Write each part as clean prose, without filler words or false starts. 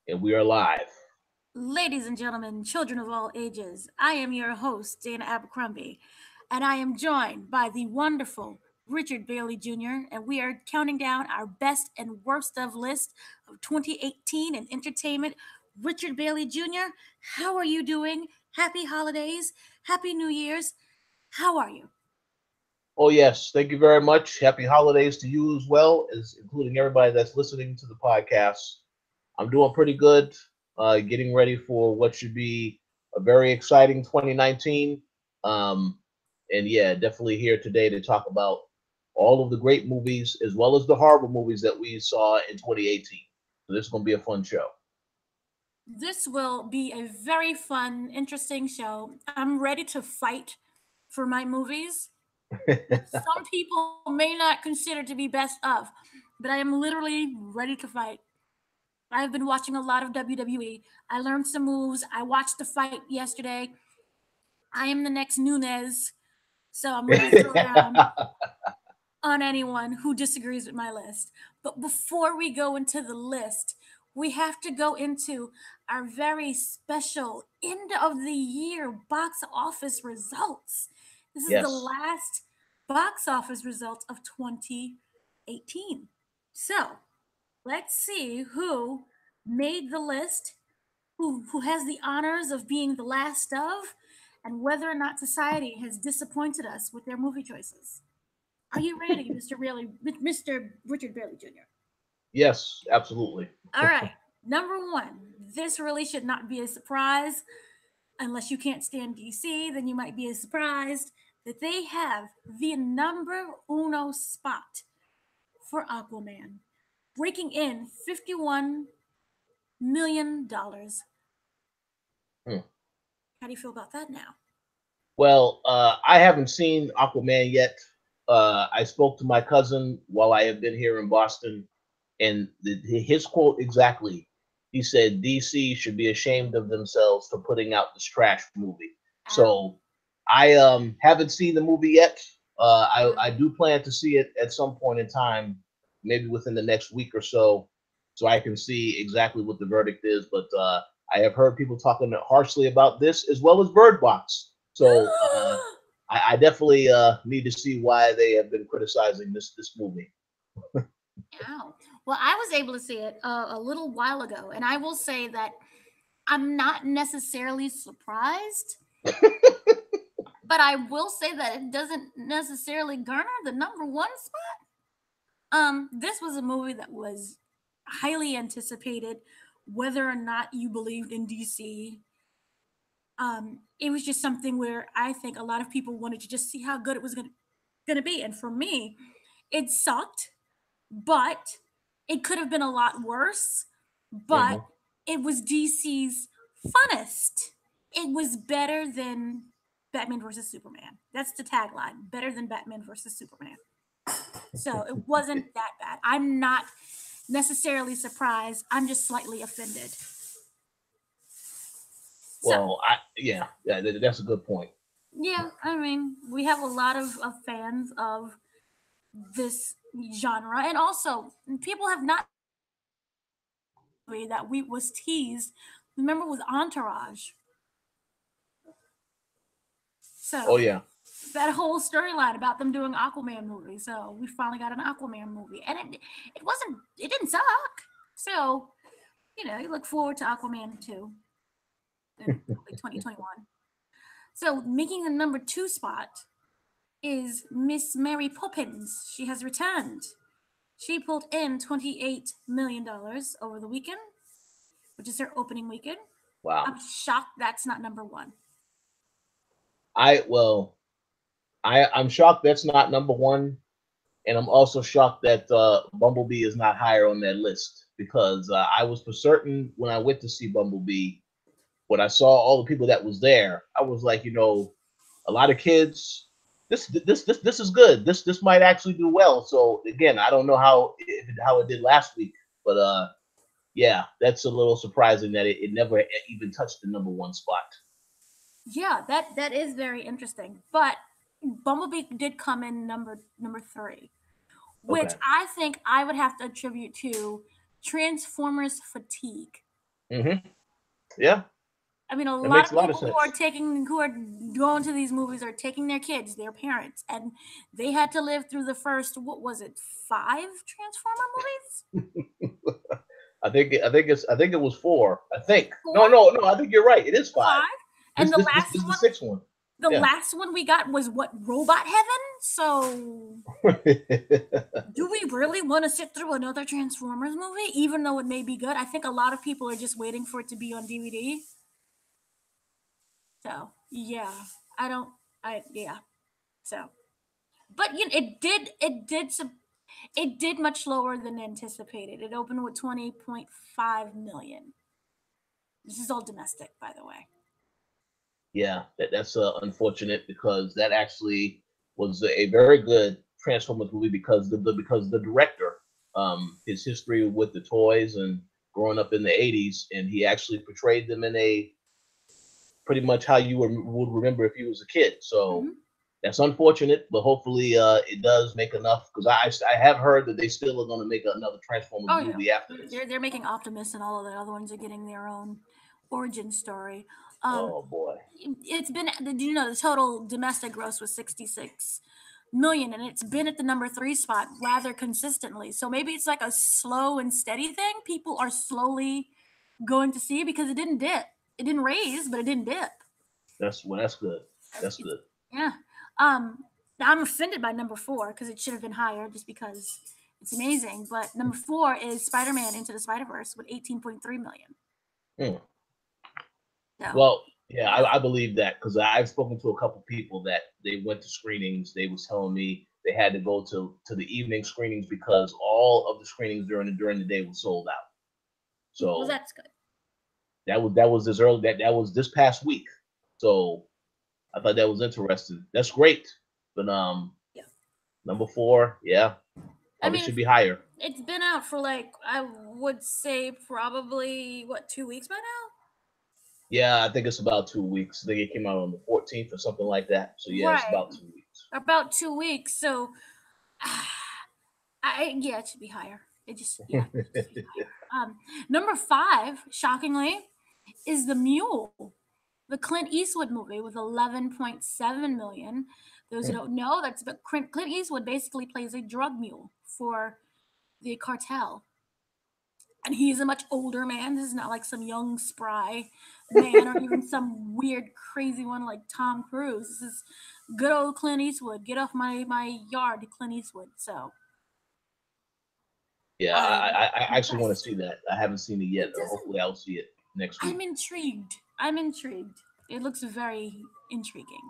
And we are live. Ladies and gentlemen, children of all ages, I am your host, Dana Abercrombie, and I am joined by the wonderful Richard Bailey Jr., and we are counting down our best and worst of list of 2018 in entertainment. Richard Bailey Jr., how are you doing? Happy holidays, happy New Year's. How are you? Oh yes, thank you very much. Happy holidays to you as well, as including everybody that's listening to the podcast. I'm doing pretty good. Getting ready for what should be a very exciting 2019. Um, and yeah, definitely here today to talk about all of the great movies as well as the horrible movies that we saw in 2018. So this is going to be a fun show. This will be a very fun, interesting show. I'm ready to fight for my movies that some people may not consider to be best of, but I am literally ready to fight. I have been watching a lot of WWE. I learned some moves. I watched the fight yesterday. I am the next Nunez, so I'm ready to throw down on anyone who disagrees with my list. But before we go into the list, we have to go into our very special end of the year box office results. This is the Yes. last box office results of 2018. So let's see who made the list, who has the honors of being the last of, and whether or not society has disappointed us with their movie choices. Are you ready, Mr. Richard Bailey Jr.? Yes, absolutely. All right. Number one, this really should not be a surprise. Unless you can't stand DC, then you might be surprised that they have the number uno spot for Aquaman, breaking in $51 million. Hmm. How do you feel about that now? Well, I haven't seen Aquaman yet. I spoke to my cousin while I have been here in Boston, and his quote exactly. He said DC should be ashamed of themselves for putting out this trash movie. Ow. So I haven't seen the movie yet. I Wow. do plan to see it at some point in time, maybe within the next week or so I can see exactly what the verdict is. But I have heard people talking harshly about this as well as Bird Box. So I definitely need to see why they have been criticizing this movie. Ow. Well, I was able to see it a little while ago, and I will say that I'm not necessarily surprised, but I will say that it doesn't necessarily garner the number one spot. This was a movie that was highly anticipated, whether or not you believed in DC. It was just something where I think a lot of people wanted to just see how good it was gonna be, and for me, it sucked, but it could have been a lot worse. But Hmm. it was DC's funnest. It was better than Batman versus Superman. That's the tagline. Better than Batman versus Superman. So it wasn't that bad. I'm not necessarily surprised. I'm just slightly offended. So, Well, that's a good point. yeah, I mean, we have a lot of fans of this genre. And also, people have not movie that we was teased. Remember with Entourage. Oh So yeah. that whole storyline about them doing Aquaman movie. So we finally got an Aquaman movie, and it didn't suck. So you look forward to Aquaman 2 in probably 2021. So making the number two spot is Miss Mary Poppins. She has returned. She pulled in $28 million over the weekend, which is her opening weekend. Wow. I'm shocked that's not number one. I well, I'm shocked that's not number one, and I'm also shocked that Bumblebee is not higher on that list because I was for certain when I went to see Bumblebee, when I saw all the people that was there, I was like, a lot of kids. This is good. This might actually do well. So again, I don't know how it did last week, but yeah, that's a little surprising that it never even touched the number one spot. Yeah, that is very interesting. But Bumblebee did come in number three, which Okay. I think I would have to attribute to Transformers fatigue. Mm-hmm. Yeah, I mean, a that lot makes a of lot of people sense. who are going to these movies are taking their kids, their parents, and they had to live through the first, what was it, 5 Transformer movies? I think it was four. I think. Four, No. I think you're right. It is five. 5, and This is the sixth one. the Yeah. last one we got was what, Robot Heaven. So, do we really want to sit through another Transformers movie, even though it may be good? I think a lot of people are just waiting for it to be on DVD. So, yeah, I don't, yeah. So, but it did much lower than anticipated. It opened with 20.5 million. This is all domestic, by the way. Yeah, that's unfortunate because that actually was a very good Transformers movie because because the director, his history with the toys and growing up in the '80s, and he actually portrayed them in a pretty much how you would remember if you was a kid. So Mm-hmm. that's unfortunate, but hopefully it does make enough because I have heard that they still are going to make another Transformers Oh yeah, movie after this. they're making Optimus, and all of the other ones are getting their own origin story. Um, Oh boy. it's been, did you know the total domestic gross was 66 million, and it's been at the number 3 spot rather consistently. So maybe it's like a slow and steady thing. People are slowly going to see because it didn't dip. It didn't raise, but it didn't dip. That's good. That's It's, good. yeah. Um, I'm offended by number 4 because it should have been higher just because it's amazing. But number 4 is Spider-Man Into the Spider-Verse with 18.3 million. Hmm. So, Well, yeah, yeah. I believe that because I've spoken to a couple people that they went to screenings. They was telling me they had to go to the evening screenings because all of the screenings during the day was sold out. Well, So that's good. that was this early that was this past week. So I thought that was interesting. That's great. But Yeah. number four, yeah, I probably mean, should be higher. it's been out for like, I would say probably, what, 2 weeks by now? Yeah, I think it's about 2 weeks. I think it came out on the 14th or something like that. So yeah, it's Right. about 2 weeks. About 2 weeks. So, yeah, it should be higher. It just, yeah, it should just be higher. Number 5, shockingly, is The Mule, the Clint Eastwood movie with 11.7 million. Those who don't know, that's about Clint Eastwood basically plays a drug mule for the cartel. And he's a much older man. This is not like some young, spry man or even some weird, crazy one like Tom Cruise. This is good old Clint Eastwood. Get off my yard, Clint Eastwood. So Yeah, I'm I actually want to impressed. see that. I haven't seen it yet. It doesn't. Hopefully, I'll see it next I'm week. intrigued. I'm intrigued. It looks very intriguing.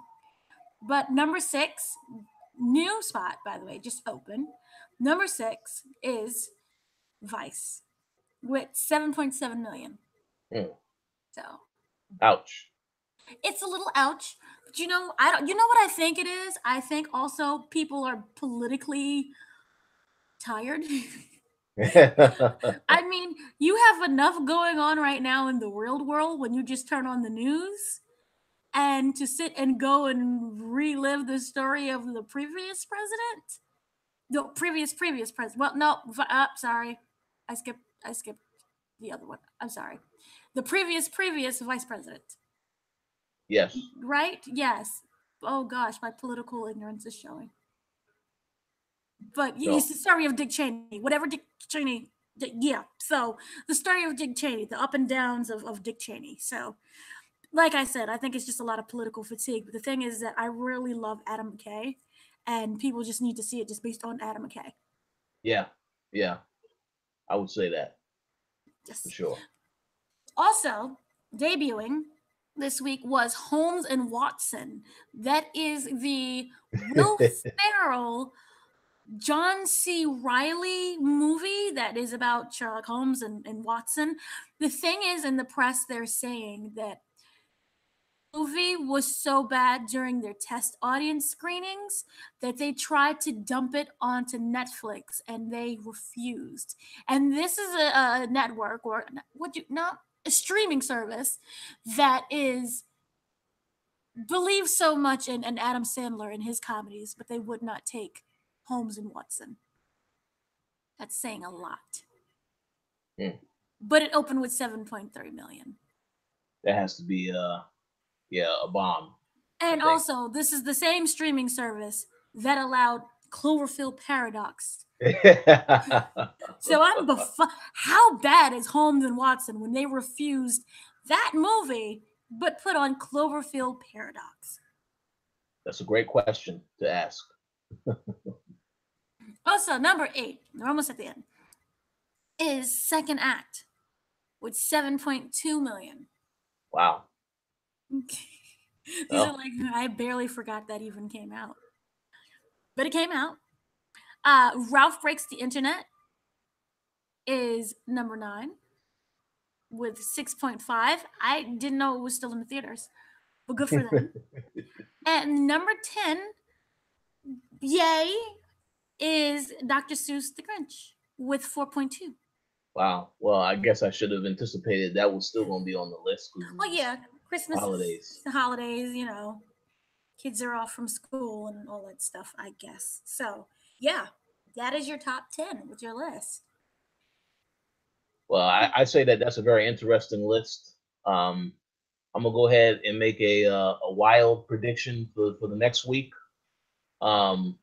But number 6, new spot, by the way, just open. Number 6 is Vice with 7.7 million. Hmm. So Ouch. it's a little ouch. But I don't, you know what I think it is? I think also people are politically tired. I mean, you have enough going on right now in the real world when you just turn on the news, and to sit and go and relive the story of the previous president. The previous president. Well, no, sorry, I skipped the other one. I'm sorry. The previous vice president. Yes. Right? Yes. Oh gosh, my political ignorance is showing. But it's No. the story of Dick Cheney. Whatever Dick Cheney. Yeah. So the story of Dick Cheney, the up and downs of Dick Cheney. So, like I said, I think it's just a lot of political fatigue. But the thing is that I really love Adam McKay, and people just need to see it just based on Adam McKay. Yeah. Yeah. I would say that for Yes. sure. Also, debuting this week was Holmes and Watson. That is the Will Ferrell, John C. Riley movie that is about Sherlock Holmes and Watson. The thing is, in the press, they're saying that movie was so bad during their test audience screenings that they tried to dump it onto Netflix and they refused. And this is a network, or what you not a streaming service that is believes so much in Adam Sandler and his comedies, but they would not take Holmes and Watson. That's saying a lot. Hmm. but it opened with 7.3 million. That has to be a bomb, I And think. also, this is the same streaming service that allowed Cloverfield Paradox. So how bad is Holmes and Watson when they refused that movie but put on Cloverfield Paradox? That's a great question to ask. Also, number 8, we're almost at the end, is Second Act with 7.2 million. Wow. These are Well, like, I barely forgot that even came out. But it came out. Ralph Breaks the Internet is number 9 with 6.5. I didn't know it was still in the theaters, but good for them. And number 10, yay, is Dr. Seuss The Grinch with 4.2. wow. Well, I guess I should have anticipated that was still going to be on the list because Well, it's yeah, Christmas is holidays. the holidays, kids are off from school and all that stuff, I guess. So, yeah, that is your top 10 with your list. Well, I say that that's a very interesting list. Um, I'm gonna go ahead and make a wild prediction for the next week. Um,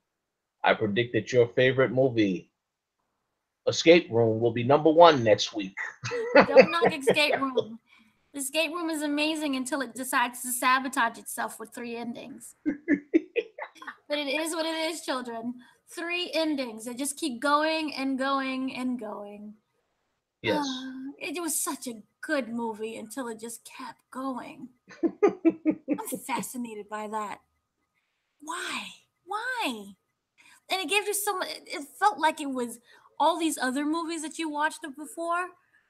I predict that your favorite movie, Escape Room, will be number one next week. Don't knock Escape Room. Escape Room is amazing until it decides to sabotage itself with 3 endings. But it is what it is, children. 3 endings that just keep going and going and going. Yes. It was such a good movie until it just kept going. I'm fascinated by that. Why? Why? And it gave you so much. It felt like it was all these other movies that you watched before,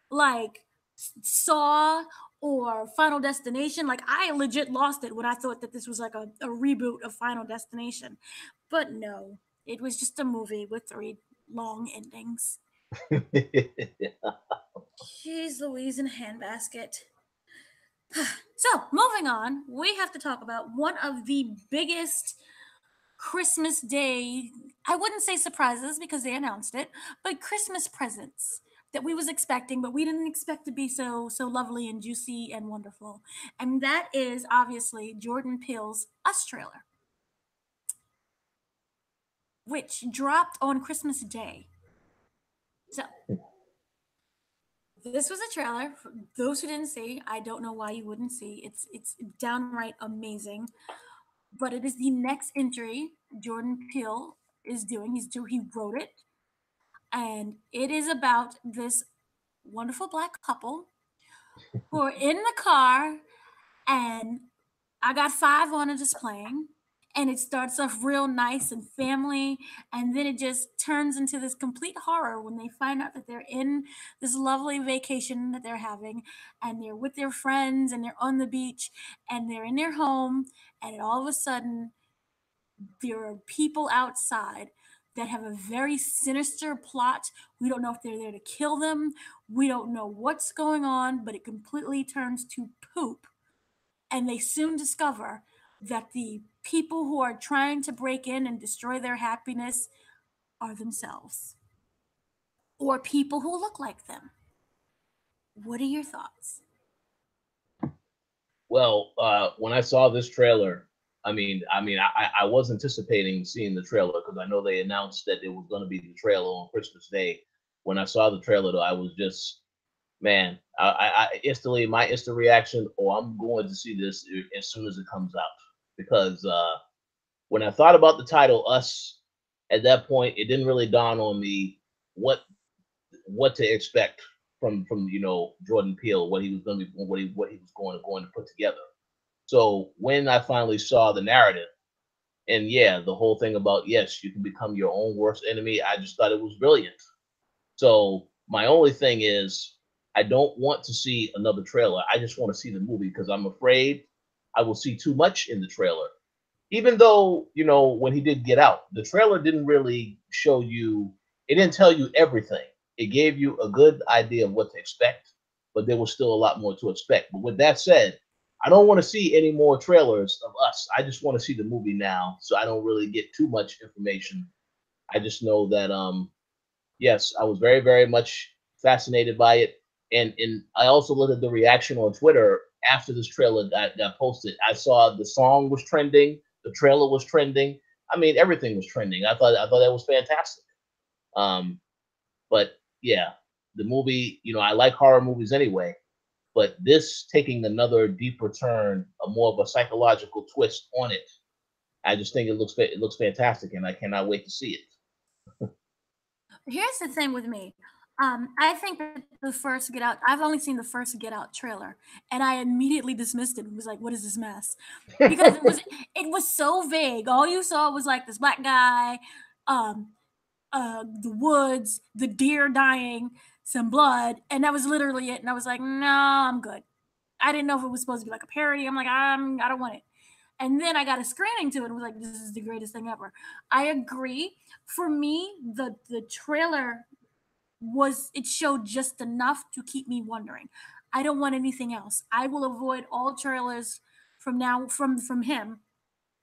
like Saw or Final Destination. Like, I legit lost it when I thought that this was like a reboot of Final Destination. But no, it was just a movie with 3 long endings. Jeez Louise in a handbasket. So, moving on, we have to talk about one of the biggest Christmas Day, I wouldn't say surprises because they announced it, but Christmas presents that we was expecting, but we didn't expect to be so lovely and juicy and wonderful. And that is obviously Jordan Peele's Us trailer, which dropped on Christmas Day. So this was a trailer. For those who didn't see, I don't know why you wouldn't see. It's downright amazing. But it is the next entry Jordan Peele is doing. He wrote it, and it is about this wonderful black couple who are in the car, and I Got Five on it is playing, and it starts off real nice and family, and then it just turns into this complete horror when they find out that they're in this lovely vacation that they're having, and they're with their friends, and they're on the beach, and they're in their home, and all of a sudden there are people outside that have a very sinister plot. We don't know if they're there to kill them. We don't know what's going on, but it completely turns to poop. And they soon discover that the people who are trying to break in and destroy their happiness are themselves or people who look like them. What are your thoughts? Well, when I saw this trailer, I was anticipating seeing the trailer because I know they announced that it was going to be the trailer on Christmas Day. When I saw the trailer, though, I was just, man, I instantly, my instant reaction, oh, I'm going to see this as soon as it comes out. Because when I thought about the title, Us, at that point, it didn't really dawn on me what what to expect from Jordan Peele, what he was going to be, what he was going to put together. So when I finally saw the narrative, and yeah, the whole thing about yes, you can become your own worst enemy, I just thought it was brilliant. So my only thing is, I don't want to see another trailer. I just want to see the movie because I'm afraid I will see too much in the trailer. Even though when he did Get Out, the trailer didn't really show you. It didn't tell you everything. It gave you a good idea of what to expect, but there was still a lot more to expect. But with that said, I don't want to see any more trailers of Us. I just want to see the movie now, so I don't really get too much information. I just know that yes, I was very, very much fascinated by it. And I also looked at the reaction on Twitter after this trailer got posted. I saw the song was trending, the trailer was trending. I mean, everything was trending. I thought that was fantastic. Um, but yeah, the movie, I like horror movies anyway, but this taking another deeper turn, a more of a psychological twist on it, I just think it looks fantastic, and I cannot wait to see it. Here's the thing with me. I think that the first Get Out, I've only seen the first Get Out trailer, and I immediately dismissed it and was like, "What is this mess?" Because it was so vague. All you saw was like this black guy, um, the woods, the deer dying, some blood, and that was literally it. And I was like, "No, I'm good." I didn't know if it was supposed to be like a parody. I'm like, I don't want it. And then I got a screening to it and was like, this is the greatest thing ever. I agree. For me, the trailer it showed just enough to keep me wondering. I don't want anything else. I will avoid all trailers from now from him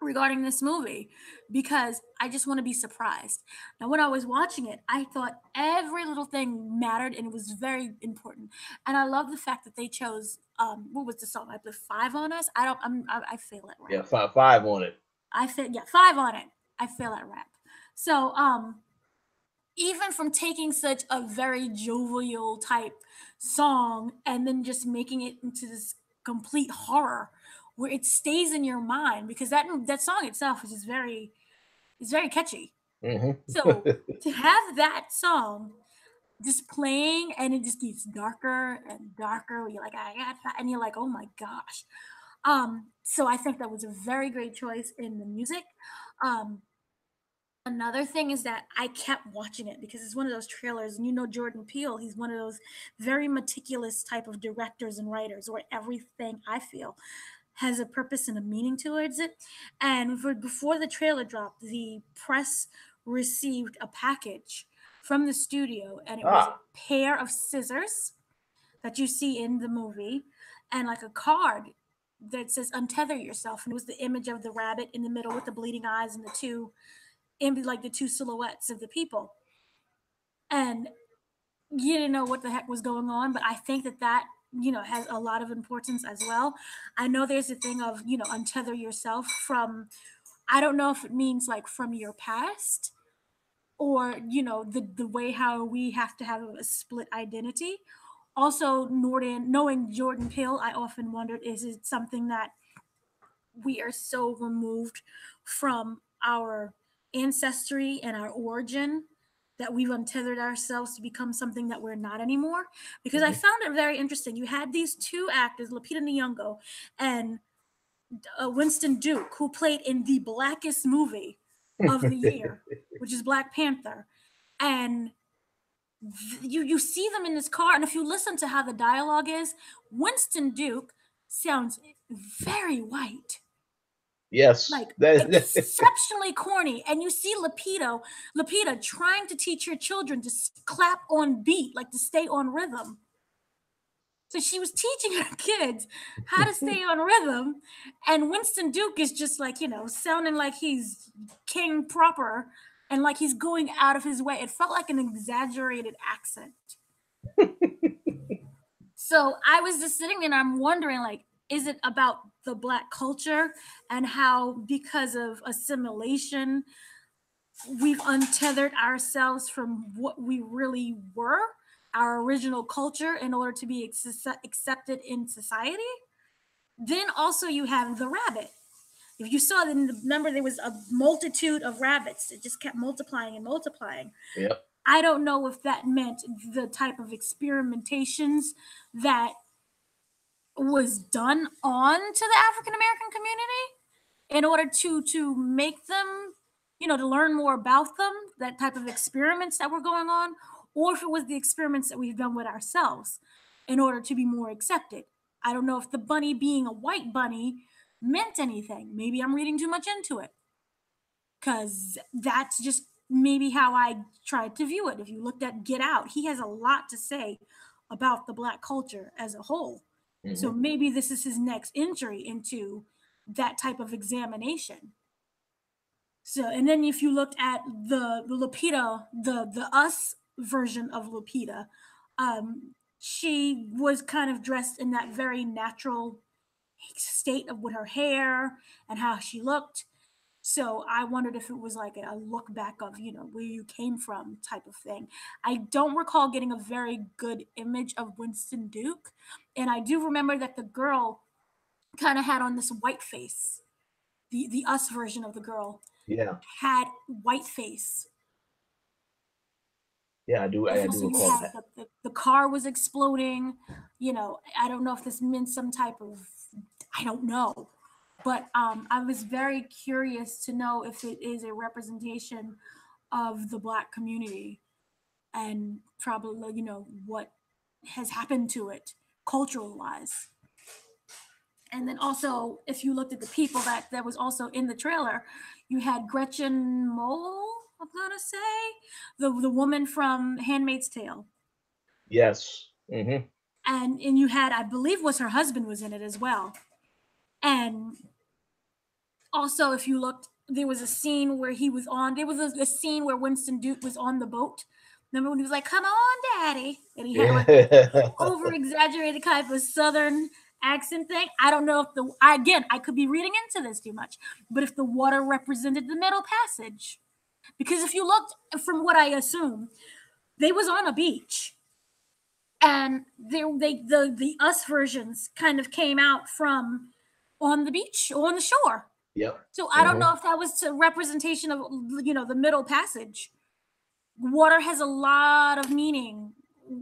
regarding this movie because I just want to be surprised. Now, when I was watching it, I thought every little thing mattered and it was very important. And I love the fact that they chose what was the song? I put five on us. I fail at Yeah, rap. five on it. I fail, yeah, five on it. I fail at rap. So even from taking such a very jovial type song and then just making it into this complete horror where it stays in your mind because that song itself is just very catchy. So Hmm. to have that song just playing and it just gets darker and darker, you're like, I got that, and you're like, oh my gosh. So I think that was a very great choice in the music. Um, Another thing is that I kept watching it because it's one of those trailers, and Jordan Peele, he's one of those very meticulous type of directors and writers where everything I feel has a purpose and a meaning towards it. And before the trailer dropped, the press received a package from the studio, and it was a Ah, pair of scissors that you see in the movie, and like a card that says "Untether yourself," and it was the image of the rabbit in the middle with the bleeding eyes and the two silhouettes of the people. And you didn't know what the heck was going on, but I think that has a lot of importance as well. I know there's a thing of untether yourself from. I don't know if it means like from your past or the way how we have to have a split identity. Also, knowing Jordan Peele, I often wondered, is it something that we are so removed from our ancestry and our origin that we've untethered ourselves to become something that we're not anymore? Because I mhm. found it very interesting. You had these two actors, Lupita Nyong'o and Winston Duke, who played in the blackest movie of the year, which is Black Panther, and you see them in this car, and if you listen to how the dialogue is, Winston Duke sounds very white, Yes, like exceptionally corny. And you see Lupita trying to teach her children to clap on beat, like to stay on rhythm. So she was teaching her kids how to stay on rhythm, and Winston Duke is just like sounding like he's king proper and like he's going out of his way. It felt like an exaggerated accent. So I was just sitting there and I'm wondering, like, is it about the black culture and how because of assimilation we've untethered ourselves from what we really were, our original culture, in order to be accepted in society? Then also you have the rabbit. If you saw, then remember there was a multitude of rabbits. It just kept multiplying and multiplying. yep. I don't know if that meant the type of experimentations that was done on to the African American community in order to make them, to learn more about them, that type of experiments that were going on, or if it was the experiments that we've done with ourselves in order to be more accepted. I don't know if the bunny being a white bunny meant anything. Maybe I'm reading too much into it because that's just maybe how I tried to view it. If you looked at Get Out, he has a lot to say about the black culture as a whole. So Hmm. maybe this is his next entry into that type of examination. So, and then if you looked at the Lupita, the us version of Lupita, she was kind of dressed in that very natural state of with her hair and how she looked. So I wondered if it was like a look back of, where you came from type of thing. I don't recall getting a very good image of Winston Duke. And I do remember that the girl kind of had on this white face. The us version of the girl Yeah. had white face. Yeah, I do. I do Also, you recall had that. the car was exploding. I don't know if this meant some type of, I don't know. But I was very curious to know if it is a representation of the Black community and probably, what has happened to it cultural wise. And then also, if you looked at the people that was also in the trailer, you had Gretchen Mol, I'm gonna say, the woman from Handmaid's Tale, Yes. Hmm. and you had, I believe, was her husband was in it as well. And also, if you looked, there was a scene where he was on. There was a scene where Winston Duke was on the boat. Remember when he was like, "Come on, Daddy," and he had like Yeah. over exaggerated kind of a Southern accent thing. I don't know if again, I could be reading into this too much, but if the water represented the Middle Passage, because if you looked from what I assume, they was on a beach, and the us versions kind of came out from on the beach on the shore. Yep. So I don't Hmm. know if that was a representation of the Middle Passage. Water has a lot of meaning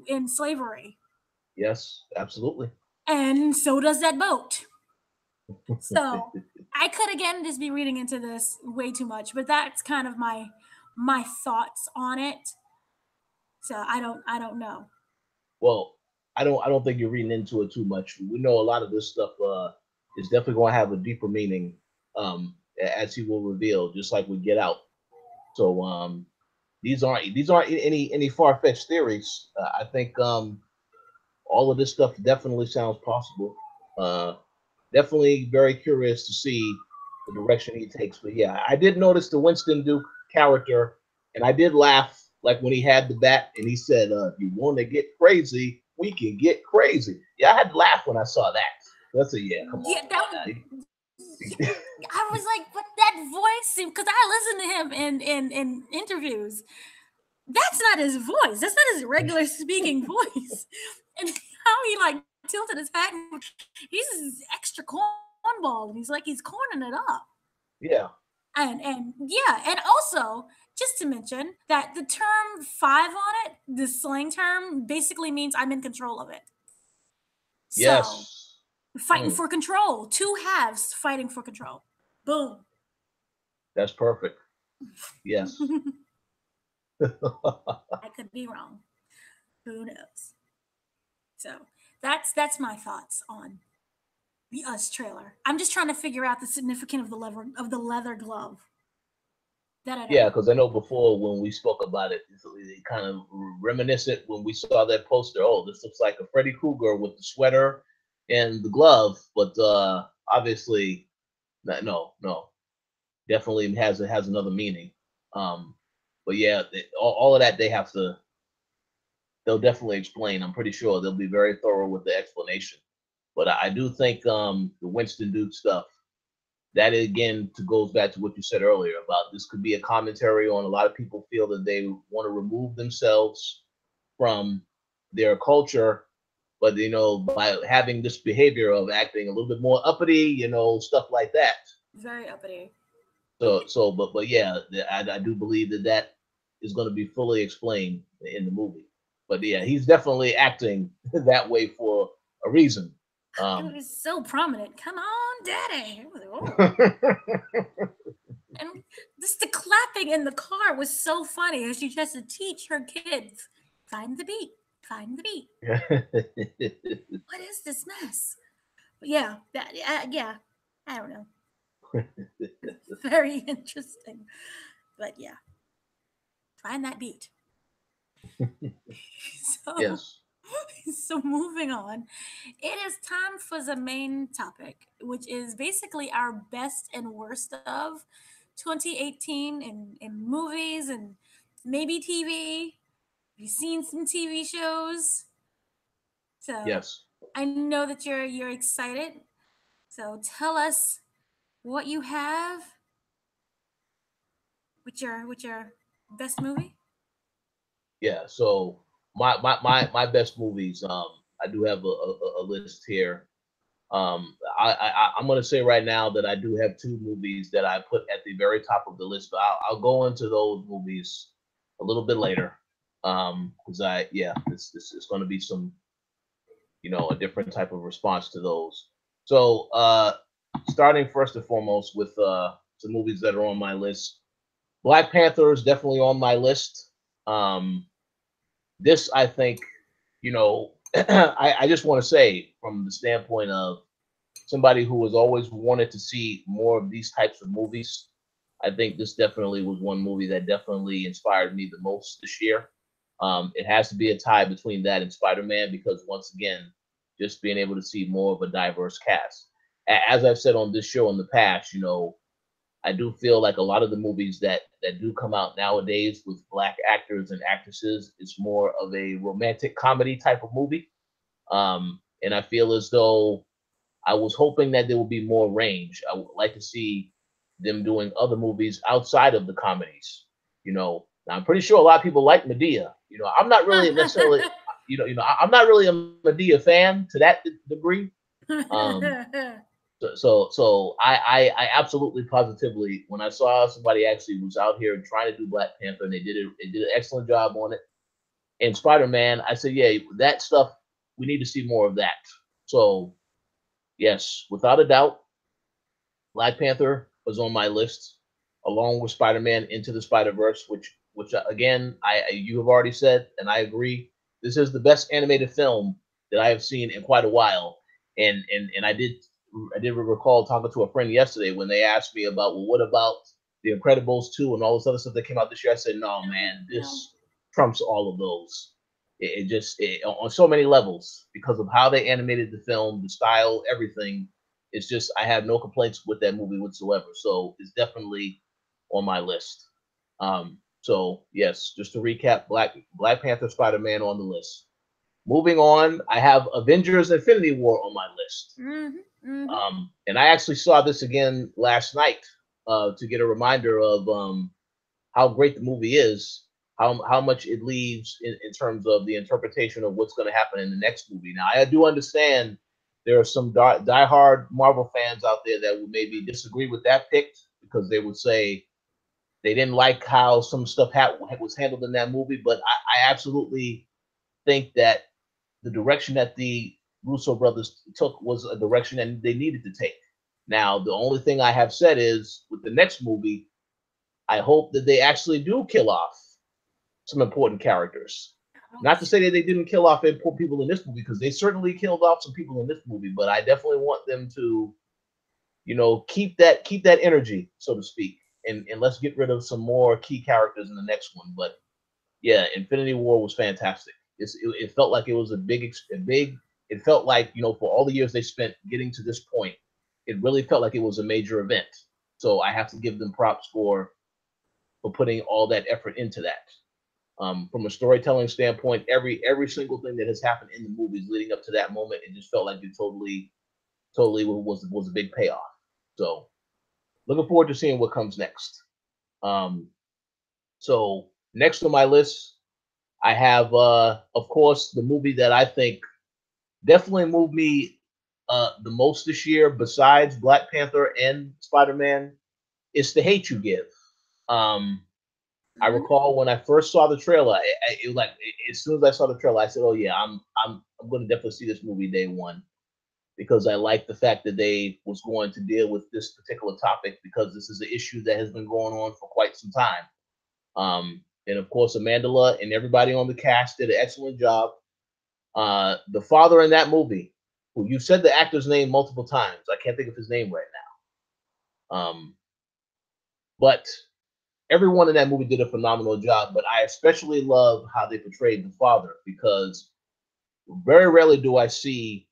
in slavery, Yes, absolutely. and so does that boat. So I could again just be reading into this way too much, but that's kind of my thoughts on it. So I don't know. Well, I don't think you're reading into it too much. We know a lot of this stuff is definitely going to have a deeper meaning, as he will reveal, just like we Get Out. So these aren't any far fetched theories. I think all of this stuff definitely sounds possible. Uh, Definitely very curious to see the direction he takes. But yeah, I did notice the Winston Duke character, and I did laugh like when he had the bat and he said, "If you want to get crazy, we can get crazy." Yeah, I had to laugh when I saw that. That's a yeah. Come Yeah, on that now. I was like, but that voice, because I listen to him in interviews. That's not his voice. That's not his regular speaking voice. And how he like tilted his hat, and he's this extra cornball, and he's like he's corning it up. Yeah. And yeah, and also just to mention that the term five on it, the slang term, basically means I'm in control of it. So Yes. fighting Mm, for control, two halves fighting for control. Boom. that's perfect. Yes. I could be wrong. Who knows? So that's my thoughts on the Us trailer. I'm just trying to figure out the significance of the leather glove. That I don't Yeah, know. because I know before when we spoke about it, it kind of reminiscent when we saw that poster. Oh, this looks like a Freddy Krueger with the sweater and the glove, but obviously, no, no, definitely has another meaning. Um, but yeah, all of that they'll definitely explain. I'm pretty sure they'll be very thorough with the explanation. But I do think the Winston Duke stuff that again goes back to what you said earlier about this could be a commentary on a lot of people feel that they want to remove themselves from their culture, but by having this behavior of acting a little bit more uppity, stuff like that. Very uppity. But yeah, I do believe that is going to be fully explained in the movie. But yeah, he's definitely acting that way for a reason. It Um, was so prominent. Come on, daddy. It was like, oh. And just the clapping in the car was so funny as she tries to teach her kids find the beat, find the beat. What is this mess? But yeah, yeah, I don't know. Very interesting. But yeah, find that beat. So, yes. so moving on, it is time for the main topic, which is basically our best and worst of 2018 in movies and maybe TV. Have you seen some TV shows? So Yes. I know that you're excited. So tell us what you have with your best movie. Yeah. So my best movies. I do have a list here. I'm gonna say right now that I do have two movies that I put at the very top of the list, but I'll go into those movies a little bit later. Because this is going to be some, a different type of response to those. So, starting first and foremost with some movies that are on my list. Black Panther is definitely on my list. Um, this I think, I just want to say from the standpoint of somebody who has always wanted to see more of these types of movies. I think this definitely was one movie that definitely inspired me the most this year. It has to be a tie between that and Spider-Man because once again, just being able to see more of a diverse cast. As I've said on this show in the past, I do feel like a lot of the movies that do come out nowadays with black actors and actresses is more of a romantic comedy type of movie. And I feel as though I was hoping that there would be more range. I would like to see them doing other movies outside of the comedies. Now, I'm pretty sure a lot of people like Medea. I'm not really necessarily, I'm not really a Medea fan to that degree. Um, so I absolutely positively when I saw somebody actually was out here trying to do Black Panther and they did an excellent job on it. And Spider Man, I said, yeah, that stuff we need to see more of that. So yes, without a doubt, Black Panther was on my list, along with Spider-Man Into the Spider-Verse, which again, you have already said, and I agree. This is the best animated film that I have seen in quite a while, and I did recall talking to a friend yesterday when they asked me about, well, what about The Incredibles 2 and all this other stuff that came out this year? I said, no, man, No. this trumps all of those. On so many levels because of how they animated the film, the style, everything. It's just I have no complaints with that movie whatsoever. So it's definitely on my list. So yes, just to recap, Black Panther, Spider Man on the list. Moving on, I have Avengers: Infinity War on my list. Mm-hmm. And I actually saw this again last night to get a reminder of how great the movie is, how much it leaves in terms of the interpretation of what's going to happen in the next movie. Now, I do understand there are some diehard Marvel fans out there that would maybe disagree with that pick because they would say they didn't like how some stuff was handled in that movie. But I absolutely think that the direction that the Russo brothers took was a direction that they needed to take. Now, the only thing I have said is with the next movie, I hope that they actually do kill off some important characters. Not to say that they didn't kill off important people in this movie, because they certainly killed off some people in this movie, but I definitely want them to, keep that energy, so to speak, and let's get rid of some more key characters in the next one. But yeah, Infinity War was fantastic. It felt like it was a big. It felt like for all the years they spent getting to this point, it really felt like it was a major event. So I have to give them props for putting all that effort into that. From a storytelling standpoint, every single thing that has happened in the movies leading up to that moment, it just felt like it totally was a big payoff. So looking forward to seeing what comes next. Um, so next on my list, I have of course the movie that I think definitely moved me the most this year, besides Black Panther and Spider Man, is The Hate You Give. Um, I Mm-hmm. recall when I first saw the trailer, as soon as I saw the trailer, I said, "Oh yeah, I'm going to definitely see this movie day one," because I like the fact that they was going to deal with this particular topic because this is an issue that has been going on for quite some time. And of course, Amandla and everybody on the cast did an excellent job. The father in that movie, who you said the actor's name multiple times, I can't think of his name right now. But everyone in that movie did a phenomenal job, but I especially love how they portrayed the father because very rarely do I see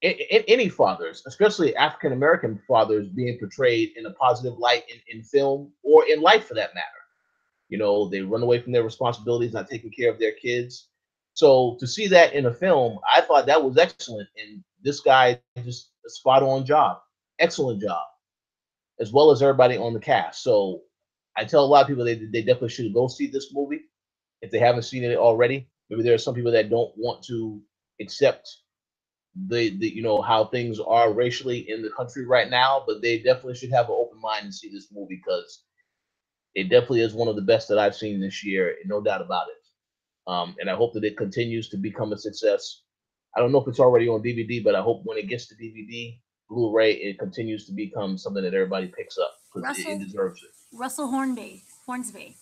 any fathers, especially African American fathers, being portrayed in a positive light in film or in life for that matter. They run away from their responsibilities, not taking care of their kids. So to see that in a film, I thought that was excellent. And this guy just a spot on job, excellent job, as well as everybody on the cast. So I tell a lot of people they definitely should go see this movie if they haven't seen it already. Maybe there are some people that don't want to accept the how things are racially in the country right now, but they definitely should have an open mind and see this movie because it definitely is one of the best that I've seen this year, no doubt about it. And I hope that it continues to become a success. I don't know if it's already on DVD, but I hope when it gets to DVD, Blu-ray, it continues to become something that everybody picks up because it Russell deserves it. Russell Hornsby.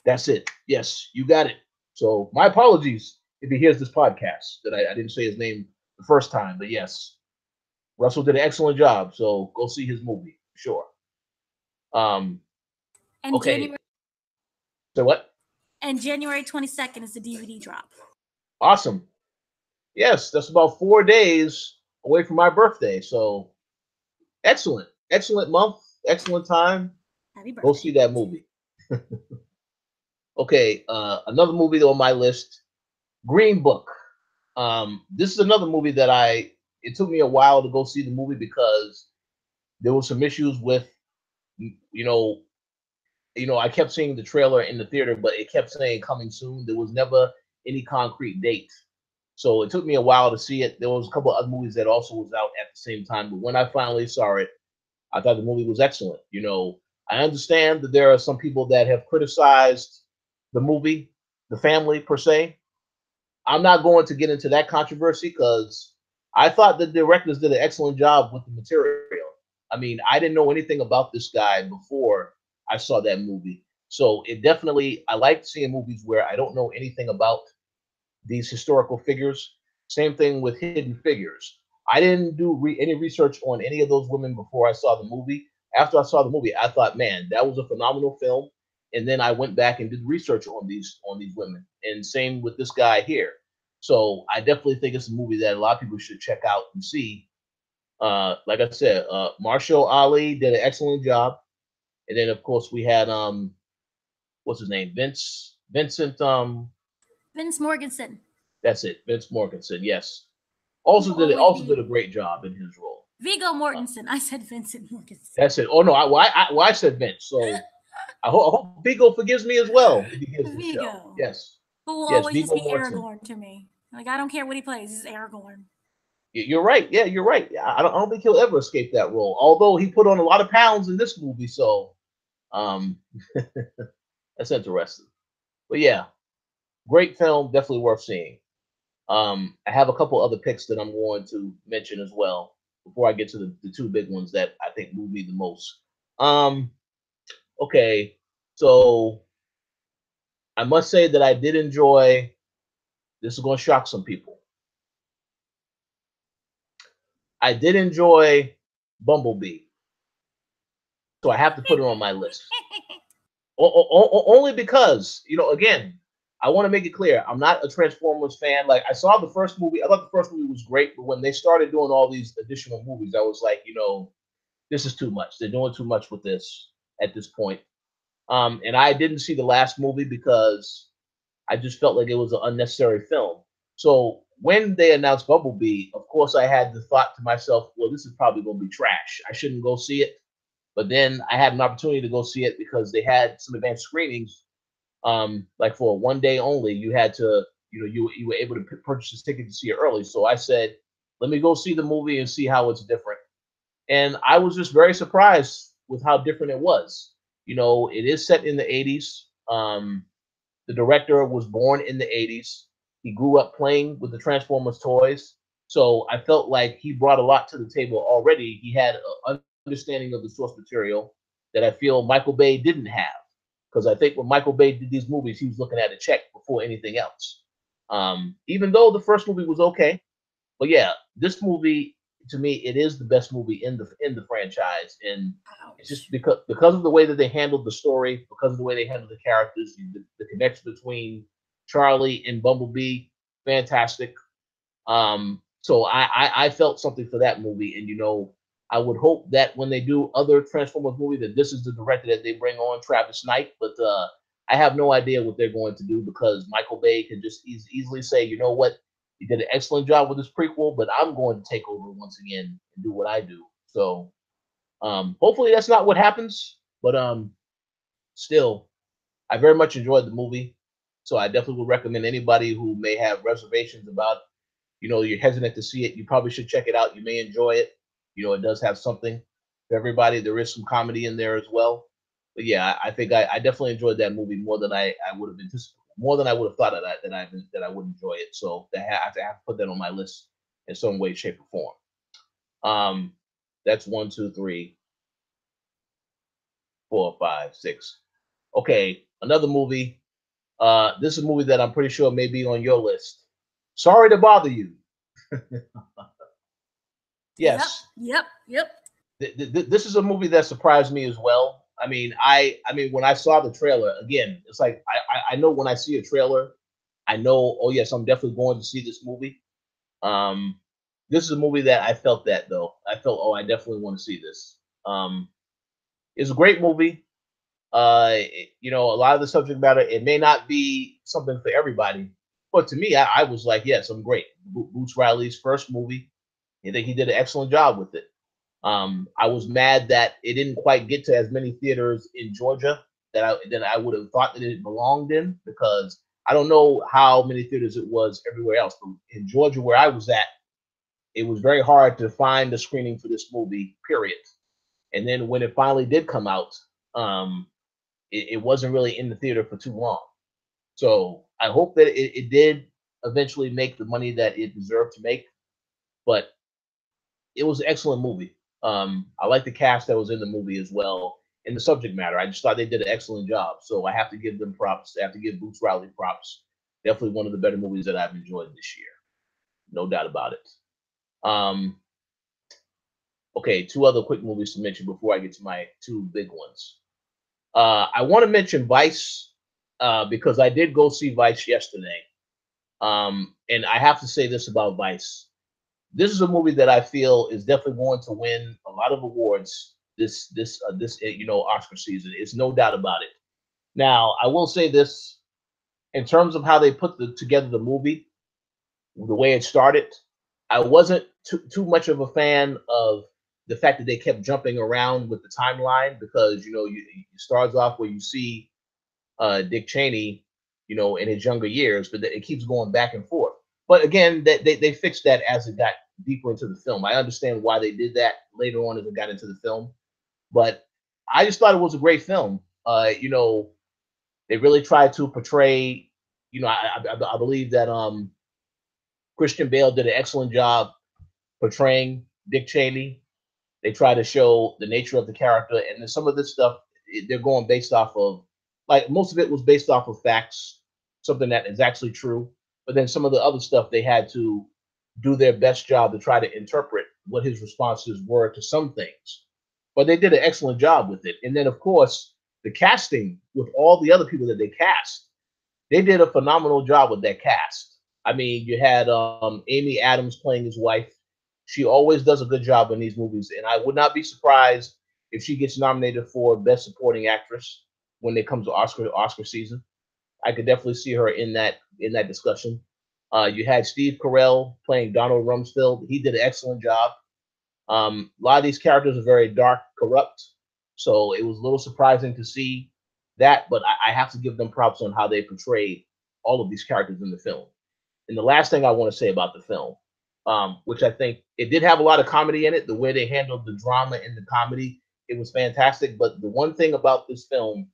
That's it. Yes, you got it. So my apologies if he hears this podcast that I didn't say his name the first time, but yes, Russell did an excellent job. So go see his movie, sure. Um, And okay. January So what? and January 22nd is the DVD drop. Awesome. Yes, that's about 4 days away from my birthday. So excellent, excellent month, excellent time. Happy birthday. Go see that movie. Okay, another movie on my list, Green Book. This is another movie that it took me a while to go see the movie because there were some issues with, you know, I kept seeing the trailer in the theater, but it kept saying coming soon. There was never any concrete date. So it took me a while to see it. There was a couple of other movies that also was out at the same time, but when I finally saw it, I thought the movie was excellent. I understand that there are some people that have criticized the movie, the family per se. I'm not going to get into that controversy because I thought the directors did an excellent job with the material. I mean, I didn't know anything about this guy before I saw that movie. So it definitely, I like seeing movies where I don't know anything about these historical figures. Same thing with Hidden Figures. I didn't do any research on any of those women before I saw the movie. After I saw the movie, I thought, man, that was a phenomenal film. And then I went back and did research on these women. And same with this guy here. So I definitely think it's a movie that a lot of people should check out and see. Like I said, Marshall Ali did an excellent job. And then of course we had what's his name? Vincent Vince Morganson. That's it. Vince Morganson, yes. Who Also always did be a great job in his role. Viggo Mortensen. I said Vincent Morganson. That's it. Oh no, I said Vince. So I hope Vigo forgives me as well if he hears the show. Viggo. Yes. Who will Yes, always just Viggo be Mortensen. Aragorn to me. Like, I don't care what he plays, he's Aragorn. You're right. Yeah, you're right. I don't think he'll ever escape that role. Although he put on a lot of pounds in this movie, so um that's interesting. But yeah, great film, definitely worth seeing. I have a couple other picks that I'm going to mention as well before I get to the two big ones that I think move me the most. Um, okay, so I must say that I did enjoy. This is going to shock some people. I did enjoy Bumblebee, so I have to put it on my list. Only because again, I want to make it clear I'm not a Transformers fan. Like I saw the first movie, I thought the first movie was great, but when they started doing all these additional movies, I was like, this is too much. They're doing too much with this at this point. And I didn't see the last movie because I just felt like it was an unnecessary film. So when they announced Bumblebee, of course, I had the thought to myself, well, this is probably going to be trash. I shouldn't go see it. But then I had an opportunity to go see it because they had some advanced screenings. Like for 1 day only, you had to, you were able to purchase this ticket to see it early. So I said, let me go see the movie and see how it's different. And I was just very surprised with how different it was. It is set in the 80s. The director was born in the 80s. He grew up playing with the Transformers toys. So I felt like he brought a lot to the table already. He had an understanding of the source material that I feel Michael Bay didn't have. Because I think when Michael Bay did these movies, he was looking at a check before anything else. Even though the first movie was okay. But yeah, this movie, to me, it is the best movie in the franchise. And it's just because of the way that they handled the story, because of the way they handled the characters, the connection between Charlie and Bumblebee, fantastic. So I felt something for that movie, and I would hope that when they do other Transformers movies, that this is the director that they bring on, Travis Knight. But I have no idea what they're going to do because Michael Bay can just easily say, you know what, he did an excellent job with this prequel, but I'm going to take over once again and do what I do. So hopefully that's not what happens, but still, I very much enjoyed the movie. So I definitely would recommend anybody who may have reservations about, you're hesitant to see it, you probably should check it out. You may enjoy it. It does have something for everybody. There is some comedy in there as well. But yeah, I think I definitely enjoyed that movie more than I would have anticipated, more than I would have thought of that I would enjoy it. So I have to put that on my list in some way, shape, or form. That's one, two, three, 4, 5, 6. Okay, another movie. This is a movie that I'm pretty sure may be on your list. Sorry to bother you. Yes. Yep. This is a movie that surprised me as well. I mean, when I saw the trailer, again, it's like I know when I see a trailer, I know, oh yes, I'm definitely going to see this movie. This is a movie that I felt that though. I felt, oh, I definitely want to see this. It's a great movie. A lot of the subject matter, it may not be something for everybody, but to me, I was like, yes, I'm great. Boots Riley's first movie. I think he did an excellent job with it. I was mad that it didn't quite get to as many theaters in Georgia that I would have thought that it belonged in, because I don't know how many theaters it was everywhere else. But in Georgia, where I was at, it was very hard to find a screening for this movie, period. And then when it finally did come out, it wasn't really in the theater for too long. So I hope that it did eventually make the money that it deserved to make. But it was an excellent movie. I like the cast that was in the movie as well, and the subject matter. I just thought they did an excellent job. So I have to give them props. I have to give Boots Riley props. Definitely one of the better movies that I've enjoyed this year, no doubt about it. Okay, two other quick movies to mention before I get to my two big ones. I want to mention Vice because I did go see Vice yesterday. And I have to say this about Vice. This is a movie that I feel is definitely going to win a lot of awards this Oscar season. It's no doubt about it. Now, I will say this in terms of how they put together the movie, the way it started. I wasn't too much of a fan of the fact that they kept jumping around with the timeline, because it starts off where you see Dick Cheney, in his younger years, but it keeps going back and forth. But again, they fixed that as it got deeper into the film. I understand why they did that later on as it got into the film, but I just thought it was a great film. They really tried to portray. I believe that Christian Bale did an excellent job portraying Dick Cheney. They try to show the nature of the character, and then some of this stuff they're going based off of, like most of it was based off of facts, something that is actually true. But then some of the other stuff they had to do their best job to try to interpret what his responses were to some things. But they did an excellent job with it. And then of course the casting with all the other people that they cast, they did a phenomenal job with that cast. I mean, you had Amy Adams playing his wife. She always does a good job in these movies, and I would not be surprised if she gets nominated for Best Supporting Actress when it comes to Oscar season. I could definitely see her in that discussion. You had Steve Carell playing Donald Rumsfeld. He did an excellent job. A lot of these characters are very dark, corrupt, so it was a little surprising to see that. But I have to give them props on how they portrayed all of these characters in the film. And the last thing I want to say about the film, which I think it did have a lot of comedy in it. The way they handled the drama and the comedy, it was fantastic. But the one thing about this film,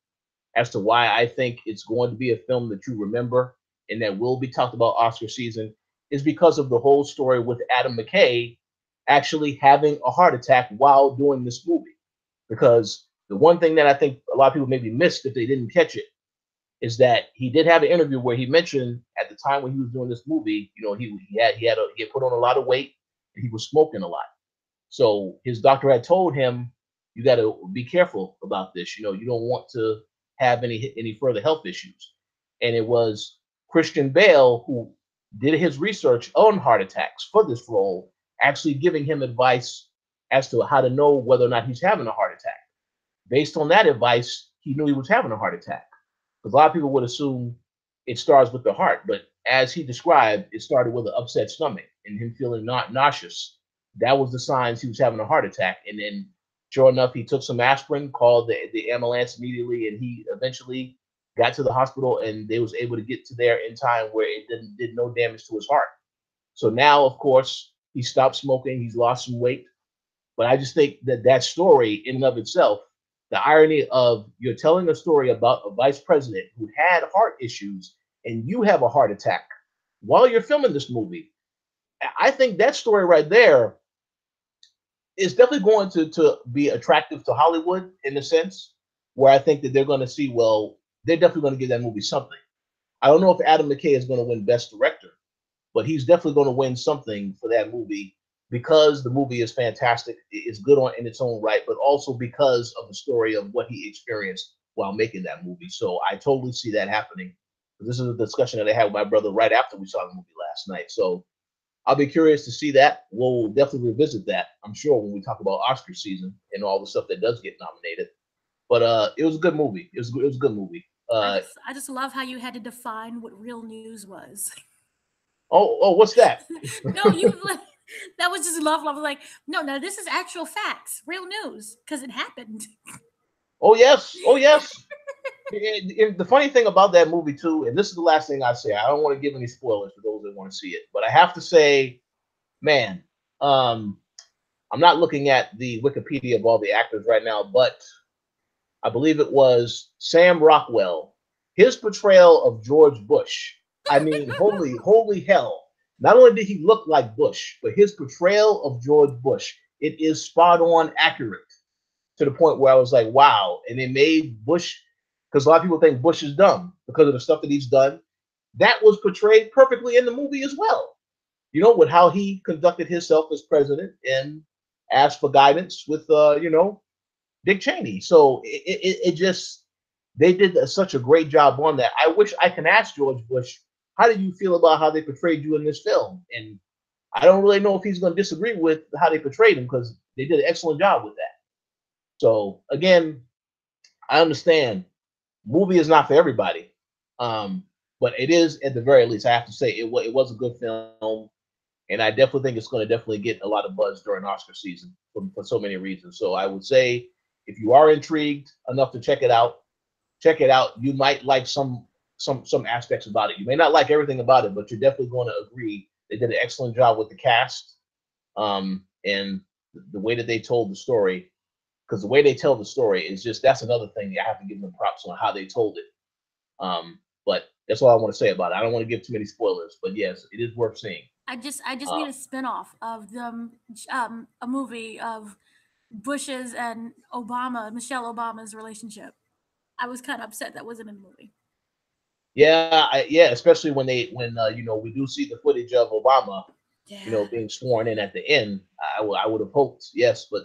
as to why I think it's going to be a film that you remember and that will be talked about Oscar season, is because of the whole story with Adam McKay actually having a heart attack while doing this movie. Because the one thing that I think a lot of people maybe missed if they didn't catch it is that he did have an interview where he mentioned at the time when he was doing this movie, he had put on a lot of weight and he was smoking a lot. So his doctor had told him, you got to be careful about this. You don't want to have any further health issues. And it was Christian Bale who did his research on heart attacks for this role, actually giving him advice as to how to know whether or not he's having a heart attack. Based on that advice, he knew he was having a heart attack. Because a lot of people would assume it starts with the heart, but as he described, it started with an upset stomach and him feeling not nauseous. That was the signs he was having a heart attack. And then, sure enough, he took some aspirin, called the ambulance immediately, and he eventually got to the hospital, and they was able to get to there in time where it did no damage to his heart. So now, of course, he stopped smoking. He's lost some weight. But I just think that that story, in and of itself, the irony of you're telling a story about a vice president who had heart issues and you have a heart attack while you're filming this movie. I think that story right there is definitely going to be attractive to Hollywood in a sense, where I think that they're going to see, well, they're definitely going to give that movie something. I don't know if Adam McKay is going to win Best Director, but he's definitely going to win something for that movie because the movie is fantastic. It's good on in its own right, but also because of the story of what he experienced while making that movie. So I totally see that happening. This is a discussion that I had with my brother right after we saw the movie last night. So I'll be curious to see that. We'll definitely revisit that, I'm sure, when we talk about Oscar season and all the stuff that does get nominated. But it was a good movie. It was a good movie. I just love how you had to define what real news was. Oh, what's that? No, you that was just love. I was like, no, this is actual facts, real news, because it happened. Oh yes, oh yes. And the funny thing about that movie too, and this is the last thing I say. I don't want to give any spoilers for those that want to see it, but I have to say, man, I'm not looking at the Wikipedia of all the actors right now, but I believe it was Sam Rockwell. His portrayal of George Bush. I mean, holy hell. Not only did he look like Bush, but his portrayal of George Bush, it is spot on accurate to the point where I was like, wow. And it made Bush, because a lot of people think Bush is dumb because of the stuff that he's done. That was portrayed perfectly in the movie as well. You know, with how he conducted himself as president and asked for guidance with, Dick Cheney. So it just, they did such a great job on that. I wish I can ask George Bush, how do you feel about how they portrayed you in this film? And I don't really know if he's going to disagree with how they portrayed him because they did an excellent job with that. So again, I understand movie is not for everybody, but it is at the very least. I have to say it was a good film, and I definitely think it's going to definitely get a lot of buzz during Oscar season for so many reasons. So I would say if you are intrigued enough to check it out, check it out. You might like some aspects about it. You may not like everything about it, but you're definitely going to agree they did an excellent job with the cast, and the way that they told the story. Because the way they tell the story is just that's another thing I have to give them props on how they told it. But that's all I want to say about it. I don't want to give too many spoilers, but yes, it is worth seeing. I just need a spinoff of them, a movie of Bush's and Michelle Obama's relationship. I was kind of upset that wasn't in the movie. Yeah, yeah, especially when we do see the footage of Obama, Yeah, being sworn in at the end. I would have hoped yes, but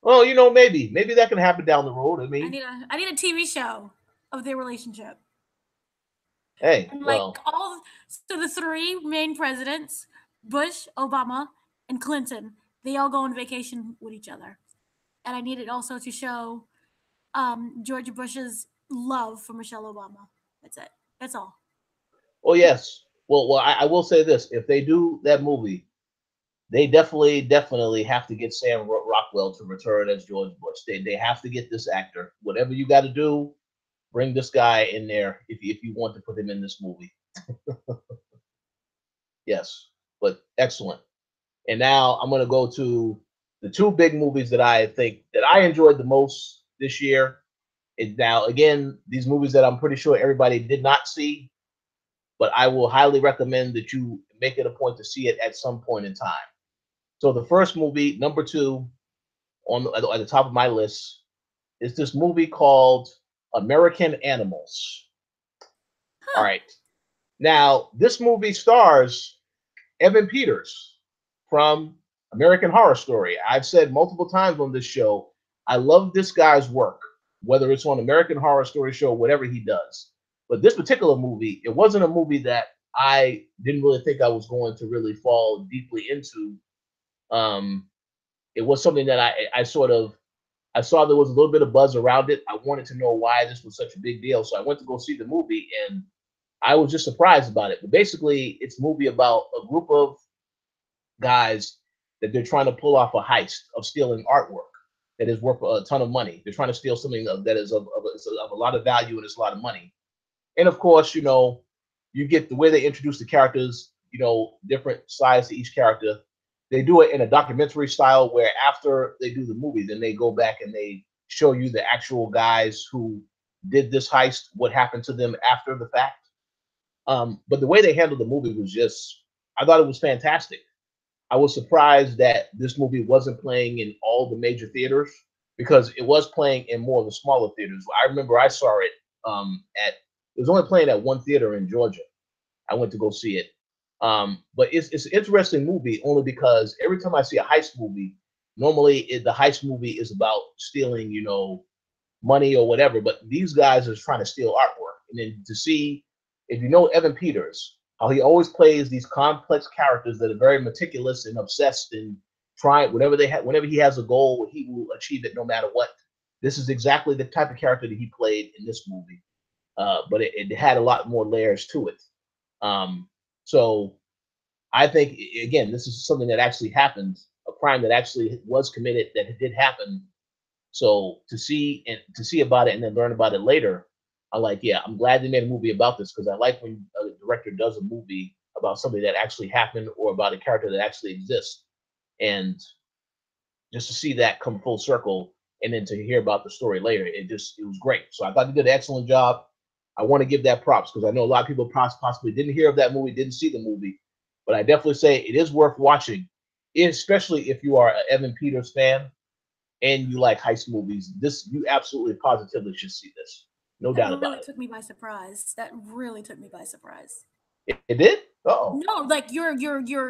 well, maybe that can happen down the road. I I mean, need a TV show of their relationship. hey, And like well, all so the three main presidents, Bush, Obama, and Clinton, they all go on vacation with each other. And I needed also to show George Bush's love for Michelle Obama. That's it. That's all. oh yes, well, I will say this: if they do that movie, they definitely have to get Sam Rockwell to return as George Bush. They have to get this actor. Whatever you got to do, bring this guy in there if you want to put him in this movie. Yes, but excellent. And now I'm going to go to the two big movies that I think that I enjoyed the most this year. And now again, these movies that I'm pretty sure everybody did not see, but I will highly recommend that you make it a point to see it at some point in time. So the first movie, number two, at the top of my list, is this movie called American Animals. All Huh. right. Now, this movie stars Evan Peters from American Horror Story. I've said multiple times on this show, I love this guy's work, whether it's on American Horror Story show, whatever he does. But this particular movie, it wasn't a movie that I didn't really think I was going to really fall deeply into. Um, it was something that I sort of I saw there was a little bit of buzz around it. I wanted to know why this was such a big deal, so I went to go see the movie, and I was just surprised about it. But basically, it's a movie about a group of guys that they're trying to pull off a heist of stealing artwork that is worth a ton of money. They're trying to steal something that is of a lot of value and it's a lot of money. And of course, you get the way they introduce the characters, different sides to each character. They do it in a documentary style where after they do the movie, then they go back and they show you the actual guys who did this heist, what happened to them after the fact. But the way they handled the movie was just, I thought it was fantastic. I was surprised that this movie wasn't playing in all the major theaters because it was playing in more of the smaller theaters. I remember I saw it at it was only playing at one theater in Georgia. I went to go see it. But it's an interesting movie only because every time I see a heist movie, normally the heist movie is about stealing, money or whatever. But these guys are trying to steal artwork, and then to see if you know Evan Peters, how he always plays these complex characters that are very meticulous and obsessed and trying whenever he has a goal, he will achieve it no matter what. This is exactly the type of character that he played in this movie, but it had a lot more layers to it. So I think again, this is something that actually happened, a crime that actually was committed, that did happen. So to see about it and then learn about it later, I like, yeah, I'm glad they made a movie about this because I like when a director does a movie about something that actually happened or about a character that actually exists, and just to see that come full circle and then to hear about the story later, it was great. So I thought they did an excellent job. I want to give that props because I know a lot of people possibly didn't hear of that movie, didn't see the movie, but I definitely say it is worth watching, especially if you are an Evan Peters fan and you like heist movies. This you absolutely positively should see this, no That doubt really about took me by surprise. That really took me by surprise. it. It did. Oh, No, like your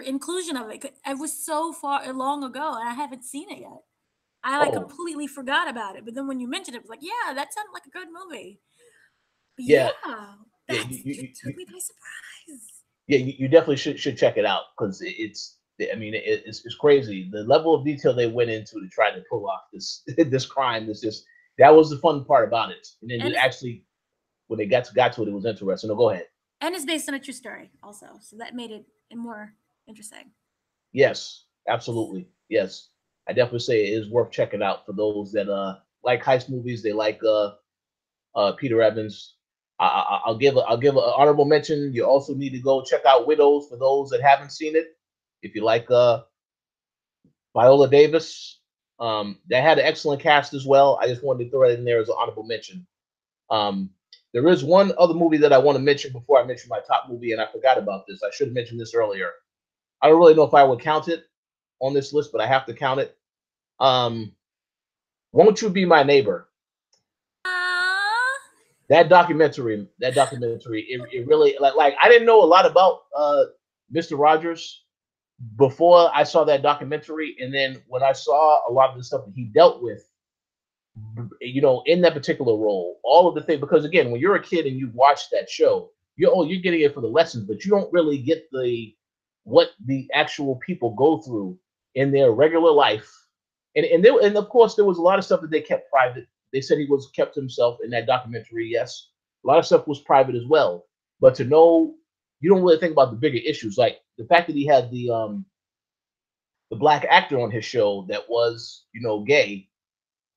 inclusion of it. It was so far long ago, and I haven't seen it yet. I like oh, completely forgot about it. But then when you mentioned it, it was like, yeah, that sounded like a good movie. But yeah, yeah, yeah. that's you took me by surprise. Yeah, you definitely should check it out because I mean, it's crazy the level of detail they went into to try to pull off this this crime. Is just that was the fun part about it, and then And it it's actually when they got to it, it was interesting. No, go ahead. and it's based on a true story also, so that made it more interesting. Yes, absolutely. Yes, I definitely say it is worth checking out for those that like heist movies. They like Peter Evans. I'll give an honorable mention. You also need to go check out Widows for those that haven't seen it. If you like Viola Davis, that had an excellent cast as well. I just wanted to throw it in there as an honorable mention. Um, there is one other movie that I want to mention before I mention my top movie, and I forgot about this. I should have mentioned this earlier. I don't really know if I would count it on this list, but I have to count it. Um, Won't You Be My Neighbor? Ah, That documentary, it really like I didn't know a lot about Mr. Rogers before I saw that documentary, and then when I saw a lot of the stuff that he dealt with, in that particular role, all of the things. Because again, when you're a kid and you watch that show, you're getting it for the lessons, but you don't really get the what the actual people go through in their regular life. And of course there was a lot of stuff that they kept private. They said he was kept to himself in that documentary. Yes, a lot of stuff was private as well. But to know, you don't really think about the bigger issues, like the fact that he had the black actor on his show that was gay.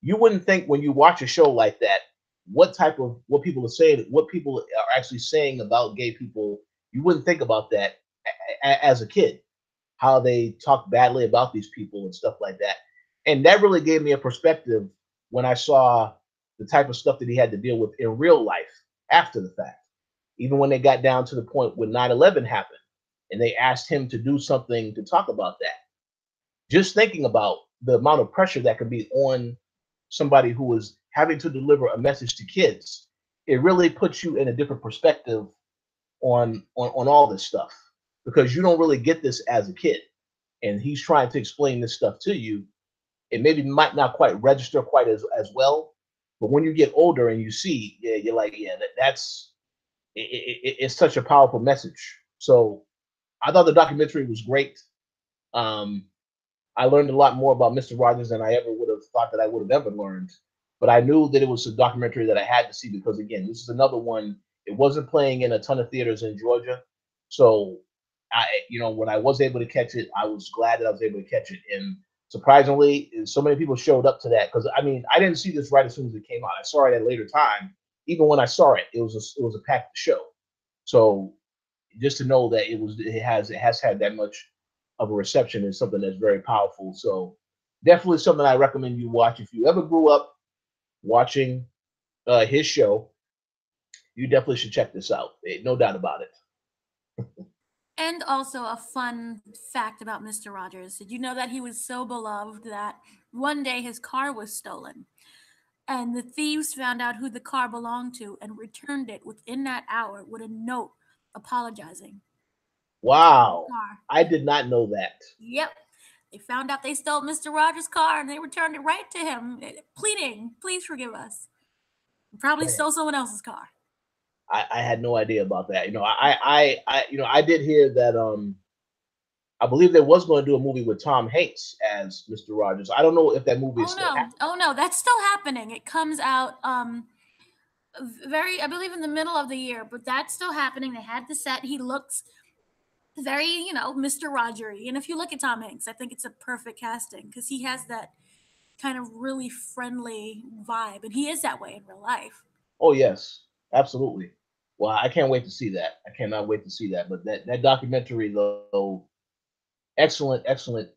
You wouldn't think when you watch a show like that what people are saying, what people are actually saying about gay people. You wouldn't think about that as a kid, how they talk badly about these people and stuff like that. And that really gave me a perspective when I saw the type of stuff that he had to deal with in real life after the fact. Even when they got down to the point when 9/11 happened and they asked him to do something to talk about that. Just thinking about the amount of pressure that could be on somebody who was having to deliver a message to kids, it really puts you in a different perspective on all this stuff because you don't really get this as a kid, and he's trying to explain this stuff to you. It maybe might not quite register quite as well, but when you get older and you see, yeah, you're like, yeah, it, it's such a powerful message. So I thought the documentary was great. Um, I learned a lot more about Mr. Rogers than I ever would have thought that I would have ever learned. But I knew that it was a documentary that I had to see because, again, this is another one. It wasn't playing in a ton of theaters in Georgia, so when I was able to catch it, I was glad that I was able to catch it. And surprisingly, so many people showed up to that because I mean, I didn't see this right as soon as it came out. I saw it at a later time. Even when I saw it, it was a packed show. So just to know that it has had that much of a reception is something that's very powerful. So definitely something I recommend you watch if you ever grew up watching his show. You definitely should check this out. No doubt about it. And also a fun fact about Mr. Rogers. Did you know that he was so beloved that one day his car was stolen? And the thieves found out who the car belonged to and returned it within that hour with a note apologizing for the Wow, car. I did not know that. Yep. They found out they stole Mr. Rogers' car and they returned it right to him, pleading, please forgive us. Probably Man, stole someone else's car. I had no idea about that. I did hear that I believe they was going to do a movie with Tom Hanks as Mr. Rogers. I don't know if that movie is Oh still no. happening. Oh no, that's still happening. It comes out very, I believe, in the middle of the year, but that's still happening. They had the set. He looks very, Mr. Rogery. And if you look at Tom Hanks, I think it's a perfect casting because he has that kind of really friendly vibe, and he is that way in real life. Oh yes, absolutely. Well, I can't wait to see that. I cannot wait to see that. But that documentary though, excellent, excellent,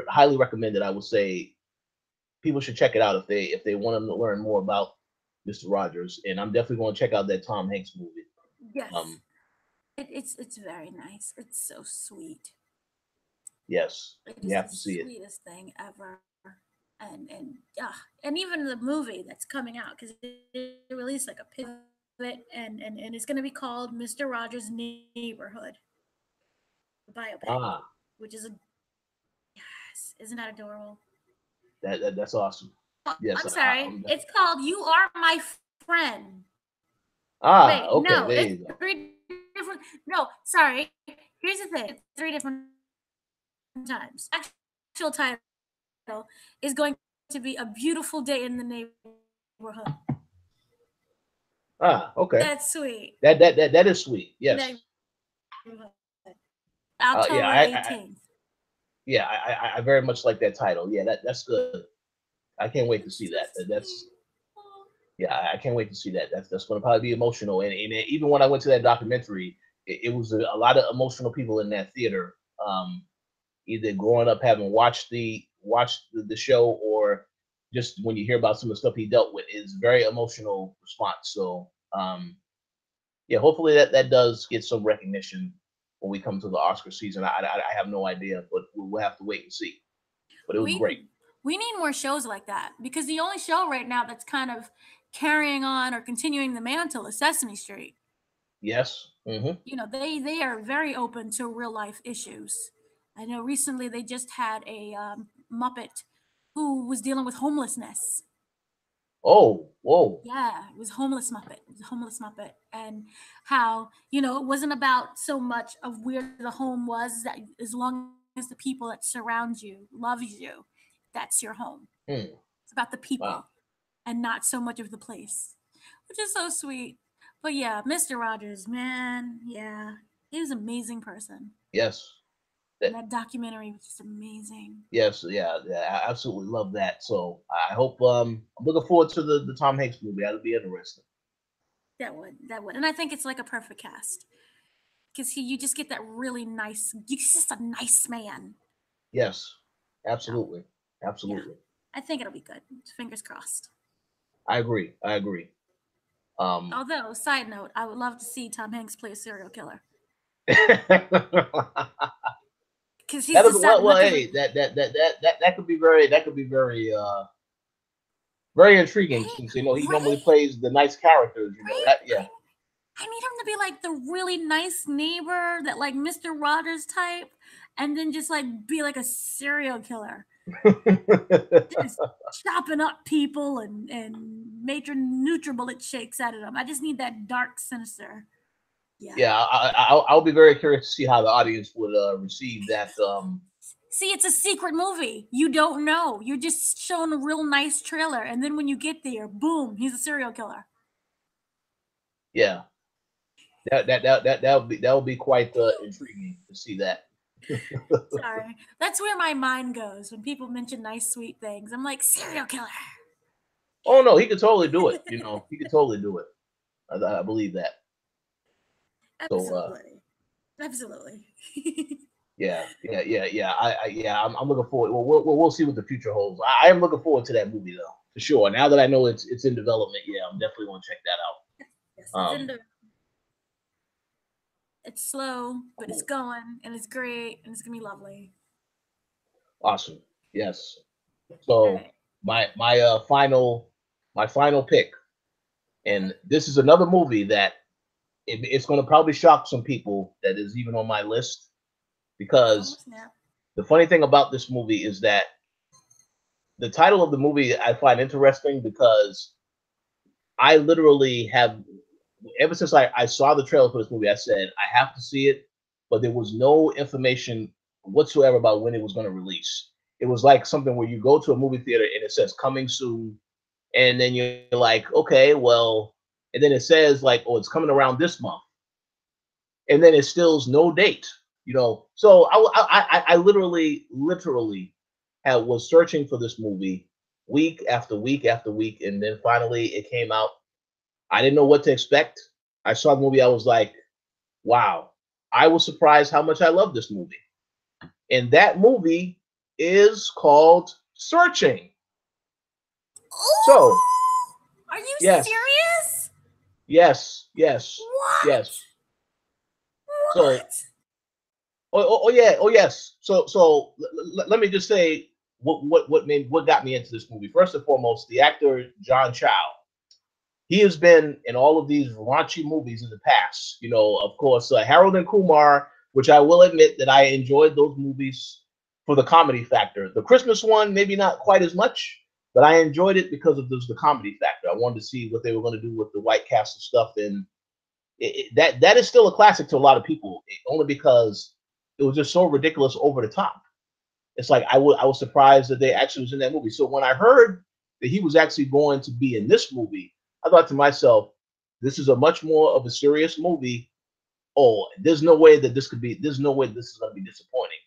highly recommended. I would say people should check it out if they want to learn more about Mr. Rogers. And I'm definitely going to check out that Tom Hanks movie. Yes, Um, it's very nice. It's so sweet. yes, It you is have the to see it. sweetest thing ever. And even the movie that's coming out because they released like a picture of it, and it's going to be called Mr. Rogers' Neighborhood, the biopic, Ah, which is a yes, isn't that adorable? that's awesome. Yes, I'm sorry, I'm it's definitely. called You Are My Friend. Ah, Wait, okay, no, there it's you go. three different. No, sorry. Here's the thing: it's three different times. Actual title is going to be A Beautiful Day in the Neighborhood. Ah, okay. That's sweet. That is sweet. Yes. Neighborhood. October Yeah. 18th. Yeah. I very much like that title. Yeah. That's good. I can't wait to see It's that. so That's sweet. Oh, Yeah. I can't wait to see that. That's going to probably be emotional. And even when I went to that documentary, it was a lot of emotional people in that theater. Um, Either growing up having watched the show or just when you hear about some of the stuff he dealt with is very emotional response. So yeah, hopefully that does get some recognition when we come to the Oscar season. I have no idea, but we'll have to wait and see. But it was we great. we need more shows like that because the only show right now that's kind of carrying on or continuing the mantle is Sesame Street. Yes. Hmm. They are very open to real life issues. I know recently they just had a Muppet who was dealing with homelessness. Oh, whoa. Yeah, it was homeless Muppet. It was a homeless Muppet, and how it wasn't about so much of where the home was. That as long as the people that surround you love you, that's your home. Hmm. It's about the Wow. people and not so much of the place, which is so sweet. But yeah, Mr. Rogers, man, yeah, he was an amazing person. Yes. And That. that documentary was just amazing. Yes. Yeah. Yeah. I absolutely love that. So I hope. I'm looking forward to the Tom Hanks movie. That'll be interesting. That would, and I think it's like a perfect cast because you just get that really nice. He's just a nice man. Yes. So Absolutely. yeah, Absolutely. I think it'll be good. Fingers crossed. I agree. I agree. Um, Although, side note, I would love to see Tom Hanks play a serial killer that'll because be he's just that well. much of a Hey, that could be very intriguing since he normally right. plays the nice characters. Right? That yeah. I need him to be like the really nice neighbor that like Mr. Rogers type, and then just like be like a serial killer, just chopping up people and major NutriBullet shakes out of them. I just need that dark, sinister. Yeah. Yeah, I'll be very curious to see how the audience would receive that See, it's a secret movie. You don't know. You're just shown a real nice trailer, and then when you get there, boom, he's a serial killer. Yeah, that would be quite intriguing to see that. Sorry, that's where my mind goes when people mention nice, sweet things. I'm like serial killer. Oh no, he could totally do it. He could totally do it. I believe that. So Absolutely, absolutely. yeah. I'm looking forward. Well, we'll see what the future holds. I am looking forward to that movie though, for sure. Now that I know it's in development, yeah, I'm definitely going to check that out. Yes, it's slow, but it's going, and it's great, and it's gonna be lovely. Awesome. Yes. All So right. my final pick, and this is another movie that it's going to probably shock some people that is even on my list, Oh because snap! the funny thing about this movie is that the title of the movie I find interesting, because I literally have, ever since I saw the trailer for this movie, I said I have to see it, but there was no information whatsoever about when it was going to release. It was like something where you go to a movie theater and it says coming soon, and then you're like, okay, well, and then it says like, oh, it's coming around this month, and then it still's no date. So I literally was searching for this movie week after week after week, and then finally it came out. I didn't know what to expect. I saw the movie. I was like, wow. I was surprised how much I love this movie. And that movie is called Searching. So, Ooh! Are you yes, serious? yes. What? So, What? oh yes. So let me just say what got me into this movie. First and foremost, the actor John Chow. He has been in all of these raunchy movies in the past. Of course, Harold and Kumar, which I will admit that I enjoyed those movies for the comedy factor. The Christmas one, maybe not quite as much, but I enjoyed it because of the comedy factor. I wanted to see what they were going to do with the White Castle stuff, and that is still a classic to a lot of people, only because it was just so ridiculous, over the top. It's like I was surprised that they actually was in that movie. So when I heard that he was actually going to be in this movie, I thought to myself, this is a much more of a serious movie. Oh, there's no way that there's no way this is going to be disappointing.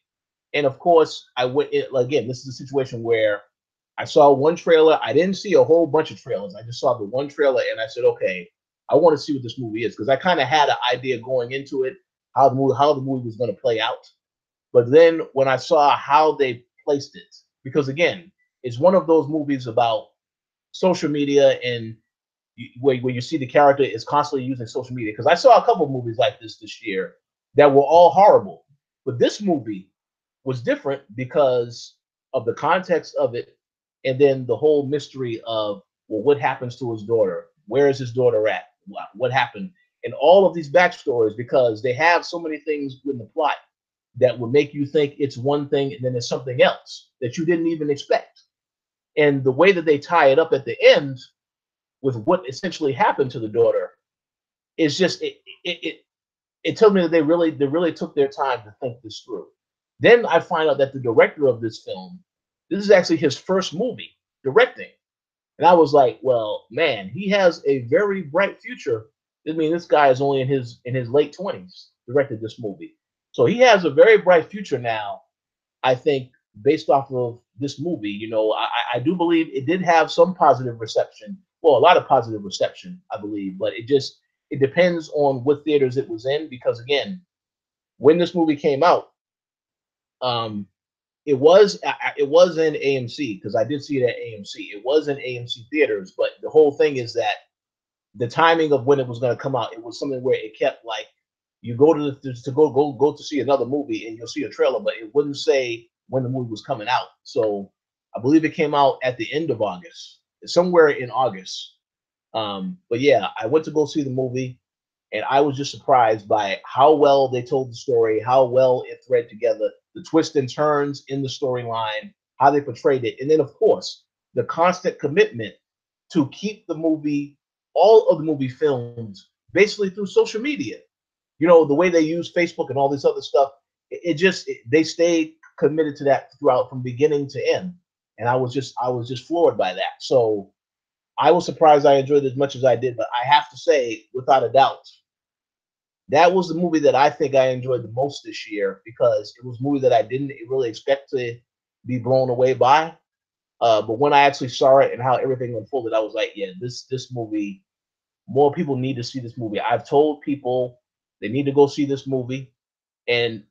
And of course, again, this is a situation where I saw one trailer. I didn't see a whole bunch of trailers. I just saw the one trailer, and I said, okay, I want to see what this movie is, because I kind of had an idea going into it how the movie was going to play out. But then when I saw how they placed it, because again, it's one of those movies about social media, and where you see the character is constantly using social media. Because I saw a couple of movies like this year that were all horrible, but this movie was different because of the context of it, and then the whole mystery of, well, what happens to his daughter? Where is his daughter at? What happened? And all of these backstories, because they have so many things in the plot that would make you think it's one thing, and then it's something else that you didn't even expect. And the way that they tie it up at the end with what essentially happened to the daughter is just it tells me that they really took their time to think this through. Then I find out that the director of this film, this is actually his first movie directing. And I was like, well, man, he has a very bright future. I mean, this guy is only in his late 20s, directed this movie. So he has a very bright future now, I think, based off of this movie. I do believe it did have some positive reception. Well, a lot of positive reception, I believe, but it depends on what theaters it was in, because again, when this movie came out, um, it was in AMC, because I did see it at AMC. It was in AMC theaters, but the whole thing is that the timing of when it was going to come out, it was something where it kept like, you go to go to see another movie and you'll see a trailer, but it wouldn't say when the movie was coming out. So I believe it came out at the end of August, somewhere in August. But yeah, I went to go see the movie, and I was just surprised by how well they told the story, how well it thread together, the twists and turns in the storyline, how they portrayed it, and then of course the constant commitment to keep all of the movie filmed basically through social media. The way they use Facebook and all this other stuff, they stayed committed to that throughout from beginning to end, and I was just floored by that. So I was surprised I enjoyed it as much as I did. But I have to say, without a doubt, that was the movie that I think I enjoyed the most this year because it was a movie that I didn't really expect to be blown away by. But when I actually saw it and how everything unfolded, I was like, yeah, this movie, more people need to see this movie. I've told people they need to go see this movie, and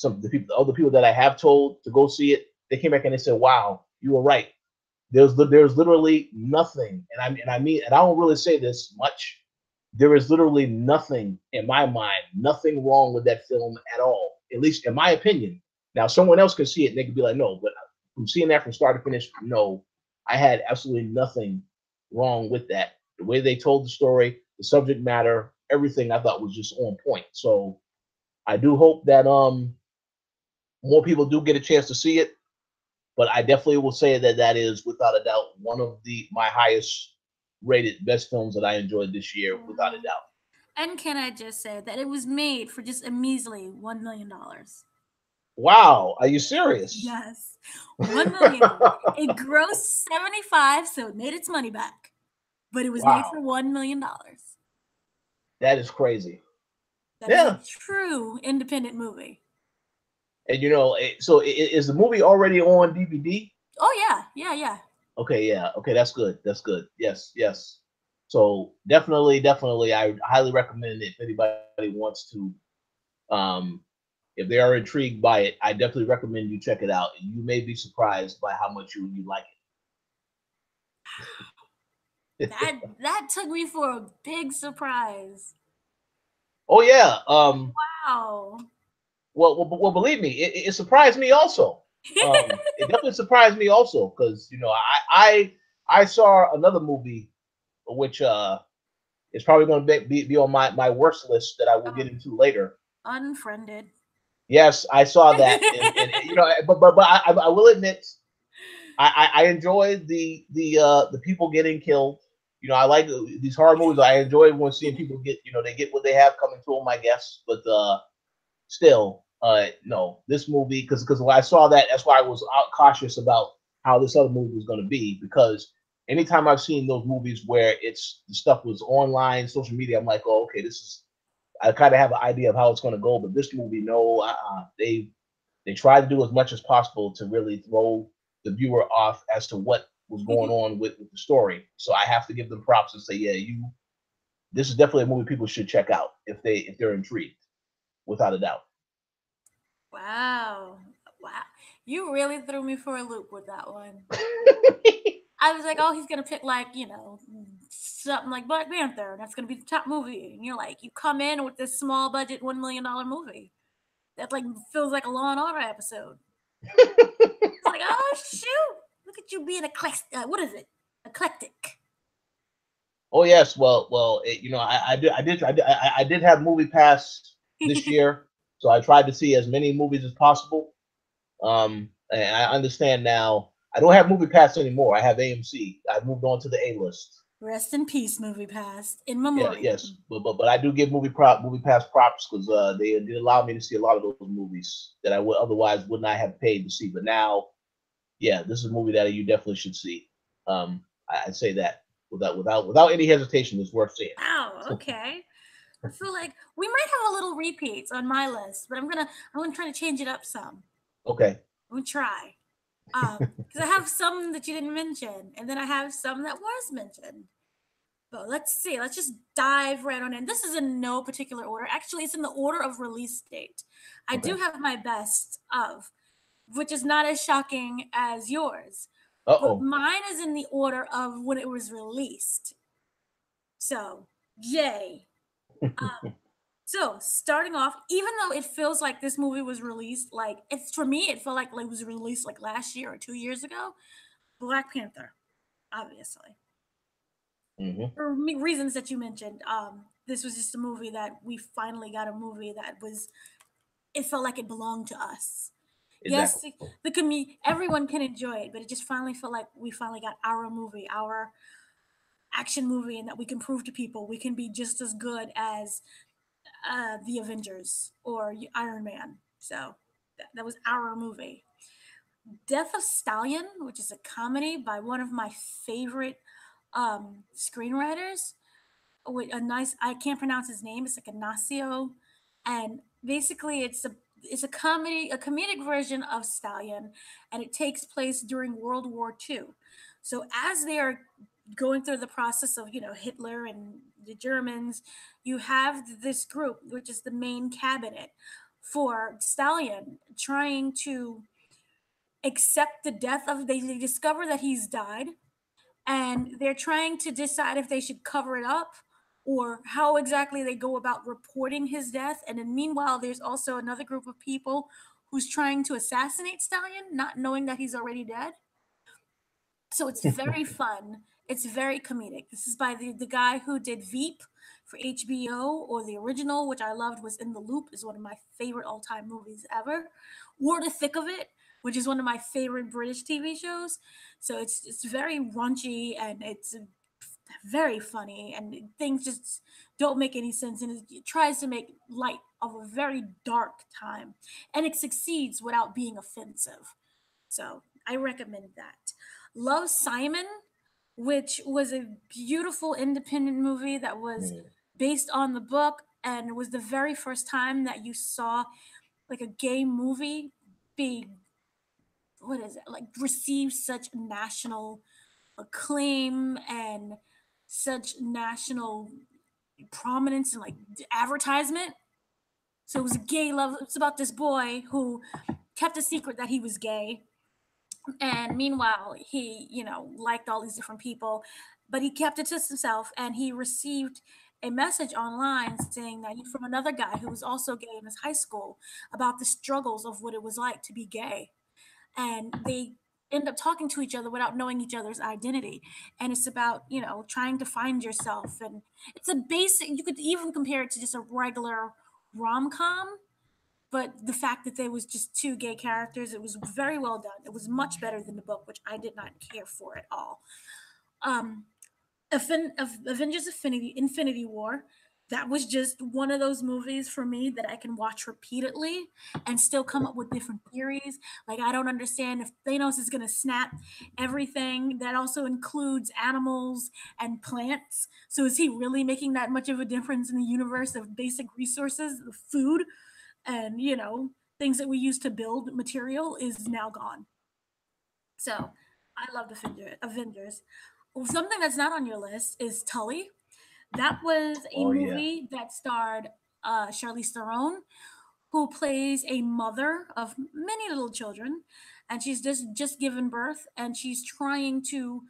the other people that I have told to go see it, they came back and they said, "Wow, you were right. There's literally nothing," and I don't really say this much. There is literally nothing in my mind, nothing wrong with that film at all, at least in my opinion. Now, someone else could see it and they could be like, no, but from seeing that from start to finish, no, I had absolutely nothing wrong with that. The way they told the story, the subject matter, everything I thought was just on point. So I do hope that more people do get a chance to see it, but I definitely will say that that is without a doubt one of the my highest rated best films that I enjoyed this year, without a Mhm. doubt. And can I just say that it was made for just a measly $1 million? Wow, are you serious? Yes, 1 million. It grossed 75, so it made its money back. But it was made Wow, for $1 million. that is crazy. That is a Yeah, true independent movie. and so is the movie already on DVD? Oh yeah, yeah, yeah. Okay, yeah, okay, that's good. That's good. Yes, yes. So definitely, I highly recommend it if anybody wants to. Um, if they are intrigued by it, I definitely recommend you check it out. You may be surprised by how much you like it. That took me for a big surprise. Oh yeah. Wow. Well, believe me, it surprised me also. It definitely surprised me also because I saw another movie which is probably going to be on my worst list that I will get Oh, into later. unfriended. Yes, I saw that, and but I will admit I enjoyed the people getting killed. I like these horror movies. I enjoy when seeing people get they get what they have coming to them, I guess. But still, no, this movie because when I saw that, that's why I was cautious about how this other movie was going to be because anytime I've seen those movies where it's the stuff was online, social media, I'm like, oh, okay, this is. I kind of have an idea of how it's going to go, but this movie, no, they tried to do as much as possible to really throw the viewer off as to what was going on with the story. So I have to give them props and say, yeah, this is definitely a movie people should check out if they're intrigued, without a doubt. Wow. Wow. You really threw me for a loop with that one. I was like, oh, he's gonna pick like, something like Black Panther, and that's gonna be the top movie. And you're like, you come in with this small budget $1 million movie that like feels like a Law and Order episode. It's like, oh shoot, look at you being eclectic. What is it? Eclectic. Oh yes, well, I did have Movie Pass this year, so I tried to see as many movies as possible. And I understand now. I don't have Movie Pass anymore. I have AMC. I've moved on to the A list. Rest in peace, movie past in Yeah, yes, memoriam. but I do give Movie Pass props because they did allow me to see a lot of those movies that I would otherwise would not have paid to see. But now, yeah, this is a movie that you definitely should see. I'd say that without any hesitation, it's worth seeing. Wow. Okay. I feel like we might have a little repeats on my list, but I'm gonna try to change it up some. Okay. I'm gonna try. Because I have some that you didn't mention, and then I have some that was mentioned. But let's see. Let's just dive right on in. This is in no particular order. Actually, it's in the order of release date. I do Okay. have my best of, which is not as shocking as yours, Uh but oh. mine is in the order of when it was released. So, yay. So, starting off, even though it feels like this movie was released, like it's for me, it felt like it was released like last year or 2 years ago. Black Panther, obviously, Hmm. for reasons that you mentioned. This was just a movie that we finally got a movie that was. It felt like it belonged to us. Yes, Exactly. everyone can enjoy it, but it just finally felt like we finally got our movie, our action movie, and that we can prove to people we can be just as good as the Avengers or Iron Man. So that was our movie. Death of Stallion, which is a comedy by one of my favorite screenwriters. With a nice, I can't pronounce his name. It's like Ignacio, and basically it's a comedy, a comedic version of Stallion, and it takes place during World War II. So as they are going through the process of Hitler and the Germans, you have this group, which is the main cabinet for Stallion, trying to accept the death of. They discover that he's died, and they're trying to decide if they should cover it up or how exactly they go about reporting his death. And then meanwhile, there's also another group of people who's trying to assassinate Stallion, not knowing that he's already dead. So it's very fun. It's very comedic. This is by the guy who did Veep for HBO, or the original, which I loved, was In the Loop, is one of my favorite all-time movies ever. Or The Thick of It, which is one of my favorite British TV shows. So it's very raunchy, and it's very funny, and things just don't make any sense, and it tries to make light of a very dark time, and it succeeds without being offensive. So I recommend that. Love, Simon, which was a beautiful independent movie that was Mm. based on the book, and it was the very first time that you saw like a gay movie be, what is it, like, receive such national acclaim and such national prominence and like advertisement. So it was a gay love. It's about this boy who kept a secret that he was gay, and meanwhile he liked all these different people, but he kept it to himself, and he received a message online saying that from another guy who was also gay in his high school about the struggles of what it was like to be gay, and they end up talking to each other without knowing each other's identity. And it's about trying to find yourself, and it's a basic, you could even compare it to just a regular rom-com, but the fact that there was just two gay characters, it was very well done. It was much better than the book, which I did not care for at all. um Avengers Infinity War, that was just one of those movies for me that I can watch repeatedly and still come up with different theories. Like, I don't understand if Thanos is going to snap everything. That also includes animals and plants. So is he really making that much of a difference in the universe of basic resources, the food, and things that we use to build material is now gone. So I love Avengers. Something that's not on your list is Tully. That was a Oh yeah. movie that starred Charlize Theron, who plays a mother of many little children, and she's just given birth, and she's trying to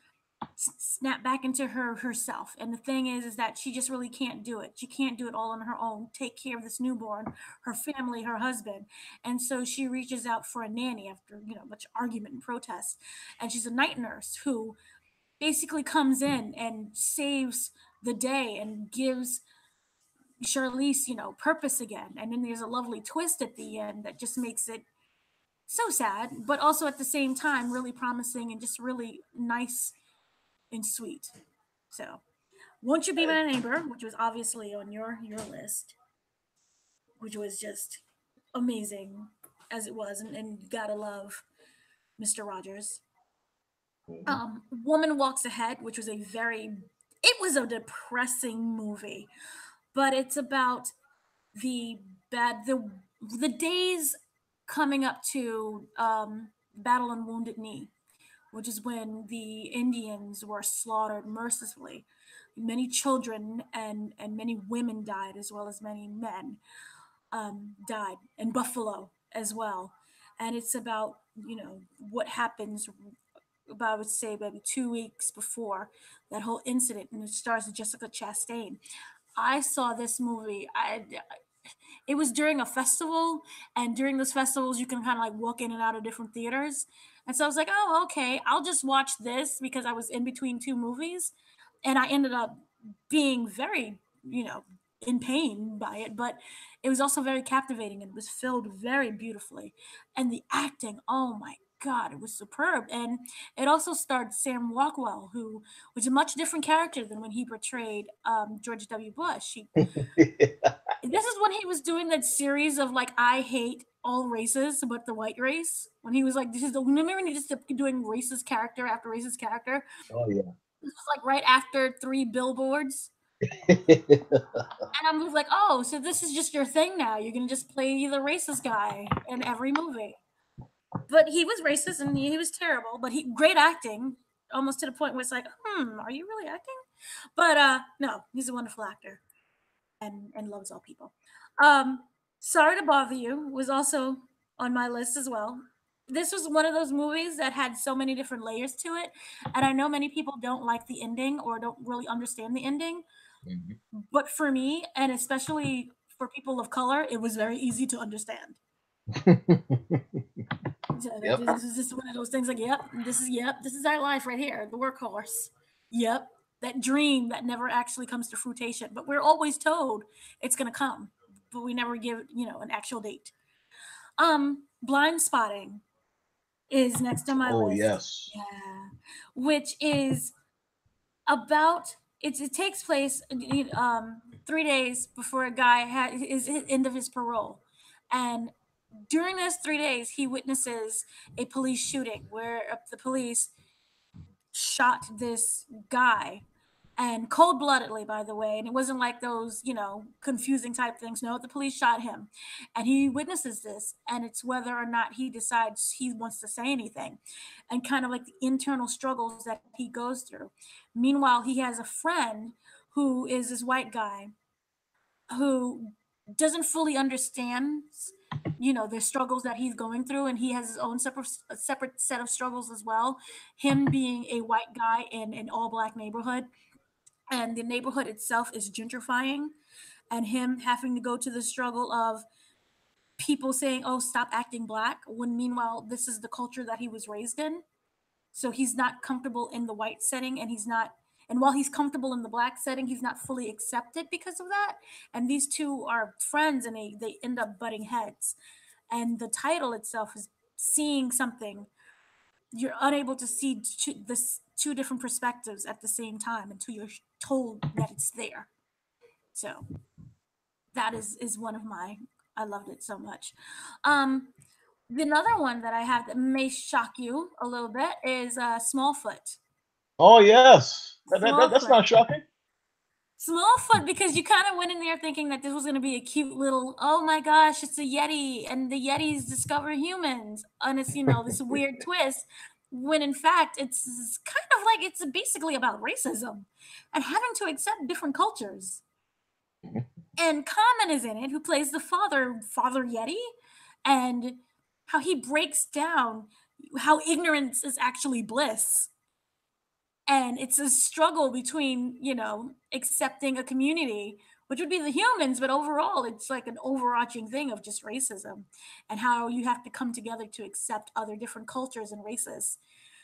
snap back into herself. And the thing is that she just really can't do it. She can't do it all on her own. Take care of this newborn, her family, her husband, and so she reaches out for a nanny after much argument and protest. And she's a night nurse who basically comes in and saves the day and gives Charlize, purpose again. And then there's a lovely twist at the end that just makes it so sad, but also at the same time really promising and just really nice and sweet. So, Won't You Be My Neighbor, which was obviously on your list, which was just amazing as it was, and gotta love Mr. Rogers. Mhm. Woman Walks Ahead, which was it was a depressing movie, but it's about the bad the days coming up to Battle on Wounded Knee, which is when the Indians were slaughtered mercilessly. Many children and many women died, as well as many men died, and Buffalo as well. And it's about what happens about, I would say, maybe 2 weeks before that whole incident, and it stars Jessica Chastain. I saw this movie. It was during a festival, and during those festivals, you can kind of like walk in and out of different theaters. And so I was like, oh, okay, I'll just watch this because I was in between two movies, and I ended up being very, in pain by it, but it was also very captivating, and it was filled very beautifully. And the acting, oh my God, it was superb. And it also starred Sam Rockwell, who was a much different character than when he portrayed George W. Bush. This is when he was doing that series of like I hate all races but the white race. When he was like, this is the remember when he just kept doing racist character after racist character. Oh yeah. This was like right after Three Billboards. And I'm just like, oh, so this is just your thing now. You're gonna just play the racist guy in every movie. But he was racist and he was terrible. But he great acting, almost to the point where it's like, are you really acting? But no, he's a wonderful actor and loves all people. Um, Sorry to Bother You was also on my list as well. This was one of those movies that had so many different layers to it, and I know many people don't like the ending or don't really understand the ending. Mhm. But for me, and especially for people of color, it was very easy to understand. So Yep. this is just one of those things like, yep, this is our life right here, the workhorse. Yep, that dream that never actually comes to fruition, but we're always told it's gonna come, but we never give an actual date. Blind Spotting is next on my Oh list. yes. Yeah, which is about it takes place 3 days before a guy is end of his parole, and during those 3 days he witnesses a police shooting where the police shot this guy, and cold-bloodedly, by the way, and it wasn't like those confusing type things. No, the police shot him, and he witnesses this, and it's whether or not he decides he wants to say anything, and kind of like the internal struggles that he goes through. Meanwhile, he has a friend who is this white guy who doesn't fully understand the struggles that he's going through, and he has his own separate set of struggles as well, him being a white guy in an all black neighborhood, and the neighborhood itself is gentrifying, and him having to go to the struggle of people saying, oh, stop acting black, when meanwhile this is the culture that he was raised in. So he's not comfortable in the white setting, and while he's comfortable in the black setting, he's not fully accepted because of that. And these two are friends, and they end up butting heads. And the title itself is seeing something. You're unable to see two different perspectives at the same time until you're told that it's there. So that is one of my. I loved it so much. Um, Another one that I have that may shock you a little bit is Smallfoot. Oh yes. That's Smallfoot. not shocking. Smallfoot, because you kind of went in there thinking that this was going to be a cute little, oh my gosh, it's a Yeti, and the Yetis discover humans. And it's, this weird twist, when in fact, it's kind of like it's basically about racism and having to accept different cultures. And Common is in it, who plays the Father Yeti, and how he breaks down how ignorance is actually bliss, and it's a struggle between accepting a community, which would be the humans, but overall it's like an overarching thing of just racism, and how you have to come together to accept other different cultures and races.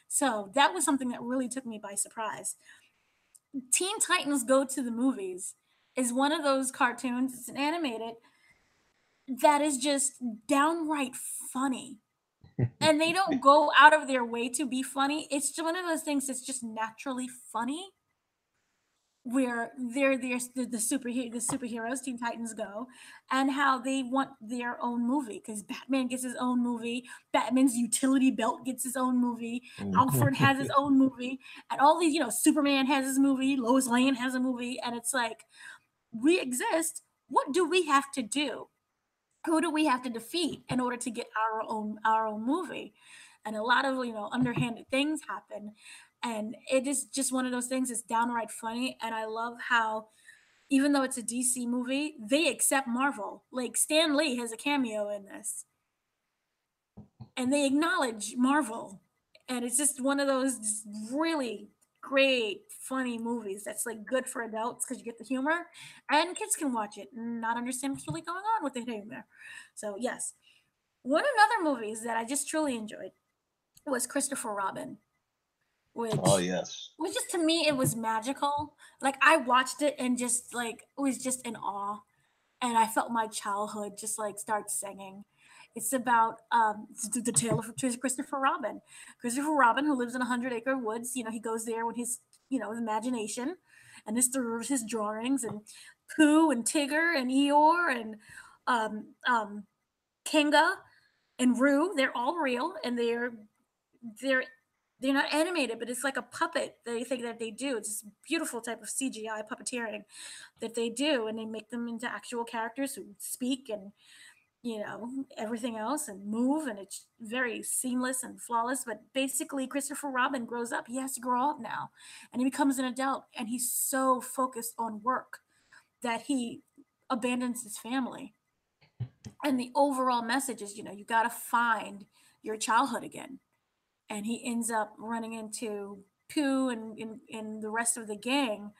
So that was something that really took me by surprise. Teen Titans Go to the Movies is one of those cartoons, it's an animated, that is just downright funny, and they don't go out of their way to be funny. It's just one of those things that's just naturally funny, where the superheroes, Teen Titans Go, and how they want their own movie, because Batman gets his own movie, Batman's utility belt gets his own movie, Alfred has his own movie, and all these, Superman has his movie, Lois Lane has a movie, and it's like, we exist. What do we have to do? Who do we have to defeat in order to get our own movie? And a lot of underhanded things happen, and it is just one of those things that's downright funny. And I love how, even though it's a DC movie, they accept Marvel. Like, Stan Lee has a cameo in this, and they acknowledge Marvel, and it's just one of those just really great funny movies that's like good for adults because you get the humor, and kids can watch it and not understand what's really going on with the humor. So yes, one of other movies that I just truly enjoyed was Christopher Robin, Oh which yes. just, to me, it was magical. Like, I watched it and just like was just in awe, and I felt my childhood just like start singing. It's about it's the tale of Christopher Robin. Christopher Robin, who lives in 100-acre woods. He goes there with his his imagination, and his drawings, and Pooh and Tigger and Eeyore and Kinga. and Rue. They're all real, and they're they're not animated, but it's like a puppet they think that they do. It's this beautiful type of CGI puppeteering that they do, and they make them into actual characters who speak and everything else and move, and it's very seamless and flawless. But basically, Christopher Robin grows up. He has to grow up now, and he becomes an adult, and he's so focused on work that he abandons his family. And the overall message is, you got to find your childhood again. And he ends up running into Pooh and the rest of the gang,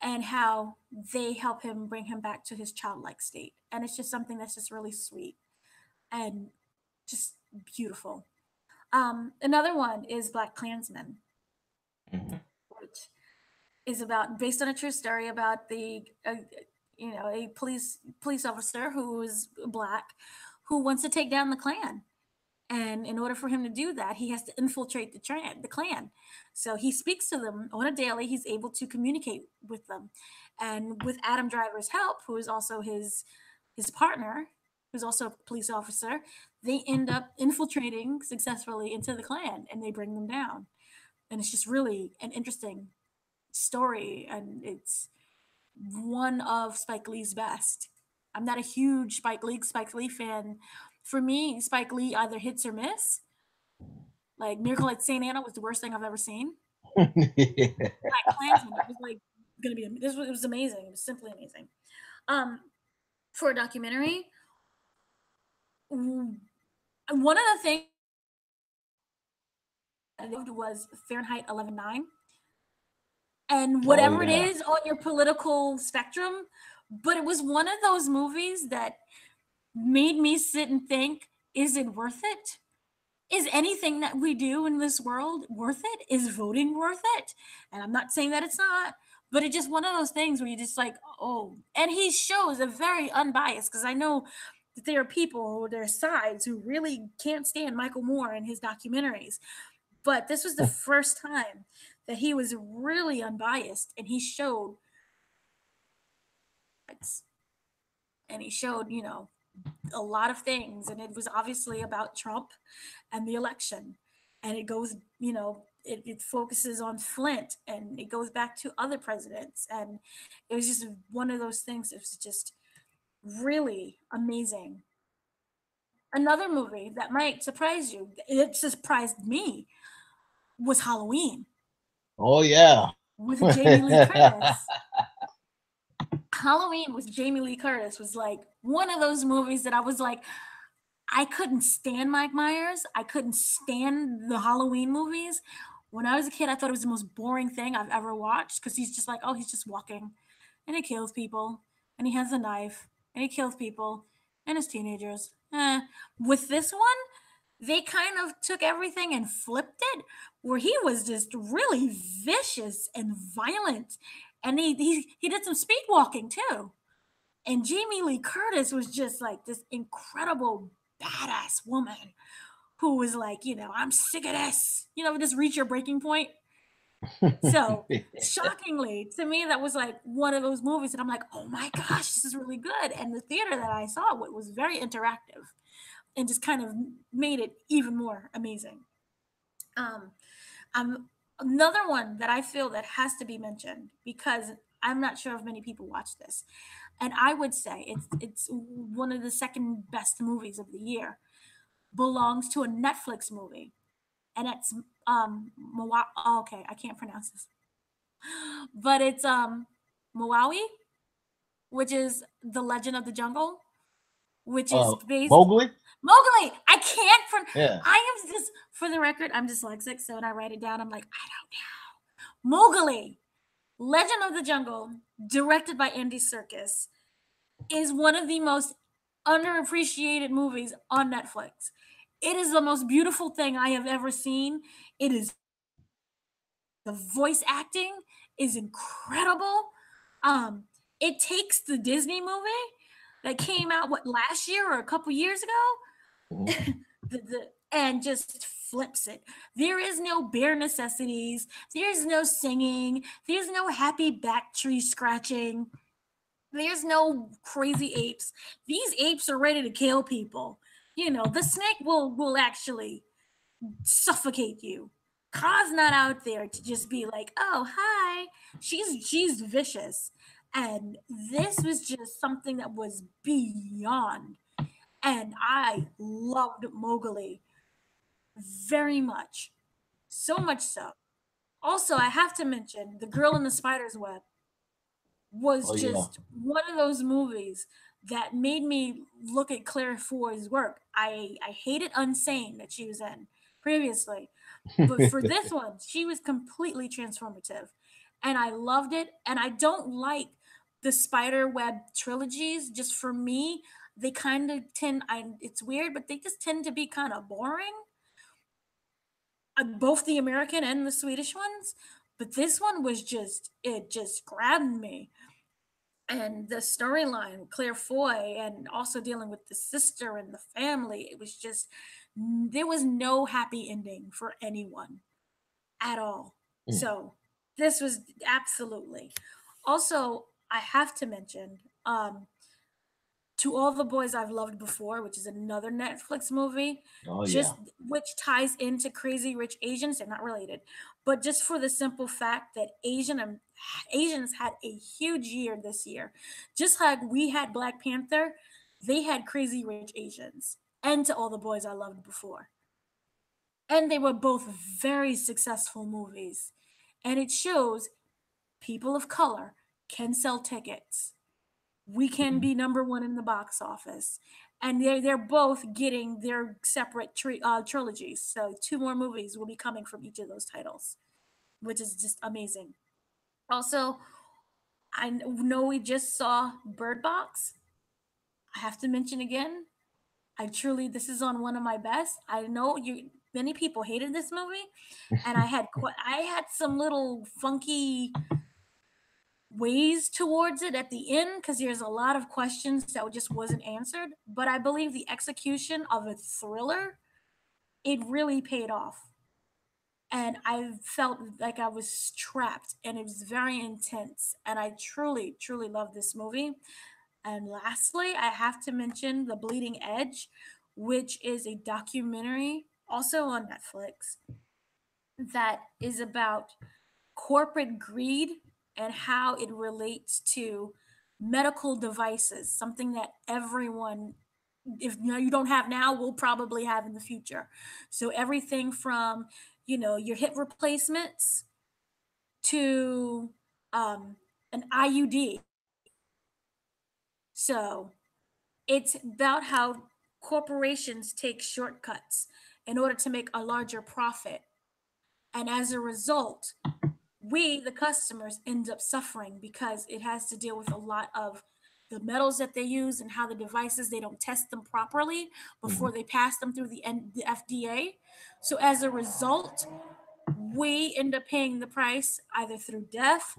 and how they help him bring him back to his childlike state. And it's just something that's just really sweet and just beautiful. Another one is Black Klansman, Mhm. which is about based on a true story about a police officer who is black who wants to take down the Klan. And in order for him to do that, he has to infiltrate the Klan. So he speaks to them on a daily. He's able to communicate with them, and with Adam Driver's help, who is also his partner, who's also a police officer, they end up infiltrating successfully into the Klan, and they bring them down. And it's just really an interesting story, and it's one of Spike Lee's best. I'm not a huge Spike Lee fan. For me, Spike Lee either hits or miss. Like Miracle at St. Anna was the worst thing I've ever seen. Black Klansman, it was like gonna be this was it was amazing. It was simply amazing. Um, for a documentary, one of the things I loved was Fahrenheit 11/9, and Oh whatever it yeah. is on your political spectrum, but it was one of those movies that made me sit and think, is it worth it? Is anything that we do in this world worth it? Is voting worth it? And I'm not saying that it's not, but it's just one of those things where you just like, oh, and he shows a very unbiased, because I know that there are people or there are sides who really can't stand Michael Moore and his documentaries. But this was the first time that he was really unbiased, and he showed, and he showed, a lot of things, and it was obviously about Trump and the election, and it goes, it focuses on Flint, and it goes back to other presidents, and it was just one of those things. It was just really amazing. Another movie that might surprise you, it surprised me, was Halloween Oh yeah. with Jamie Lee Curtis. Halloween with Jamie Lee Curtis was like one of those movies that I was like, I couldn't stand Mike Myers. I couldn't stand the Halloween movies. When I was a kid, I thought it was the most boring thing I've ever watched, because he's just like, oh, he's just walking and he kills people and he has a knife and he kills people and his teenagers. With this one, they kind of took everything and flipped it, where he was just really vicious and violent. And he did some speed walking too. And Jamie Lee Curtis was just like this incredible badass woman who was like, I'm sick of this. Just reach your breaking point. So shockingly, to me, that was like one of those movies that I'm like, oh my gosh, this is really good. And the theater that I saw was very interactive and just kind of made it even more amazing. Um, Another one that I feel that has to be mentioned, because I'm not sure if many people watch this, and I would say it's one of the second best movies of the year. Belongs to a Netflix movie, and it's oh, okay, I can't pronounce this, but it's Maui, which is The Legend of the Jungle, which is based Mowgli. Mowgli. I can't. Yeah. I am just, for the record, I'm dyslexic, so when I write it down, I'm like, I don't know. Mowgli, Legend of the Jungle, directed by Andy Serkis, is one of the most underappreciated movies on Netflix. It is the most beautiful thing I have ever seen. It is, the voice acting is incredible. Um, it takes the Disney movie that came out last year or a couple years ago, and just flips it. There is no bare necessities. There's no singing. There's no happy back tree scratching. There's no crazy apes. These apes are ready to kill people. The snake will actually suffocate you. Ka's not out there to just be like, "Oh, hi." She's vicious. And this was just something that was beyond. And I loved Mowgli very much. So much so. Also, I have to mention The Girl in the Spider's Web was Oh yeah. just one of those movies that made me look at Claire Foy's work. I hated Unsane that she was in previously, but for this one, she was completely transformative, and I loved it. And I don't like the spider web trilogies. Just for me, they kind of tend. It's weird, but they just tend to be kind of boring. Both the American and the Swedish ones. But this one was just it just grabbed me, and the storyline, Claire Foy, and also dealing with the sister and the family. It was just there was no happy ending for anyone at all. Mm. So this was absolutely. Also, I have to mention, To All the Boys I've Loved Before, which is another Netflix movie, Oh just yeah. which ties into Crazy Rich Asians. They're not related, but just for the simple fact that Asians had a huge year this year, just like we had Black Panther, they had Crazy Rich Asians and To All the Boys I Loved Before, and they were both very successful movies, and it shows people of color can sell tickets. We can Mhm. be number one in the box office, and they're both getting their separate trilogies. So two more movies will be coming from each of those titles, which is just amazing. Also, I know we just saw Bird Box. I have to mention again. I truly, this is on one of my best. I know you. Many people hated this movie, and I had some little funky ways towards it at the end because there's a lot of questions that just wasn't answered. But I believe the execution of a thriller, it really paid off. And I felt like I was trapped, and it was very intense. And I truly, truly love this movie. And lastly, I have to mention The Bleeding Edge, which is a documentary also on Netflix that is about corporate greed and how it relates to medical devices, something that everyone, if you don't have now, will probably have in the future. So everything from your hip replacements to an IUD. So it's about how corporations take shortcuts in order to make a larger profit, and as a result, we, the customers, end up suffering because it has to deal with a lot of the metals that they use and how the devices, they don't test them properly before Mhm. they pass them through the FDA. So as a result, we end up paying the price either through death.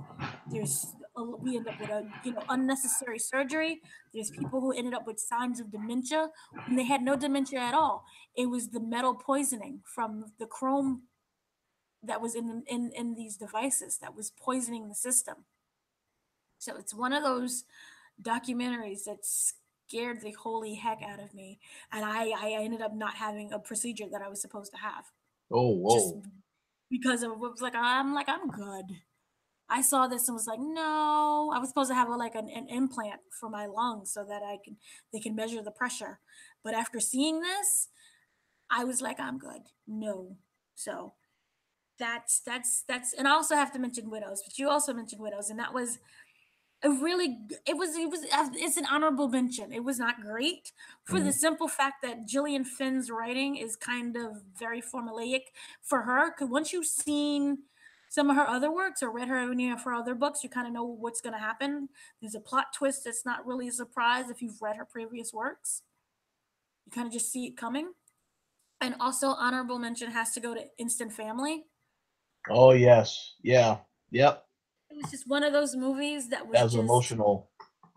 We end up with a unnecessary surgery. There's people who ended up with signs of dementia when they had no dementia at all. It was the metal poisoning from the chrome that was in these devices that was poisoning the system. So it's one of those documentaries that scared the holy heck out of me, and I ended up not having a procedure that I was supposed to have Oh just whoa. because of what was like I'm good. I saw this and was like, no, I was supposed to have an implant for my lungs so that they can measure the pressure. But after seeing this, I was like, I'm good. No. So that's and I also have to mention Widows, but you also mentioned Widows, and that was a really it's an honorable mention. It was not great for the Mhm. simple fact that Gillian Finn's writing is kind of very formulaic for her. Because once you've seen some of her other works or read any of her other books, you kind of know what's going to happen. There's a plot twist that's not really a surprise if you've read her previous works. You kind of just see it coming. And also, honorable mention has to go to Instant Family. Oh yes. Yeah. Yep. It was just one of those movies that That was was just emotional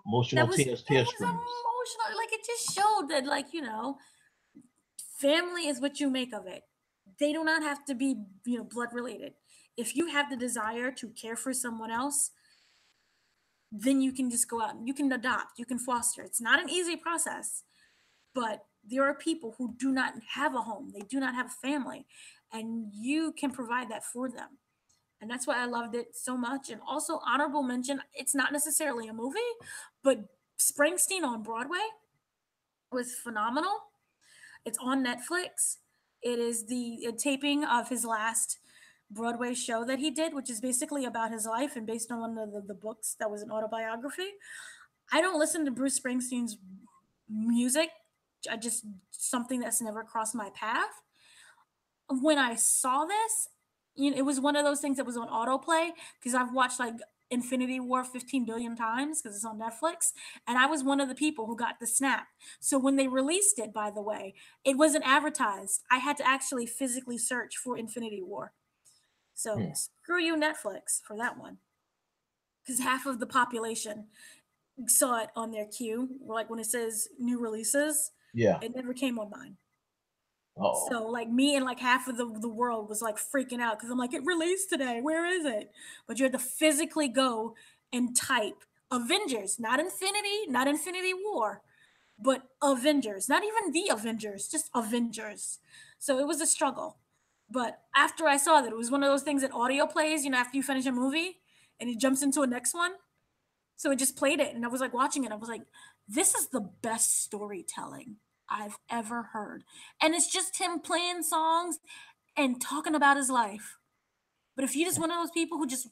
it tear was streams. emotional. Like it just showed that family is what you make of it. They do not have to be blood related. If you have the desire to care for someone else, then you can just go out and you can adopt, you can foster. It's not an easy process, but There are people who do not have a home, they do not have a family, and you can provide that for them. And that's why I loved it so much. And also, honorable mention, it's not necessarily a movie, but Springsteen on Broadway was phenomenal. It's on Netflix. It is the taping of his last Broadway show that he did, which is basically about his life and based on one of the books that was an autobiography. I don't listen to Bruce Springsteen's music. I just something that's never crossed my path. When I saw this, it was one of those things that was on autoplay because I've watched like Infinity War 15 billion times because it's on Netflix. And I was one of the people who got the snap. So when they released it, by the way, it wasn't advertised. I had to actually physically search for Infinity War. So Hmm. screw you, Netflix, for that one. Because half of the population saw it on their queue. Like when it says new releases, Yeah. it never came on mine. Oh. So like me and like half of the world was like freaking out because I'm like, it released today. Where is it? But you had to physically go and type Avengers, not Infinity, not Infinity War, but Avengers, not even the Avengers, just Avengers. So it was a struggle. But after I saw that, it was one of those things that audio plays, after you finish a movie and it jumps into a next one. So it just played it, and I was like watching it. I was like, this is the best storytelling I've ever heard. And it's just him playing songs and talking about his life. But if you just one of those people who just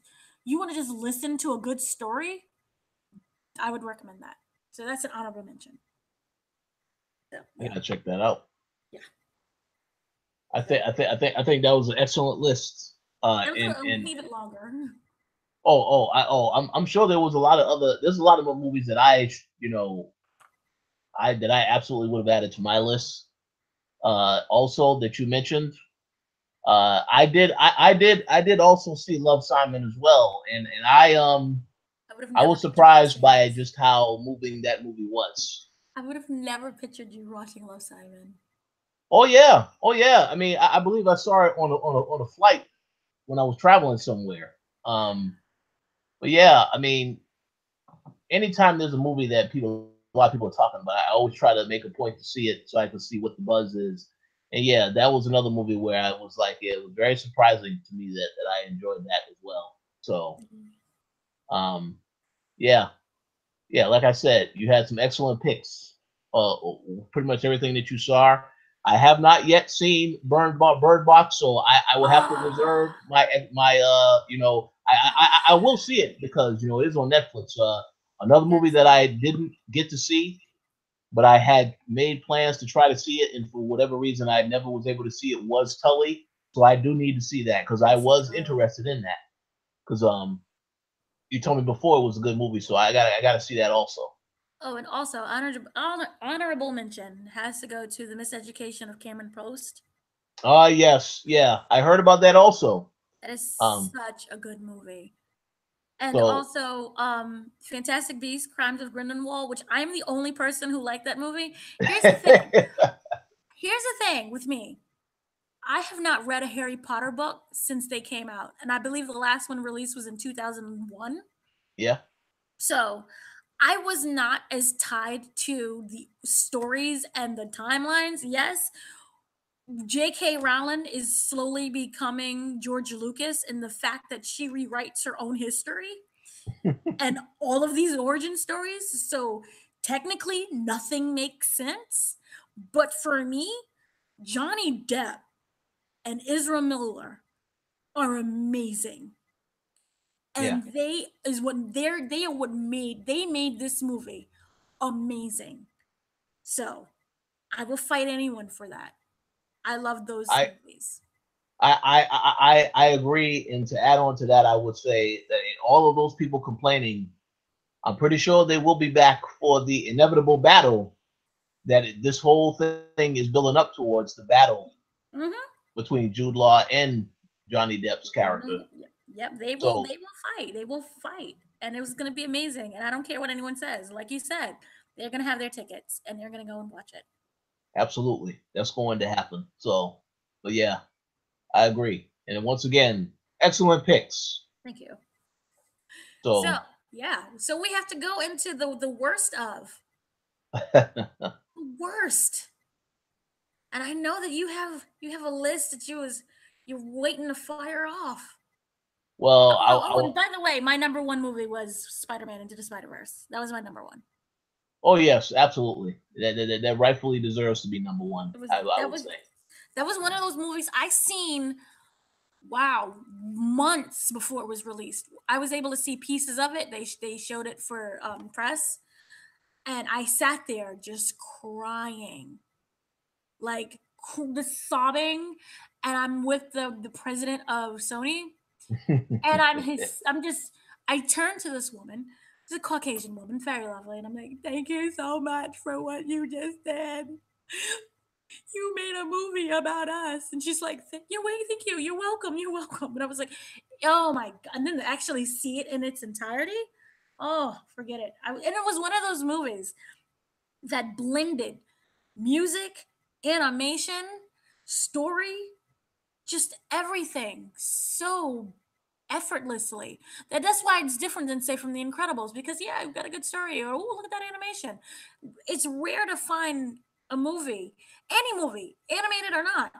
you want to just listen to a good story, I would recommend that. So that's an honorable mention. So I yeah, gotta check that out. yeah. So I think that was an excellent list. it was a And wee bit longer. I'm sure there was a lot of there's a lot of movies that I absolutely would have added to my list. Also that you mentioned. I did also see Love, Simon as well, and I would have I never was pictured you surprised saying by this. just how moving that movie was. I would have never pictured you watching Love Simon. Oh yeah. I mean, I believe I saw it on a flight when I was traveling somewhere. Um, but yeah, I mean, anytime there's a movie that a lot of people are talking about, I always try to make a point to see it so I can see what the buzz is. And yeah, that was another movie where I was like, yeah, it was very surprising to me that I enjoyed that as well. So, Mhm. um, yeah, yeah, like I said, you had some excellent picks. Pretty much everything that you saw. I have not yet seen Bird Box, so I will have to reserve Ah, I will see it because it is on Netflix. Another movie yes. that I didn't get to see, but I had made plans to try to see it, and for whatever reason I never was able to see it was Tully. So I do need to see that because I Yes, was Tully. interested in that because you told me before it was a good movie, so I gotta see that also. Oh, and also honorable mention has to go to the Miseducation of Cameron Post. Yes, yeah, I heard about that also. That is Um, such a good movie. And so also, Fantastic Beasts: Crimes of Grindelwald, which I am the only person who liked that movie. Here's the thing. Here's the thing with me. I have not read a Harry Potter book since they came out, and I believe the last one released was in 2001. yeah, So I was not as tied to the stories and the timelines. Yes, J.K. Rowling is slowly becoming George Lucas in the fact that she rewrites her own history and all of these origin stories. So technically, nothing makes sense. But for me, Johnny Depp and Ezra Miller are amazing. yeah. And they are what made this movie amazing. So I will fight anyone for that. I love those I movies. I agree. And to add on to that, I would say that all of those people complaining, I'm pretty sure they will be back for the inevitable battle that this whole thing is building up towards the battle Mm-hmm. between Jude Law and Johnny Depp's character. Yep, they will. So They will fight. They will fight, and it was going to be amazing. And I don't care what anyone says. Like you said, they're going to have their tickets, and they're going to go and watch it. absolutely, that's going to happen. So, but yeah, I agree. And once again, excellent picks. Thank you. So So yeah, so we have to go into the worst of worst. And I know that you have a list that you're waiting to fire off. Well, Oh, and by the way, my number one movie was Spider-Man Into the Spider-Verse. That was my number one. oh yes, absolutely. That rightfully deserves to be number one. It was I that would was say. that was one of those movies I seen, wow, months before it was released. I was able to see pieces of it. They showed it for press, and I sat there just crying, like the sobbing, and I'm with the president of Sony, and I turned to this woman, it's a Caucasian woman, very lovely, and I'm like, thank you so much for what you just did. You made a movie about us. And she's like, yeah, wait, thank you. You're welcome. You're welcome. And I was like, oh my God. And then to actually see it in its entirety, oh, forget it. And it was one of those movies that blended music, animation, story, just everything so effortlessly. That's why it's different than, say, from The Incredibles, because yeah, you've got a good story, or oh, look at that animation. It's rare to find a movie, any movie, animated or not,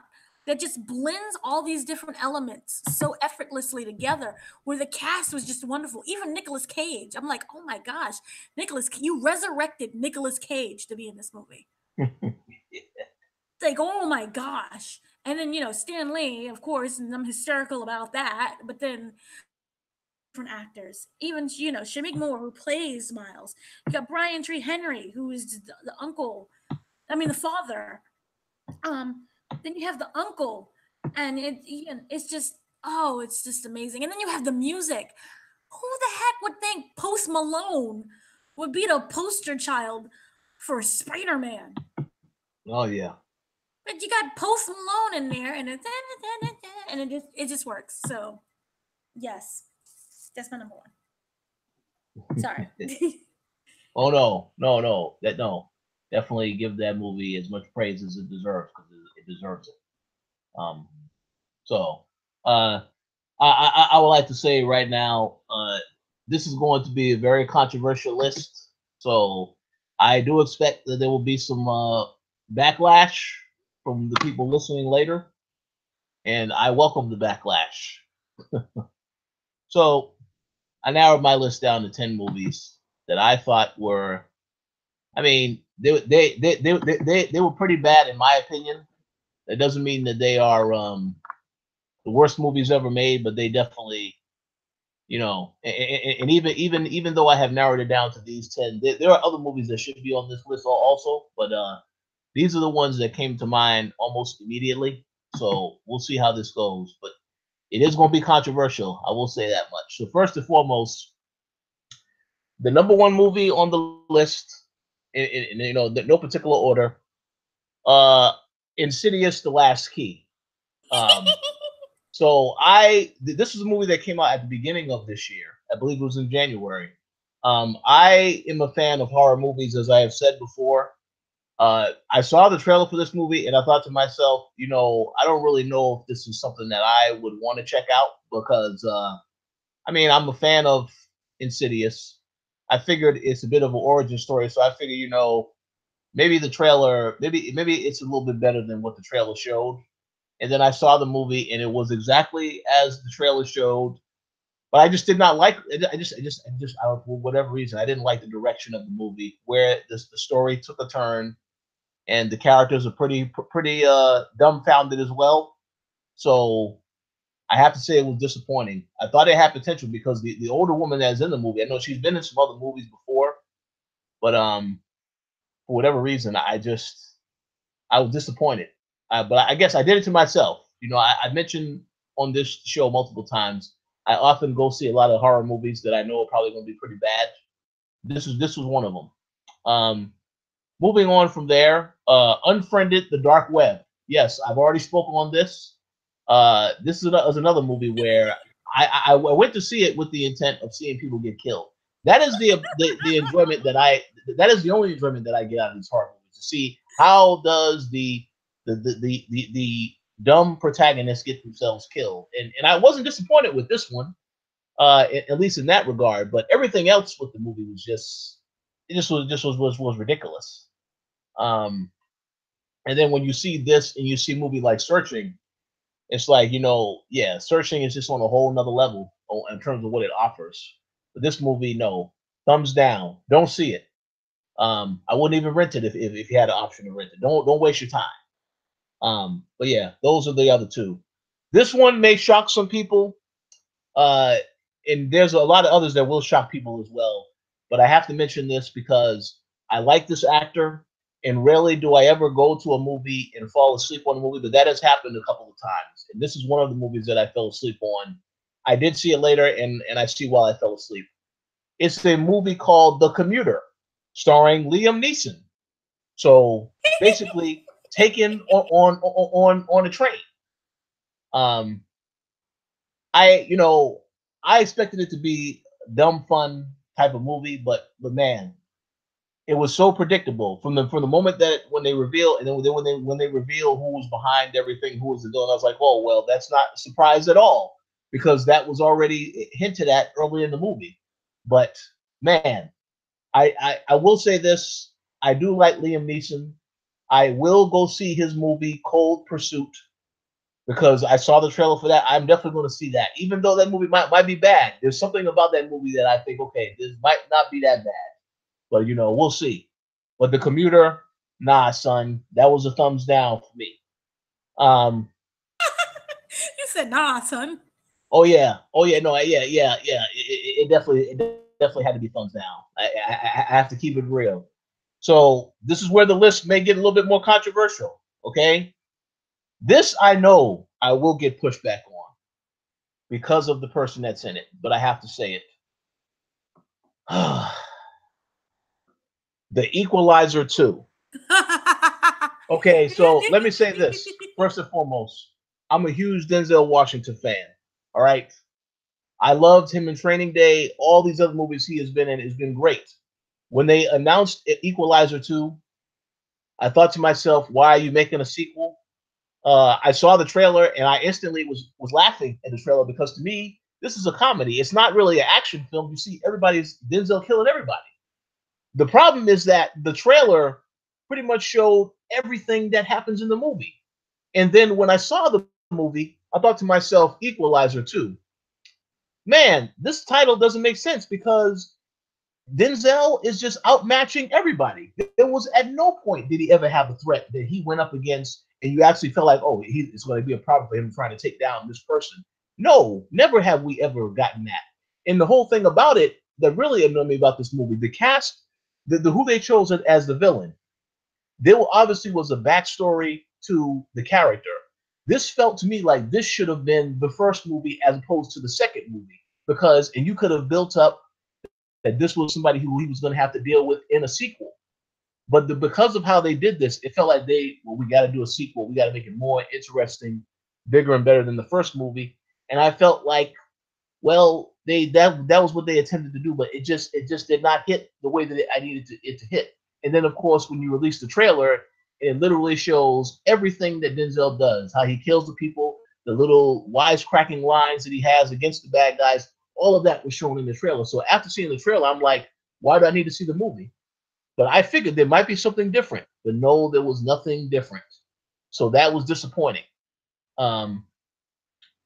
that just blends all these different elements so effortlessly together, where the cast was just wonderful. Even Nicolas Cage, I'm like, oh my gosh, you resurrected Nicolas Cage to be in this movie. Like, oh my gosh. And then, Stan Lee, of course, and I'm hysterical about that. But then different actors, even, Shamik Moore, who plays Miles. You got Brian Tree Henry, who is the uncle, the father. Um, then you have the uncle, and it's just, oh, it's just amazing. And then you have the music. Who the heck would think Post Malone would be the poster child for Spider-Man? Oh yeah. But you got Post Malone in there, and it just works. So, yes, that's my number one. Sorry. Oh no. Definitely give that movie as much praise as it deserves, because it deserves it. So, I would like to say right now, this is going to be a very controversial list. So, I do expect that there will be some backlash from the people listening later, and I welcome the backlash. So, I narrowed my list down to 10 movies that I thought were, I mean, they were pretty bad in my opinion. That doesn't mean that they are the worst movies ever made, but they definitely, and even though I have narrowed it down to these 10, there are other movies that should be on this list also, but these are the ones that came to mind almost immediately. So we'll see how this goes, but it is going to be controversial. I will say that much. So first and foremost, the number one movie on the list, in no particular order, uh, Insidious: The Last Key. So this was a movie that came out at the beginning of this year. I believe it was in January. I am a fan of horror movies, as I have said before. I saw the trailer for this movie, and I thought to myself, I don't really know if this is something that I would want to check out, because I'm a fan of Insidious. I figured it's a bit of an origin story, so I figure, maybe the trailer, maybe it's a little bit better than what the trailer showed. And then I saw the movie, and it was exactly as the trailer showed. But I just did not like. For whatever reason, I didn't like the direction of the movie, where the story took a turn, and the characters are pretty dumbfounded as well. So I have to say it was disappointing. I thought it had potential, because the older woman that's in the movie, I know she's been in some other movies before, but for whatever reason, I was disappointed. But I guess I did it to myself. I mentioned on this show multiple times, I often go see a lot of horror movies that I know are probably going to be pretty bad. This was one of them. Moving on from there, Unfriended: The Dark Web. Yes, I've already spoken on this. This is another movie where I went to see it with the intent of seeing people get killed. That is the enjoyment that is the only enjoyment that I get out of these horror movies, to see how does the dumb protagonists get themselves killed. And I wasn't disappointed with this one, at least in that regard. But everything else with the movie was just, it just was ridiculous. Um, And then when you see this and you see a movie like Searching, it's like, yeah, Searching is just on a whole nother level in terms of what it offers. But this movie, no, thumbs down. Don't see it. I wouldn't even rent it if you had an option to rent it. Don't waste your time. But yeah, those are the other two. This one may shock some people, uh, and there's a lot of others that will shock people as well. But I have to mention this because I like this actor, and rarely do I ever go to a movie and fall asleep on a movie, but that has happened a couple of times. And this is one of the movies that I fell asleep on. I did see it later, and I see while I fell asleep. It's a movie called The Commuter, starring Liam Neeson. So basically, taken on a train. Um, I expected it to be a dumb fun type of movie, but man, it was so predictable from the moment that when they reveal and then when they reveal who was behind everything, who was the villain. I was like, oh well, that's not a surprise at all because that was already hinted at early in the movie. But man, I will say this: I do like Liam Neeson. I will go see his movie Cold Pursuit because I saw the trailer for that. I'm definitely going to see that, even though that movie might be bad. There's something about that movie that I think, okay, this might not be that bad, but we'll see. But The Commuter, nah, son, that was a thumbs down for me. Um, You said nah, son. oh yeah, no, yeah. It definitely had to be thumbs down. I have to keep it real. So this is where the list may get a little bit more controversial. Okay, this I know I will get pushback on because of the person that's in it, but I have to say it. The Equalizer 2. Okay, so let me say this. First and foremost, I'm a huge Denzel Washington fan. All right. I loved him in Training Day. All these other movies he has been in has been great. When they announced Equalizer 2, I thought to myself, why are you making a sequel? I saw the trailer and I instantly was laughing at the trailer because to me, this is a comedy. It's not really an action film. You see everybody's Denzel killing everybody. The problem is that the trailer pretty much showed everything that happens in the movie. And then when I saw the movie, I thought to myself, Equalizer 2. Man, this title doesn't make sense because Denzel is just outmatching everybody. There was at no point did he ever have a threat that he went up against, and you actually felt like, oh, it's going to be a problem for him trying to take down this person. No, never have we ever gotten that. And the whole thing about it that really annoyed me about this movie, the cast, the who they chose as the villain, there obviously was a backstory to the character. This felt to me like this should have been the first movie as opposed to the second movie because, and you could have built up that this was somebody who he was going to have to deal with in a sequel. But because of how they did this, it felt like we got to do a sequel. We got to make it more interesting, bigger and better than the first movie. And I felt like, well, that was what they intended to do, but it just did not hit the way that I needed it to hit. And then, of course, when you release the trailer, it literally shows everything that Denzel does, how he kills the people, the little wisecracking lines that he has against the bad guys. All of that was shown in the trailer. So after seeing the trailer, I'm like, why do I need to see the movie? But I figured there might be something different. But no, there was nothing different. So that was disappointing. Um,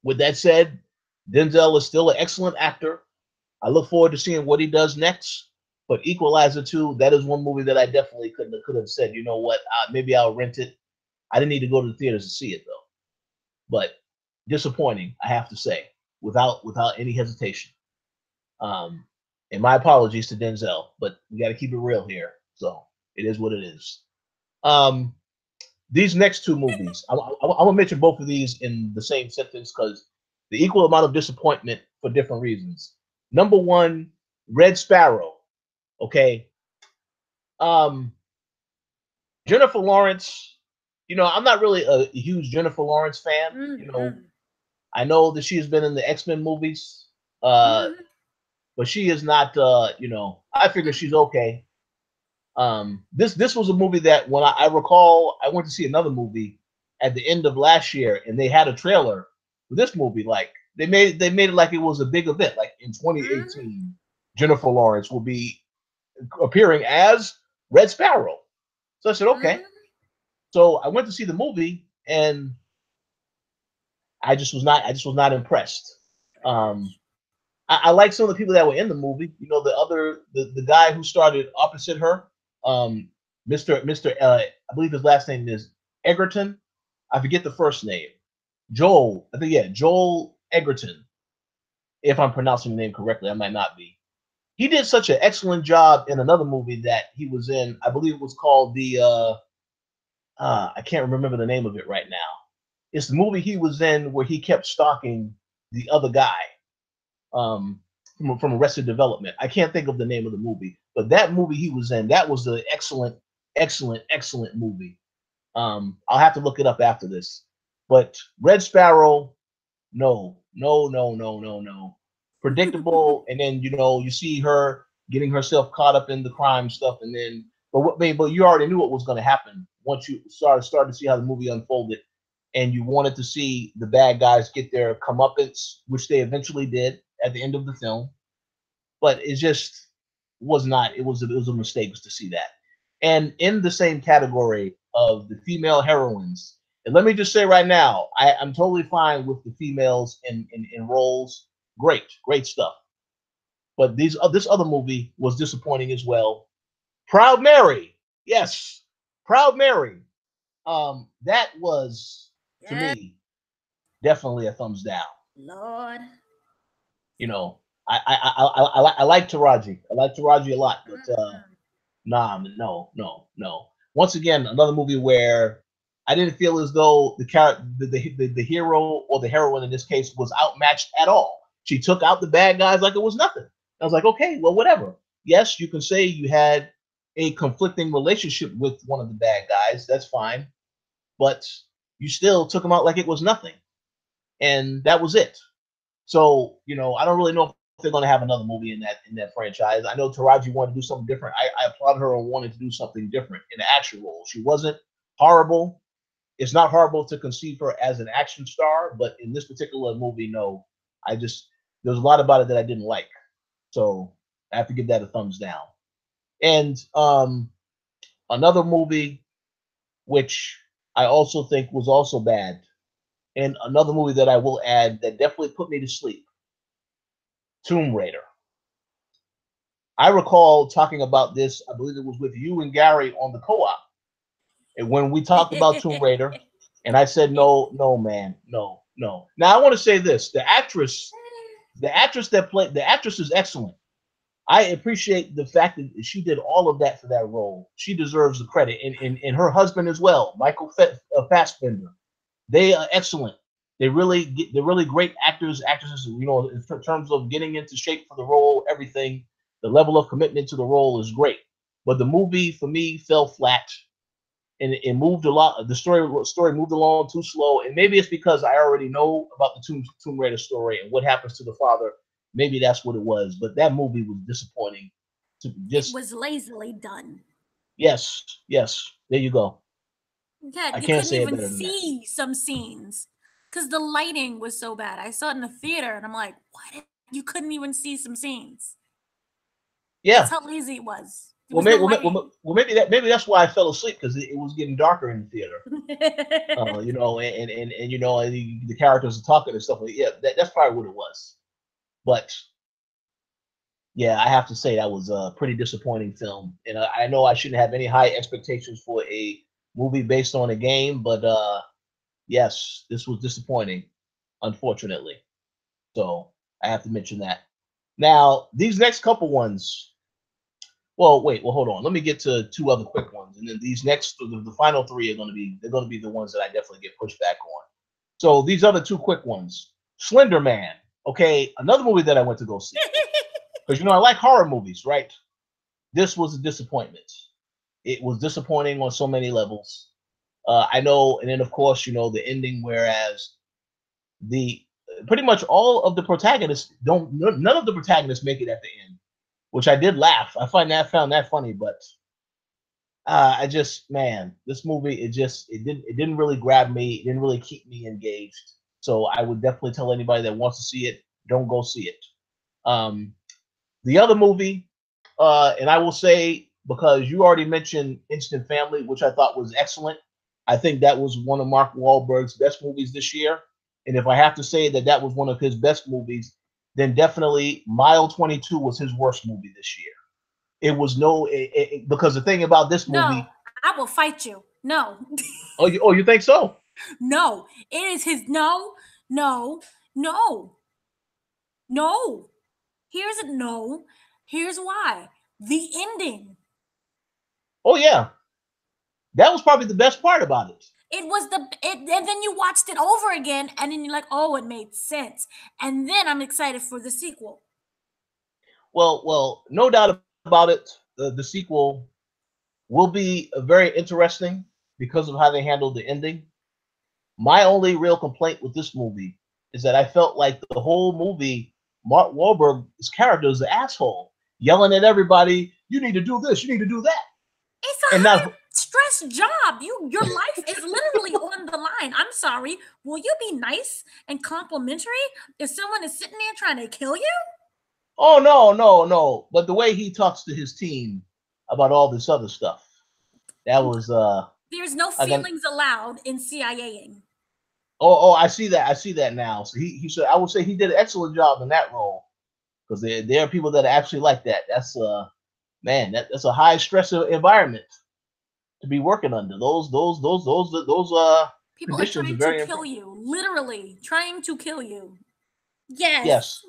with that said, Denzel is still an excellent actor. I look forward to seeing what he does next. But Equalizer 2, that is one movie that I definitely could have said, you know what, maybe I'll rent it. I didn't need to go to the theaters to see it though. But disappointing, I have to say, without any hesitation. And my apologies to Denzel, but we got to keep it real here. So it is what it is. These next two movies, I'm gonna mention both of these in the same sentence because the equal amount of disappointment for different reasons. Number one, Red Sparrow. Okay. Jennifer Lawrence, I'm not really a huge Jennifer Lawrence fan. Mm-hmm. I know that she has been in the X-Men movies, but she is not. I figure she's okay. This was a movie that when I recall, I went to see another movie at the end of last year, and they had a trailer for this movie. Like they made it like it was a big event. Like in 2018, Jennifer Lawrence will be appearing as Red Sparrow. So I said, okay. So I went to see the movie, and I just was not impressed. Um, I like some of the people that were in the movie. You know, the guy who started opposite her, um, Mr. I believe his last name is Egerton. I forget the first name. Joel. I think yeah, Joel Egerton. If I'm pronouncing the name correctly, I might not be. He did such an excellent job in another movie that he was in. I believe it was called I can't remember the name of it right now. It's the movie he was in where he kept stalking the other guy from Arrested Development. I can't think of the name of the movie, but that movie he was in, that was an excellent, excellent, excellent movie. I'll have to look it up after this. But Red Sparrow, no, no, no, no, no, no. Predictable, and then you see her getting herself caught up in the crime stuff, and then but you already knew what was going to happen once you started to see how the movie unfolded, and you wanted to see the bad guys get their comeuppance, which they eventually did at the end of the film. But it just was not. It was a mistake to see that. And in the same category of the female heroines, and let me just say right now, I'm totally fine with the females in roles. Great, great stuff. But this other movie was disappointing as well. Proud Mary, yes, Proud Mary. That was to Yeah, me definitely a thumbs down. Lord. You know, I like Taraji. I like Taraji a lot, but nah, no, no, no. Once again, another movie where I didn't feel as though the hero or the heroine in this case was outmatched at all. She took out the bad guys like it was nothing. I was like, okay, well, whatever. Yes, you can say you had a conflicting relationship with one of the bad guys. That's fine, but you still took them out like it was nothing, and that was it. So I don't really know if they're going to have another movie in that franchise. I know Taraji wanted to do something different. I applaud her on wanting to do something different in the action role. She wasn't horrible. It's not horrible to conceive her as an action star, but in this particular movie, no. I just There's a lot about it that I didn't like, so I have to give that a thumbs down. And another movie which I also think was also bad, and another movie that I will add that definitely put me to sleep, Tomb Raider. I recall talking about this, I believe it was with you and Gary on the co-op. And when we talked about Tomb Raider, and I said, no, no, man, no, no. Now I want to say this: the actress is excellent. I appreciate the fact that she did all of that for that role. She deserves the credit, and her husband as well, Michael Fassbender. They are excellent. They're really great actresses. In terms of getting into shape for the role, everything. The level of commitment to the role is great. But the movie for me fell flat, and it moved a lot. The story moved along too slow, and maybe it's because I already know about the Tomb Raider story and what happens to the father. Maybe that's what it was. But that movie was disappointing. To It just was lazily done. Yes, yes. There you go. Yeah, I you can't couldn't say it even better than that. see some scenes because the lighting was so bad. I saw it in the theater and I'm like, what? You couldn't even see some scenes. That's Yeah. how lazy it was. There Well, was no maybe, lighting. maybe that's why I fell asleep because it was getting darker in the theater. And the characters are talking and stuff like yeah, that's probably what it was. But yeah, I have to say that was a pretty disappointing film, and I know I shouldn't have any high expectations for a movie based on a game, but yes, this was disappointing, unfortunately. So I have to mention that. Now, these next couple ones. Well, wait. Well, hold on. Let me get to two other quick ones, and then these next, the final three are going to be the ones that I definitely get pushed back on. So these other two quick ones, Slender Man. Okay, another movie that I went to go see because I like horror movies, right? This was a disappointment. It was disappointing on so many levels. I know, and then of course, the ending. Whereas the pretty much all of the protagonists don't, none of the protagonists make it at the end, which I did laugh. Found that funny, but I just, man, this movie, it didn't really grab me. It didn't really keep me engaged. So I would definitely tell anybody that wants to see it, don't go see it. Um, the other movie, and I will say, because you already mentioned Instant Family, which I thought was excellent. I think that was one of Mark Wahlberg's best movies this year. And if I have to say that that was one of his best movies, then definitely Mile 22 was his worst movie this year. It was because the thing about this No, movie. I will fight you. No. You think so? No, it is his no, no, no, no. Here's a no. Here's why. The ending. Oh yeah, that was probably the best part about it. It was and then you watched it over again, and then you're like, oh, it made sense. And then I'm excited for the sequel. Well, no doubt about it. The sequel will be very interesting because of how they handled the ending. My only real complaint with this movie is that I felt like the whole movie, Mark Wahlberg's character is an asshole, yelling at everybody, "You need to do this, you need to do that." It's a And high not stress job. Your life is literally on the line. I'm sorry. Will you be nice and complimentary if someone is sitting there trying to kill you? oh no. But the way he talks to his team about all this other stuff, that was There's no again. feelings allowed in CIAing. I see that. I see that now. So he said I would say he did an excellent job in that role because there are people that are actually like that. That's man, that's a high stress environment to be working under. Those People are conditions are trying to very kill important. you, literally trying to kill you. Yes.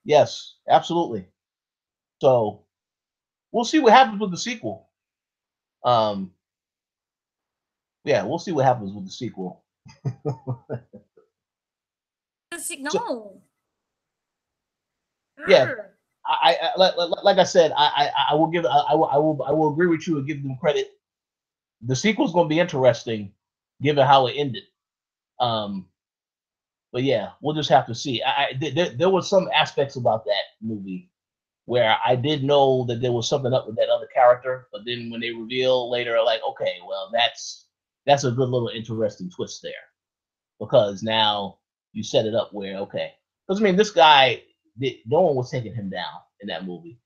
Yes, absolutely. So we'll see what happens with the sequel. Um, yeah, we'll see what happens with the sequel. So No. yeah, like I said, I will give I will agree with you and give them credit. The sequel's going to be interesting, given how it ended. Um, but yeah, we'll just have to see. There was some aspects about that movie where I did know that there was something up with that other character, but then when they reveal later, like, okay, well, that's a good little interesting twist there because now you set it up where okay, because I mean, this guy, no one was taking him down in that movie.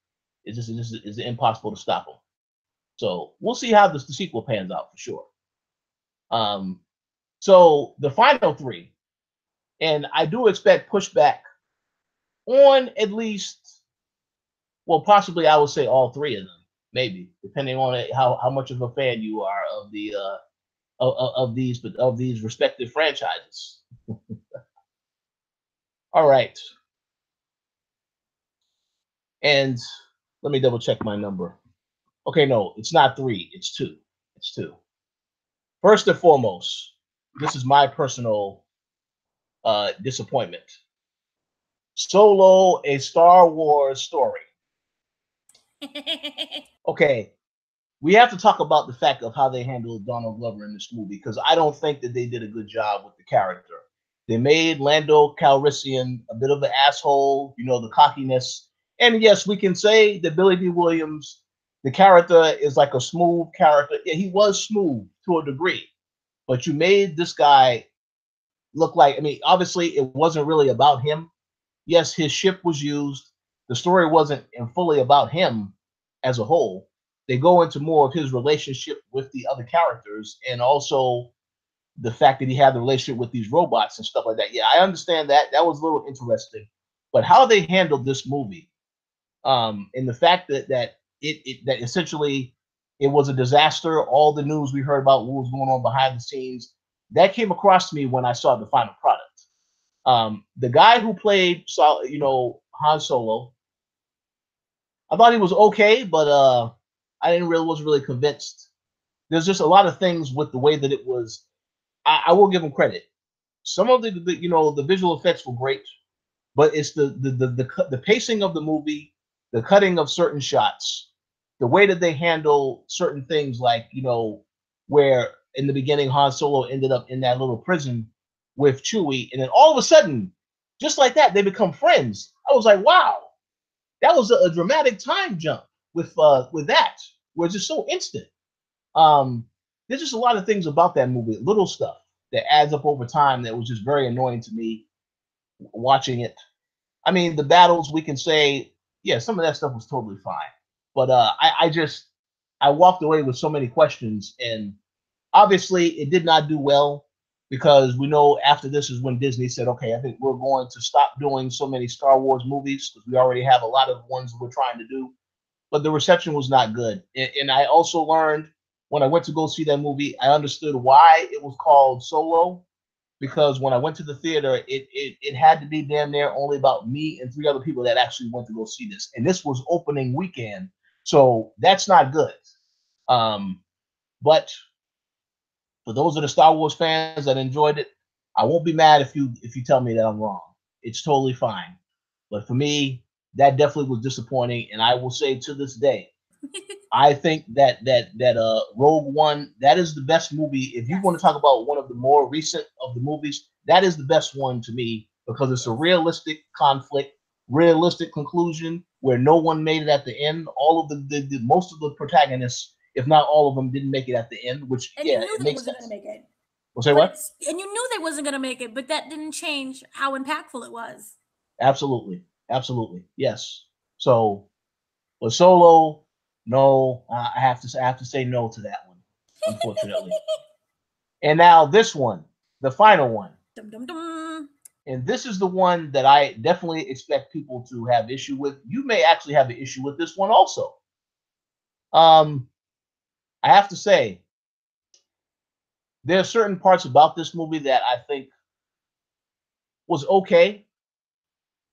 It's impossible to stop him. So we'll see how the sequel pans out for sure. Um, so the final three, and I do expect pushback on at least, well, possibly I would say all three of them, maybe depending on how much of a fan you are of the of these respective franchises. All right, and let me double check my number. Okay, no, it's not three, it's two. It's two. First and foremost, this is my personal disappointment. Solo, a Star Wars story. Okay, we have to talk about the fact of how they handled Donald Glover in this movie because I don't think that they did a good job with the character. They made Lando Calrissian a bit of an asshole, you know, the cockiness. And yes, we can say that Billy D. Williams, the character, is like a smooth character. Yeah, he was smooth to a degree, but you made this guy look like, I mean, obviously it wasn't really about him. Yes, his ship was used. The story wasn't fully about him as a whole. They go into more of his relationship with the other characters and also the fact that he had the relationship with these robots and stuff like that. Yeah, I understand that. That was a little interesting. But how they handled this movie, and the fact that essentially it was a disaster, all the news we heard about what was going on behind the scenes, that came across to me when I saw the final product. The guy who played, Han Solo, I thought he was okay, but I didn't really wasn't really convinced. There's just a lot of things with the way that it was. I will give him credit. Some of the visual effects were great, but it's the pacing of the movie, the cutting of certain shots, the way that they handle certain things, like where in the beginning Han Solo ended up in that little prison with Chewie, and then all of a sudden, just like that, they become friends. I was like, wow, that was a dramatic time jump with that, where it's just so instant. Um, there's just a lot of things about that movie, little stuff that adds up over time that was just very annoying to me watching it. I mean, the battles we can say, yeah, some of that stuff was totally fine, but I walked away with so many questions, and Obviously, it did not do well because we know after this is when Disney said, okay, I think we're going to stop doing so many Star Wars movies because we already have a lot of ones we're trying to do. But the reception was not good. And I also learned when I went to go see that movie, I understood why it was called Solo, because when I went to the theater, it had to be damn near only about me and three other people that actually went to go see this. And this was opening weekend. So that's not good. But for those of the Star Wars fans that enjoyed it, I won't be mad if you tell me that I'm wrong. It's totally fine. But for me, that definitely was disappointing, and I will say to this day, I think that Rogue One, that is the best movie. If you want to talk about one of the more recent of the movies, that is the best one to me because it's a realistic conflict, realistic conclusion where no one made it at the end. All of the most of the protagonists, if not all of them, didn't make it at the end, which and yeah, you knew it they makes wasn't sense. going to make it. We'll say what? And you knew they wasn't going to make it, but that didn't change how impactful it was. Absolutely, absolutely, yes. So, but Solo, no, I have to say no to that one, unfortunately. And now this one, the final one. Dum, dum, dum. And this is the one that I definitely expect people to have issue with. You may actually have an issue with this one also. I have to say, there are certain parts about this movie that I think was okay,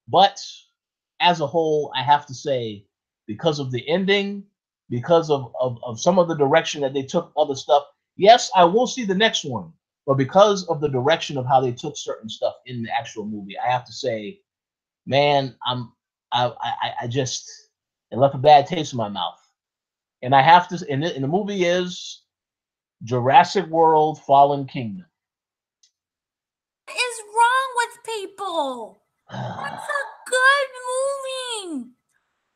but as a whole, I have to say, because of the ending, because of some of the direction that they took other stuff, yes, I will see the next one. But because of the direction of how they took certain stuff in the actual movie, I have to say, man, I just it left a bad taste in my mouth. And I have to, and the movie is Jurassic World: Fallen Kingdom. What is wrong with people? It's a good movie.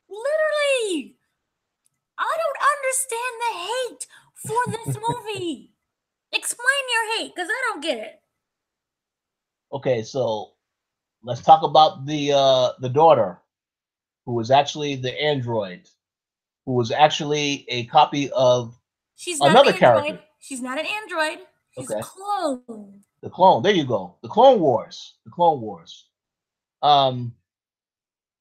Literally. I don't understand the hate for this movie. Explain your hate, because I don't get it. Okay, so let's talk about the daughter, who was actually the android, who was actually a copy of She's not another an android. character. She's not an android. She's Okay, a clone. the clone. There you go. The Clone Wars. The Clone Wars. Um,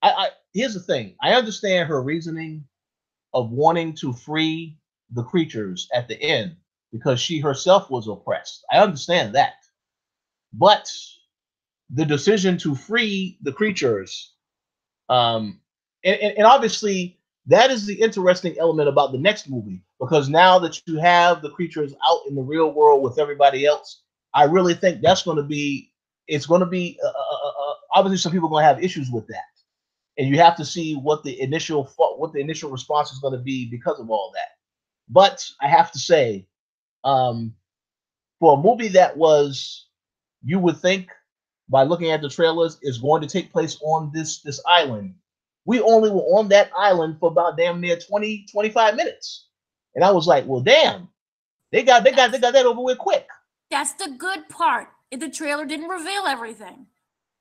I here's the thing. I understand her reasoning of wanting to free the creatures at the end because she herself was oppressed. I understand that. But the decision to free the creatures, and obviously that is the interesting element about the next movie because now that you have the creatures out in the real world with everybody else, I really think that's going to be, it's going to be, obviously some people are going to have issues with that. And you have to see what the initial response is going to be because of all that. But I have to say, for a movie that was, you would think by looking at the trailers, is going to take place on this island. We only were on that island for about damn near 20-25 minutes, and I was like, well, damn, they got that over with quick. That's the good part. The trailer didn't reveal everything.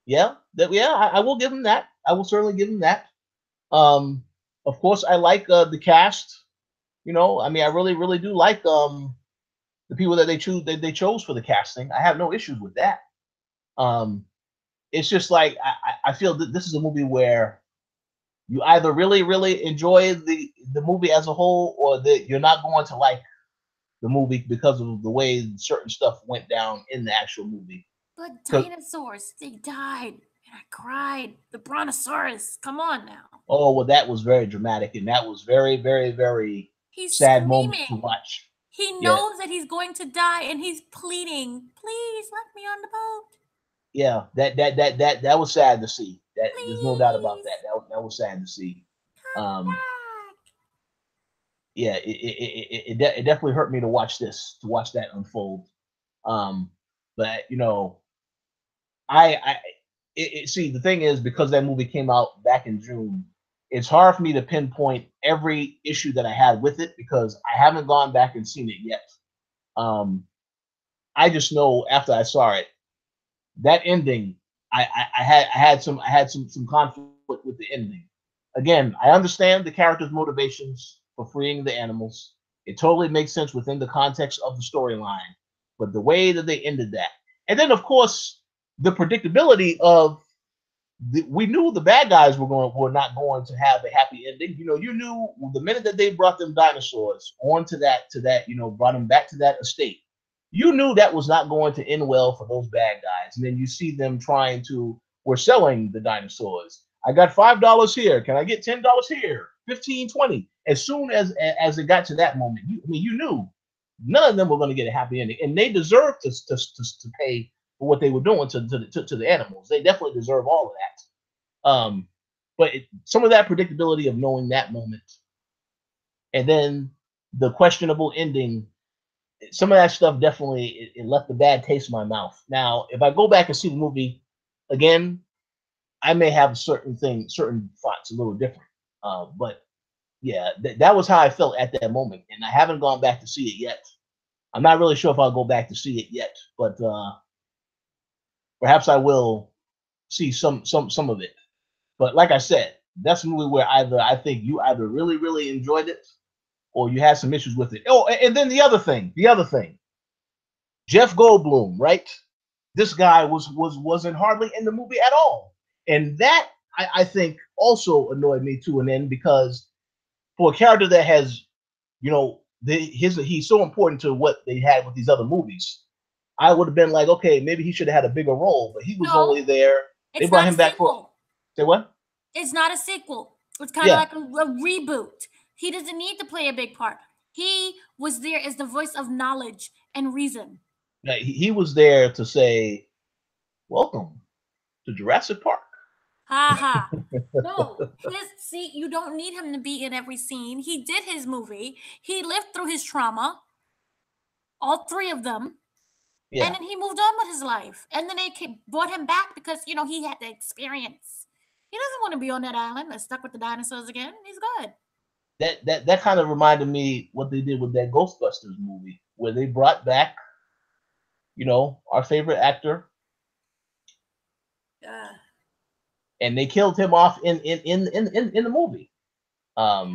Yeah, I will give them that. I will certainly give them that. Of course, I like the cast. You know, I mean, I really do like the people that they chose for the casting. I have no issues with that. It's just like I feel that this is a movie where you either really enjoy the movie as a whole, or that you're not going to like the movie because of the way certain stuff went down in the actual movie. But dinosaurs, they died, and I cried. The brontosaurus, come on now. Oh well, that was very dramatic, and that was very He's sad screaming. moment to watch. He knows that he's going to die, and he's pleading, "Please let me on the boat." Yeah, that was sad to see. That there's no doubt about that. That was sad to see. Yeah, it definitely hurt me to watch that unfold. But you know, see, the thing is, because that movie came out back in June, it's hard for me to pinpoint every issue that I had with it because I haven't gone back and seen it yet. I just know after I saw it, that ending, I had some conflict with the ending. Again, I understand the character's motivations for freeing the animals. It totally makes sense within the context of the storyline. But the way that they ended that, and then of course the predictability of we knew the bad guys were not going to have a happy ending. You knew the minute that they brought them dinosaurs onto that brought them back to that estate. You knew that was not going to end well for those bad guys. And then you see them trying to we're selling the dinosaurs. I got $5 here. Can I get $10 here? 15, 20. As soon as it got to that moment, you knew none of them were going to get a happy ending, and they deserved to pay for what they were doing to the animals. They definitely deserve all of that. But some of that predictability of knowing that moment, and then the questionable ending, some of that stuff definitely it left a bad taste in my mouth. Now, if I go back and see the movie again, I may have certain thoughts a little different. But yeah, that was how I felt at that moment, and I haven't gone back to see it yet. I'm not really sure if I'll go back to see it yet, but perhaps I will see some of it. But like I said, that's a movie where I think you either really really enjoyed it or you had some issues with it. Oh, and then the other thing, Jeff Goldblum, right? This guy wasn't hardly in the movie at all, and that I think also annoyed me to an end because for a character that has, he's so important to what they had with these other movies. I would have been like, okay, maybe he should have had a bigger role, but he was only there. They brought him back for. Say what? It's not a sequel. It's kind of like a reboot. He doesn't need to play a big part. He was there as the voice of knowledge and reason. Yeah, he was there to say, "Welcome to Jurassic Park." Ha ha. No, you don't need him to be in every scene. He did his movie. He lived through his trauma, all three of them. Yeah. And then he moved on with his life. And then they brought him back because, he had the experience. He doesn't want to be on that island that's stuck with the dinosaurs again. He's good. That kind of reminded me what they did with that Ghostbusters movie, where they brought back, our favorite actor. And they killed him off in the movie. But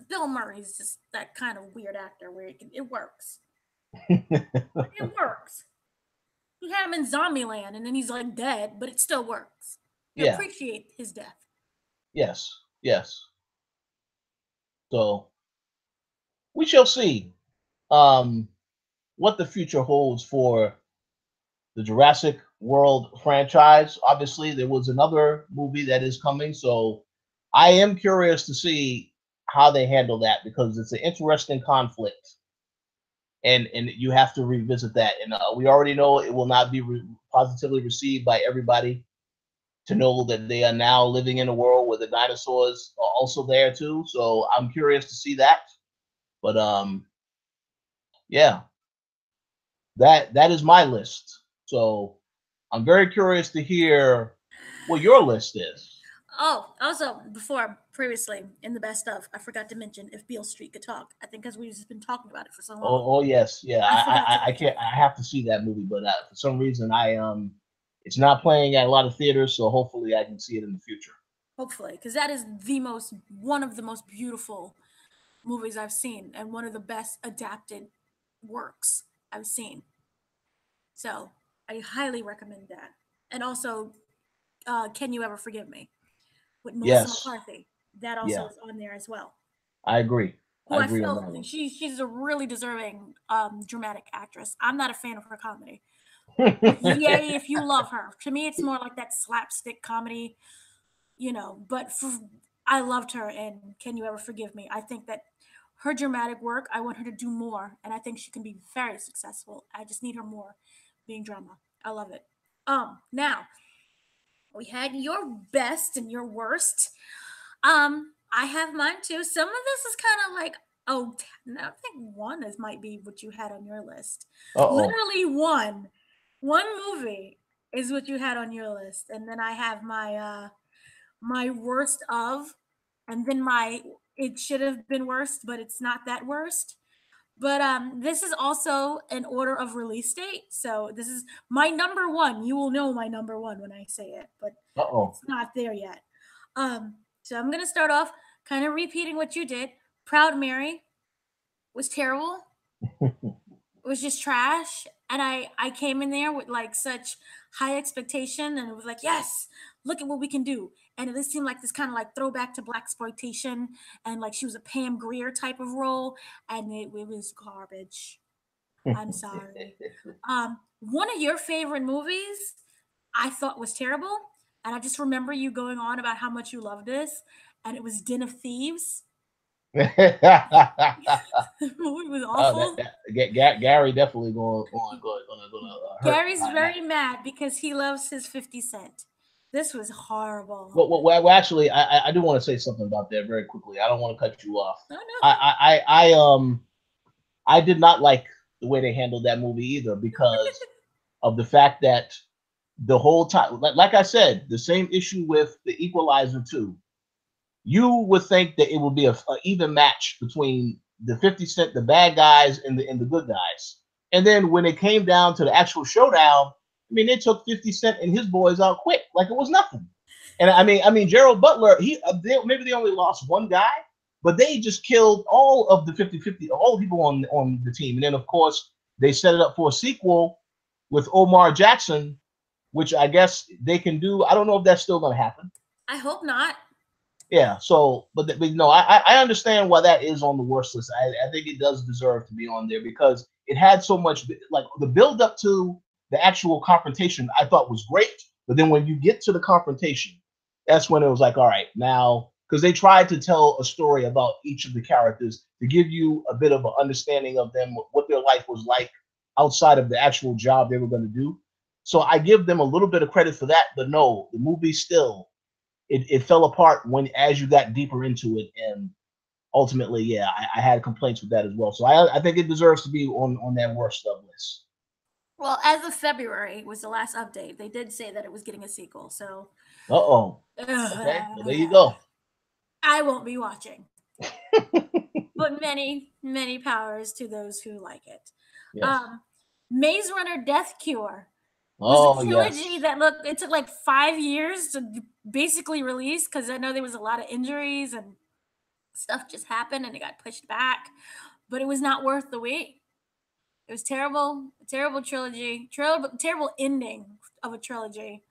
Bill Murray's just that kind of weird actor where it works. It works. You had him in Zombieland, and then he's like dead, but it still works. You appreciate his death. Yes. So we shall see what the future holds for the Jurassic World franchise. Obviously, there was another movie that is coming, so I am curious to see how they handle that because it's an interesting conflict, and you have to revisit that. And we already know it will not be positively received by everybody. To know that they are now living in a world where the dinosaurs are also there too, so I'm curious to see that. But yeah, that is my list. So I'm very curious to hear what your list is. Oh, also, previously in the best of, I forgot to mention If Beale Street Could Talk. I think because we've just been talking about it for so long. Oh yes, yeah. I can't. I have to see that movie, but for some reason, it's not playing at a lot of theaters, so hopefully I can see it in the future. Hopefully, because that is one of the most beautiful movies I've seen, and one of the best adapted works I've seen. So I highly recommend that. And also, Can You Ever Forgive Me? With Melissa McCarthy. That also is on there as well. I agree. I feel she's a really deserving dramatic actress. I'm not a fan of her comedy. Yay, if you love her. To me, it's more like that slapstick comedy, but I loved her in Can You Ever Forgive Me? I think that her dramatic work, I want her to do more, and I think she can be very successful. I just need her more being drama. I love it. Now, we had your best and your worst. I have mine too. Some of this is kind of like, I think one might be what you had on your list. Literally one movie is what you had on your list, and then I have my my worst of, and then my it should have been worst, but it's not that worst. But this is also an order of release date. So this is my number one. You will know my number one when I say it, but it's not there yet. So I'm gonna start off kind of repeating what you did. Proud Mary was terrible. It was just trash. And I came in there with like such high expectation, and it was like, yes, look at what we can do. And it seemed like this kind of like throwback to black exploitation, and like she was a Pam Grier type of role, and it was garbage. I'm sorry. One of your favorite movies I thought was terrible, and I just remember you going on about how much you loved this, and it was Den of Thieves. The movie was awful. Gary definitely going to hurt. Gary's very mad because he loves his 50 Cent. This was horrible. Well, actually, I do want to say something about that very quickly. I don't want to cut you off. No, no. I did not like the way they handled that movie either, because of the fact that the whole time, like I said, the same issue with the Equalizer 2. You would think that it would be a even match between the 50 Cent, the bad guys, and the good guys. And then when it came down to the actual showdown, I mean, they took 50 Cent and his boys out quick, like it was nothing. And I mean, Gerald Butler, maybe they only lost one guy, but they just killed all of the 50-50, all the people on the team. And then, of course, they set it up for a sequel with Omar Jackson, which I guess they can do. I don't know if that's still going to happen. I hope not. Yeah. So, but no, I understand why that is on the worst list. I think it does deserve to be on there because it had so much, like the build up to the actual confrontation, I thought was great. But then when you get to the confrontation, that's when it was like, all right, now, because they tried to tell a story about each of the characters to give you a bit of an understanding of them, what their life was like outside of the actual job they were going to do. So I give them a little bit of credit for that. But no, the movie still, it fell apart as you got deeper into it, and ultimately, yeah, I had complaints with that as well. So I think it deserves to be on that worst of list. Well, as of February was the last update. They did say that it was getting a sequel. So, Okay, well, there you go. I won't be watching. But many, many powers to those who like it. Yes. Maze Runner Death Cure was a trilogy yes. that it took like 5 years to basically release, because I know there was a lot of injuries and stuff just happened and it got pushed back, but it was not worth the wait. It was terrible, a terrible trilogy, terrible ending of a trilogy,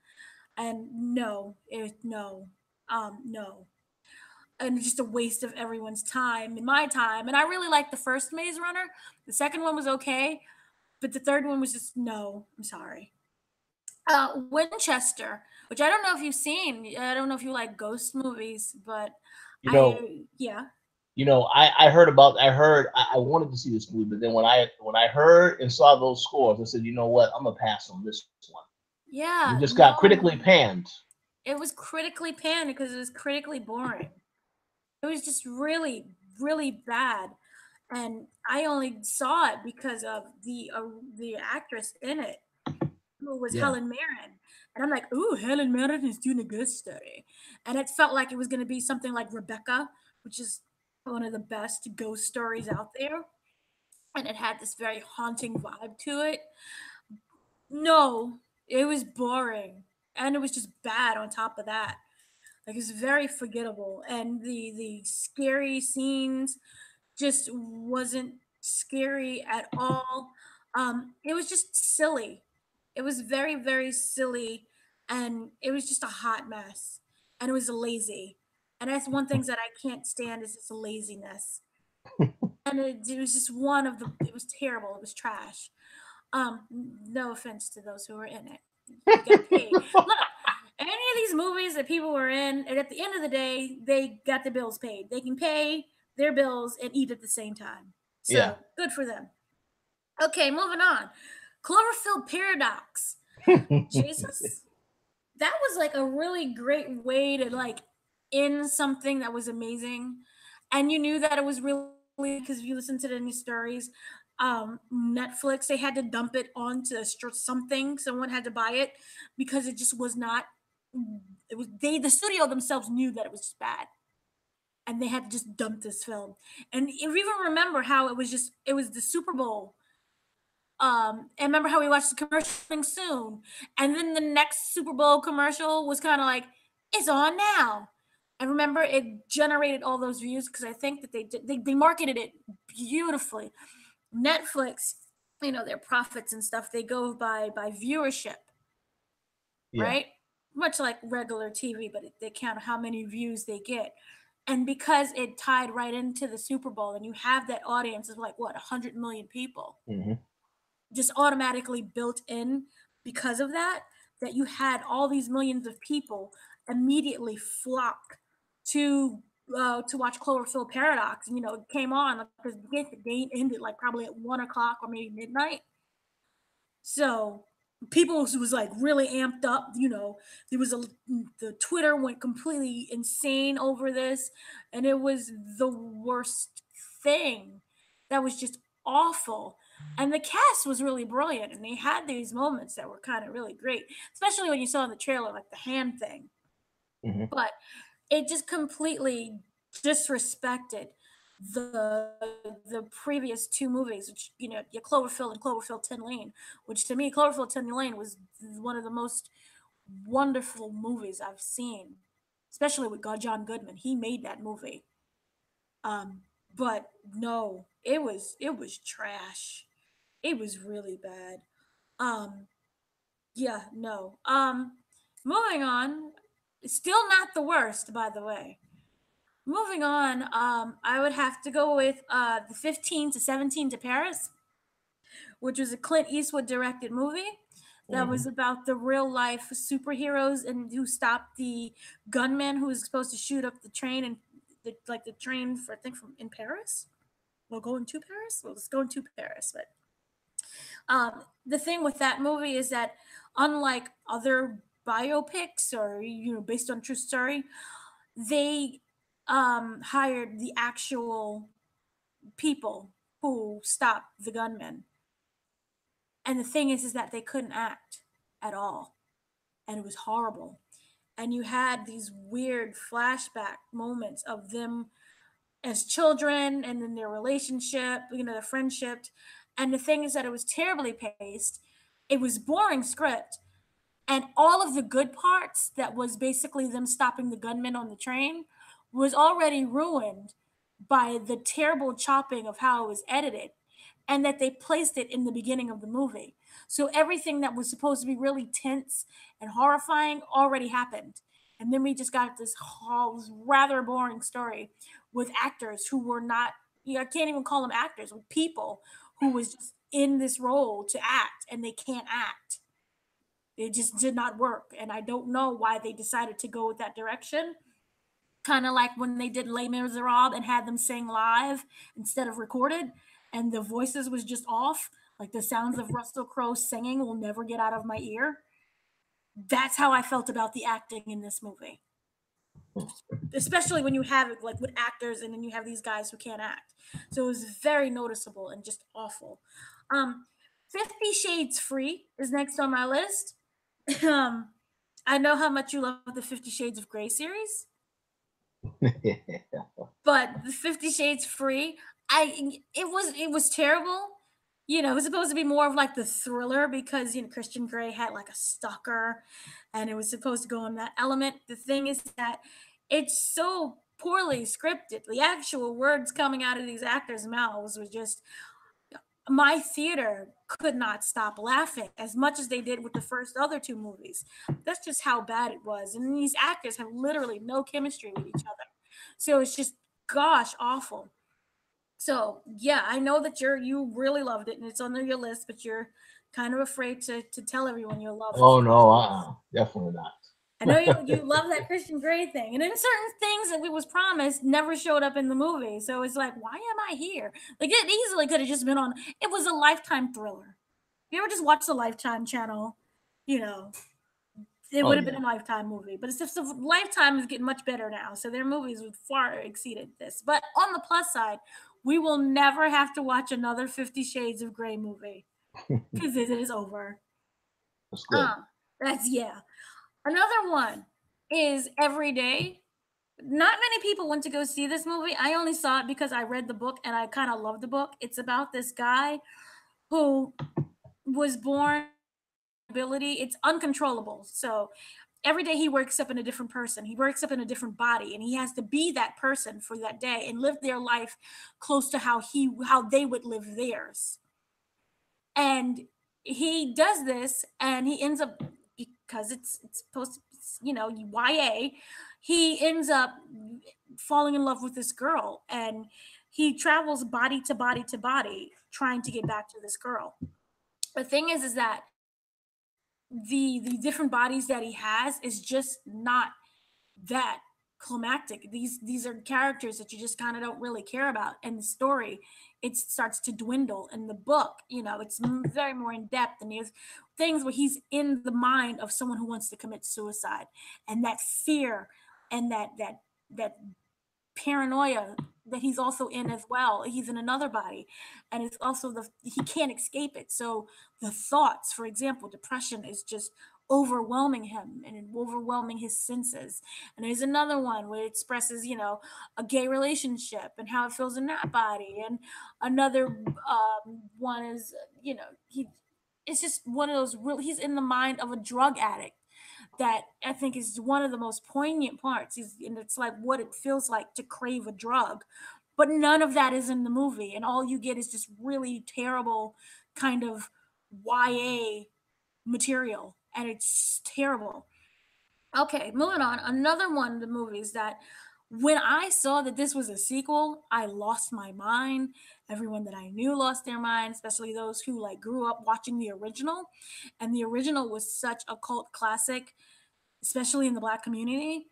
and no, no, and just a waste of everyone's time and my time. And I really liked the first Maze Runner. The second one was okay, but the third one was just no. I'm sorry. Winchester, which I don't know if you've seen. I don't know if you like ghost movies, but yeah. I heard I wanted to see this movie, but then when I heard and saw those scores, I said, you know what, I'm gonna pass on this one. Yeah, it just got critically panned. It was critically panned because it was critically boring. It was just really, really bad, and I only saw it because of the actress in it, who was Helen Mirren. And I'm like, ooh, Helen Mirren is doing a ghost story. And it felt like it was going to be something like Rebecca, which is one of the best ghost stories out there. And it had this very haunting vibe to it. No, it was boring. And it was just bad on top of that. Like, it's very forgettable. And the scary scenes just wasn't scary at all. It was just silly. It was very, very silly, and it was just a hot mess, and it was lazy. And that's one thing that I can't stand is this laziness. And it was just one of the. It was terrible. It was trash. No offense to those who were in it. You got paid. Look, any of these movies that people were in, and at the end of the day, they got the bills paid. They can pay their bills and eat at the same time. So good for them. Okay, moving on. Cloverfield Paradox. Jesus. That was like a really great way to like end something that was amazing. And you knew that it was really, because if you listen to the news stories, Netflix, they had to dump it onto something. Someone had to buy it because it just was not, the studio themselves knew that it was just bad. And they had to just dump this film. And if you even remember how it was the Super Bowl. And remember how we watched the commercial coming soon, and then the next Super Bowl commercial was kind of like, it's on now, I remember it generated all those views because I think that they marketed it beautifully. Netflix, their profits and stuff, they go by viewership, Yeah. right? Much like regular TV, but they count how many views they get. And because it tied right into the Super Bowl, and you have that audience of like what 100 million people, just automatically built in because of that, that you had all these millions of people immediately flock to watch Cloverfield Paradox. And it came on because the game ended like probably at 1 o'clock or maybe midnight. So people was like really amped up. There was the Twitter went completely insane over this, and it was the worst thing. That was just awful. And the cast was really brilliant, and they had these moments that were kind of really great, especially when you saw in the trailer like the hand thing. But it just completely disrespected the previous two movies, which your Cloverfield and Cloverfield 10 Lane, which to me Cloverfield 10 Lane was one of the most wonderful movies I've seen, especially with John Goodman. He made that movie. But no, it was trash. It was really bad. Yeah, no. Moving on. Still not the worst, by the way. Moving on, I would have to go with the 15 to 17 to Paris, which was a Clint Eastwood directed movie that was about the real life superheroes and who stopped the gunman who was supposed to shoot up the train and the train for I think from in Paris. Well, going to Paris. Well, it's going to Paris, but the thing with that movie is that unlike other biopics or based on true story, they hired the actual people who stopped the gunmen. And the thing is that they couldn't act at all, and it was horrible. And you had these weird flashback moments of them as children, and then their relationship, their friendship. And the thing is that it was terribly paced. It was boring script, and all of the good parts that was basically them stopping the gunmen on the train was already ruined by the terrible chopping of how it was edited, and that they placed it in the beginning of the movie. So everything that was supposed to be really tense and horrifying already happened. And then we just got this rather boring story with actors who were not, I can't even call them actors, with people who was just in this role to act, and they can't act. It just did not work. And I don't know why they decided to go with that direction. Kind of like when they did Les Miserables and had them sing live instead of recorded, and the voices was just off. Like the sounds of Russell Crowe singing will never get out of my ear. That's how I felt about the acting in this movie. Especially when you have it like with actors and then you have these guys who can't act. So it was very noticeable and just awful. 50 Shades Free is next on my list. I know how much you love the 50 Shades of Grey series. But the 50 Shades Free, it was terrible. It was supposed to be more of like the thriller because Christian Grey had like a stalker, and it was supposed to go in that element. The thing is that it's so poorly scripted. The actual words coming out of these actors' mouths was just, my theater could not stop laughing as much as they did with the first other two movies. That's just how bad it was. And these actors have literally no chemistry with each other. So it's just, gosh, awful. So yeah, I know that you really loved it and it's on your list, but you're kind of afraid to tell everyone you love it. Oh no, definitely not. I know you love that Christian Grey thing, and then certain things that we was promised never showed up in the movie. So it's like, why am I here? Like it easily could have just been on. It was a Lifetime thriller. If you ever just watch the Lifetime channel, it would have been a Lifetime movie. But it's just the Lifetime is getting much better now, so their movies would far exceeded this. But on the plus side, we will never have to watch another 50 Shades of Grey movie because it is over. That's good. Yeah. Another one is Everyday. Not many people went to go see this movie. I only saw it because I read the book and I kind of love the book. It's about this guy who was born ability. It's uncontrollable. So every day he wakes up in a different person. He wakes up in a different body, and he has to be that person for that day and live their life close to how they would live theirs. And he does this, and he ends up, because it's supposed to, YA, he ends up falling in love with this girl, and he travels body to body to body trying to get back to this girl. The thing is that the different bodies that he has is just not that climactic. These are characters that you just kind of don't really care about, and the story, it starts to dwindle. In the book, it's very more in depth, and there's things where he's in the mind of someone who wants to commit suicide, and that fear and that paranoia that he's also in as well. He's in another body, and it's also he can't escape it. So the thoughts, for example, depression is just overwhelming him and overwhelming his senses. And there's another one where it expresses, a gay relationship and how it feels in that body. And another one is, he it's just one of those real, he's in the mind of a drug addict. That I think is one of the most poignant parts. And it's like what it feels like to crave a drug, but none of that is in the movie, and all you get is just really terrible kind of YA material, and it's terrible. Okay, moving on. Another one of the movies that when I saw that this was a sequel, I lost my mind. Everyone that I knew lost their mind, especially those who like grew up watching the original. And the original was such a cult classic, especially in the Black community,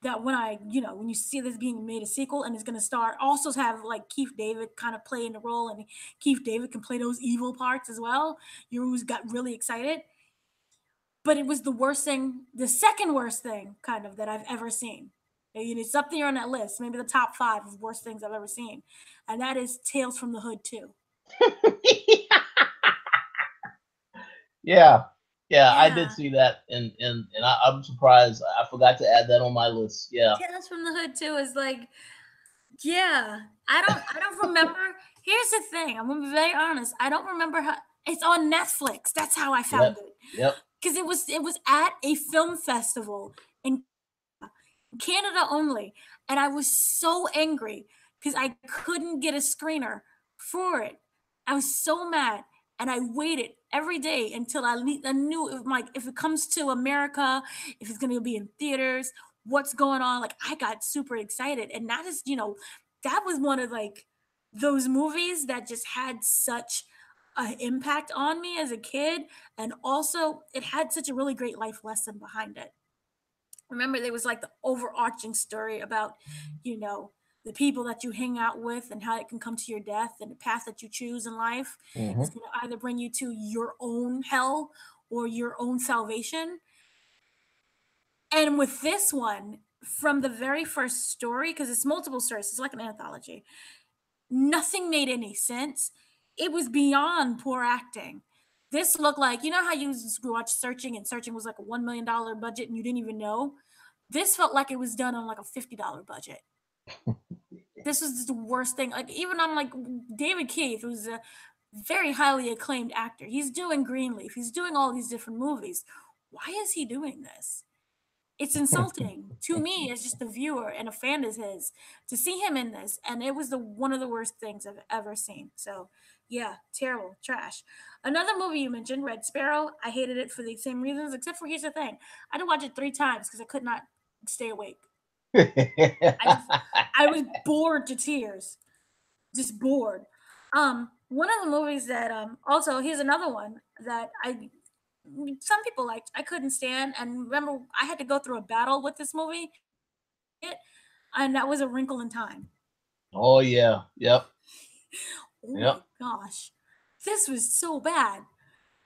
that when you see this being made a sequel and it's going to start, also have like Keith David kind of playing the role, and Keith David can play those evil parts as well. You always got really excited. But it was the worst thing, the second worst thing kind of that I've ever seen. And it's up there on that list, maybe the top 5 of worst things I've ever seen. And that is Tales from the Hood 2. Yeah. Yeah, I did Yeah. see that, and I'm surprised I forgot to add that on my list. Yeah. Tales from the Hood 2 is like, yeah, I don't remember. Here's the thing, I'm gonna be very honest. I don't remember how it's on Netflix. That's how I found Yep. it. Yep. Because it was at a film festival in Canada only. And I was so angry because I couldn't get a screener for it. I was so mad. And I waited every day until I knew if it comes to America, if it's going to be in theaters, what's going on. Like, I got super excited. And that is, that was one of like those movies that just had such an impact on me as a kid. And also, it had such a really great life lesson behind it. Remember, there was like the overarching story about, you know, the people that you hang out with and how it can come to your death, and the path that you choose in life is Hmm. going to either bring you to your own hell or your own salvation. And with this one, from the very first story, because it's multiple stories, it's like an anthology, nothing made any sense. It was beyond poor acting. This looked like, how you watch Searching, and Searching was like a $1 million budget and you didn't even know? This felt like it was done on like a $50 budget. This was the worst thing. Like, even on like David Keith, who's a very highly acclaimed actor, he's doing Greenleaf, he's doing all these different movies. Why is he doing this? It's insulting to me as just a viewer and a fan of his to see him in this, and it was the one of the worst things I've ever seen. So, yeah, terrible, trash. Another movie you mentioned, Red Sparrow. I hated it for the same reasons, except for here's the thing: I had to watch it 3 times because I could not stay awake. I was I was bored to tears, just bored. One of the movies that also here's another one that some people liked. I couldn't stand, and remember I had to go through a battle with this movie, and that was A Wrinkle in Time. Oh yeah. Yep. Oh my Yep. gosh, this was so bad.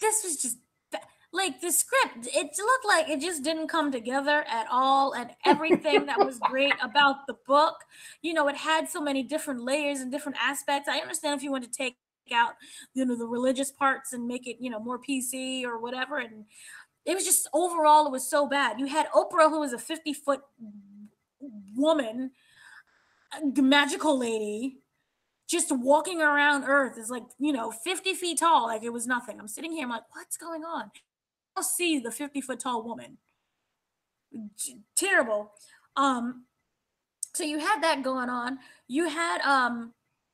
This was just like the script. It looked like it just didn't come together at all, and everything that was great about the book, it had so many different layers and different aspects. I understand if you want to take out, the religious parts and make it, more PC or whatever, and it was just overall it was so bad. You had Oprah, who was a 50-foot woman, a magical lady, just walking around Earth is like, 50 feet tall, like it was nothing. I'm sitting here, I'm like, what's going on? I'll see the 50-foot tall woman. Terrible. Um, so you had that going on. You had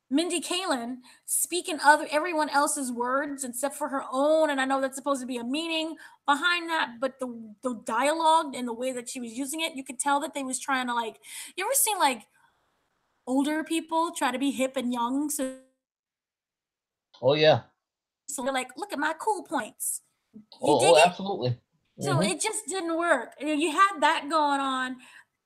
Mindy Kaling speaking other everyone else's words except for her own, and I know that's supposed to be a meaning behind that, but the dialogue and the way that she was using it, you could tell that they was trying to like. You ever seen like older people try to be hip and young? Oh yeah. So they're like, look at my cool points. You Oh, dig oh, it? absolutely. So Hmm. it just didn't work. You had that going on.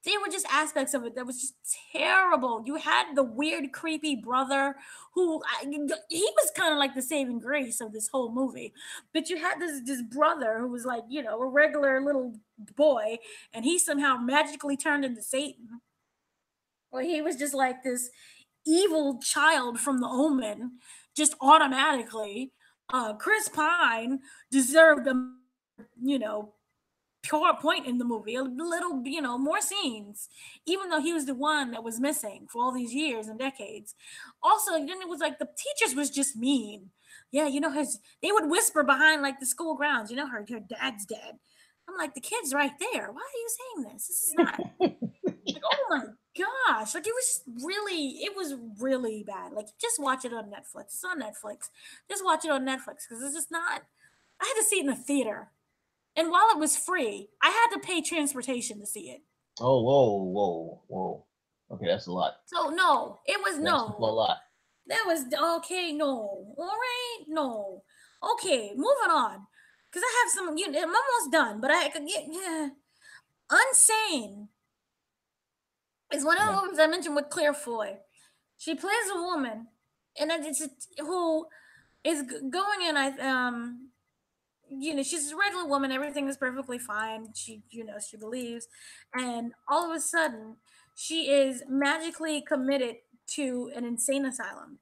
There were just aspects of it that was just terrible. You had the weird, creepy brother who he was kind of like the saving grace of this whole movie. But you had this brother who was like, you know, a regular little boy, and he somehow magically turned into Satan. Or he was just like this evil child from the Omen, just automatically. Chris Pine deserved a, you know, pure point in the movie, a little, you know, more scenes, even though he was the one that was missing for all these years and decades. Also, then it was like the teachers was just mean. Yeah, you know, they would whisper behind like the school grounds, you know, her dad's dead. I'm like, the kid's right there. Why are you saying this? This is not like, oh my gosh. Like it was really bad. Like just watch it on Netflix. It's on Netflix. Just watch it on Netflix because it's just not I had to see it in a theater. And while it was free, I had to pay transportation to see it. Oh, whoa, whoa, whoa. Okay, that's a lot. So no, it was That's a no. lot. That was okay, no. All right, no. Okay, moving on. Cause I have some, you know, I'm almost done, but I could get yeah. Unsane is one of the Yeah. movies I mentioned with Claire Foy. She plays a woman, and who is going in. You know, she's a regular woman. Everything is perfectly fine. She, you know, she believes, and all of a sudden, she is magically committed to an insane asylum.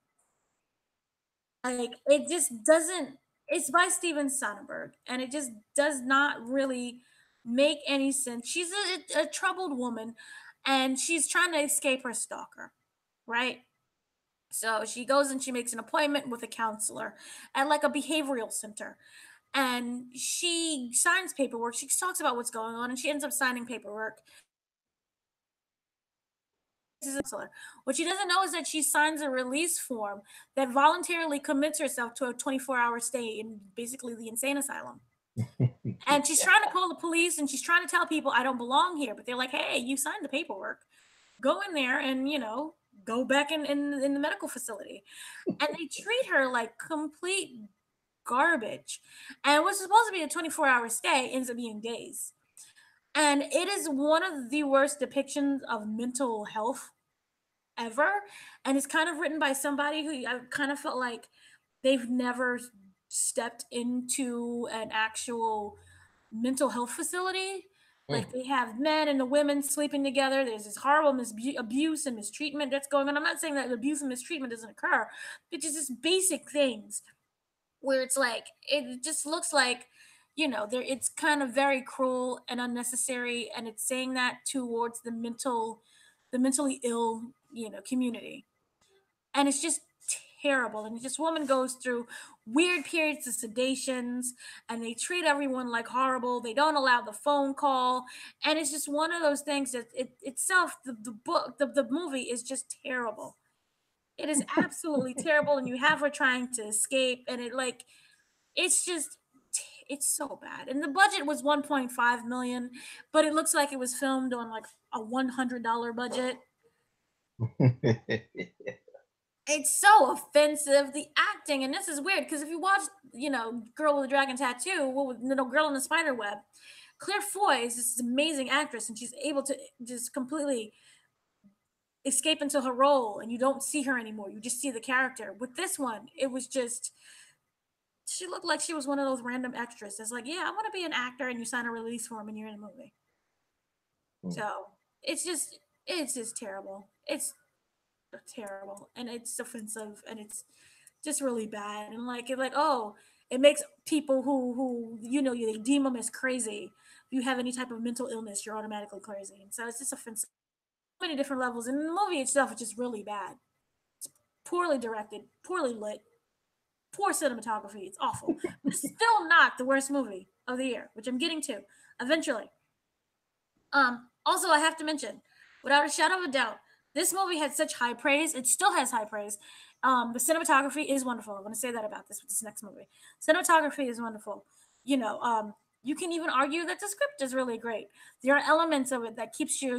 Like it just doesn't. It's by Steven Soderbergh, and it just does not really make any sense. She's a troubled woman, and she's trying to escape her stalker, right? So she goes and she makes an appointment with a counselor at like a behavioral center. And she signs paperwork. She talks about what's going on and she ends up signing paperwork. This is a counselor. What she doesn't know is that she signs a release form that voluntarily commits herself to a 24-hour stay in basically the insane asylum. And she's trying to call the police and she's trying to tell people, I don't belong here. But they're like, hey, you signed the paperwork. Go in there and, you know, go back in the medical facility. And they treat her like complete garbage. And it was supposed to be a 24-hour stay, ends up being days. And it is one of the worst depictions of mental health ever. And it's kind of written by somebody who I kind of felt like they've never stepped into an actual mental health facility. Mm. Like they have men and the women sleeping together. There's this horrible abuse and mistreatment that's going on. I'm not saying that abuse and mistreatment doesn't occur, but just basic things where it's like it just looks like there it's kind of very cruel and unnecessary, and it's saying that towards the mentally ill community, and it's just terrible. And this woman goes through weird periods of sedations, and they treat everyone like horrible. They don't allow the phone call, and it's just one of those things that itself the book the movie is just terrible. It is absolutely terrible, and you have her trying to escape, and it's just it's so bad. And the budget was 1.5 million, but it looks like it was filmed on like a $100 budget. It's so offensive, the acting, and this is weird because if you watch, Girl with a Dragon Tattoo, Girl in the Spider Web, Claire Foy is this amazing actress, and she's able to just completely escape into her role, and you don't see her anymore. You just see the character. With this one, it was just she looked like she was one of those random extras. It's like, yeah, I want to be an actor, and you sign a release form, and you're in a movie. So it's just terrible. It's terrible, and it's offensive, and it's just really bad. And it makes people who they deem them as crazy. If you have any type of mental illness, you're automatically crazy, and so it's just offensive. Many different levels, and the movie itself is just really bad. It's poorly directed, poorly lit, poor cinematography. It's awful. But it's still not the worst movie of the year, which I'm getting to eventually. Also, I have to mention, without a shadow of a doubt, this movie had such high praise. It still has high praise. The cinematography is wonderful. I want to say that about this with this next movie. Cinematography is wonderful. You know, you can even argue that the script is really great. There are elements of it that keeps you,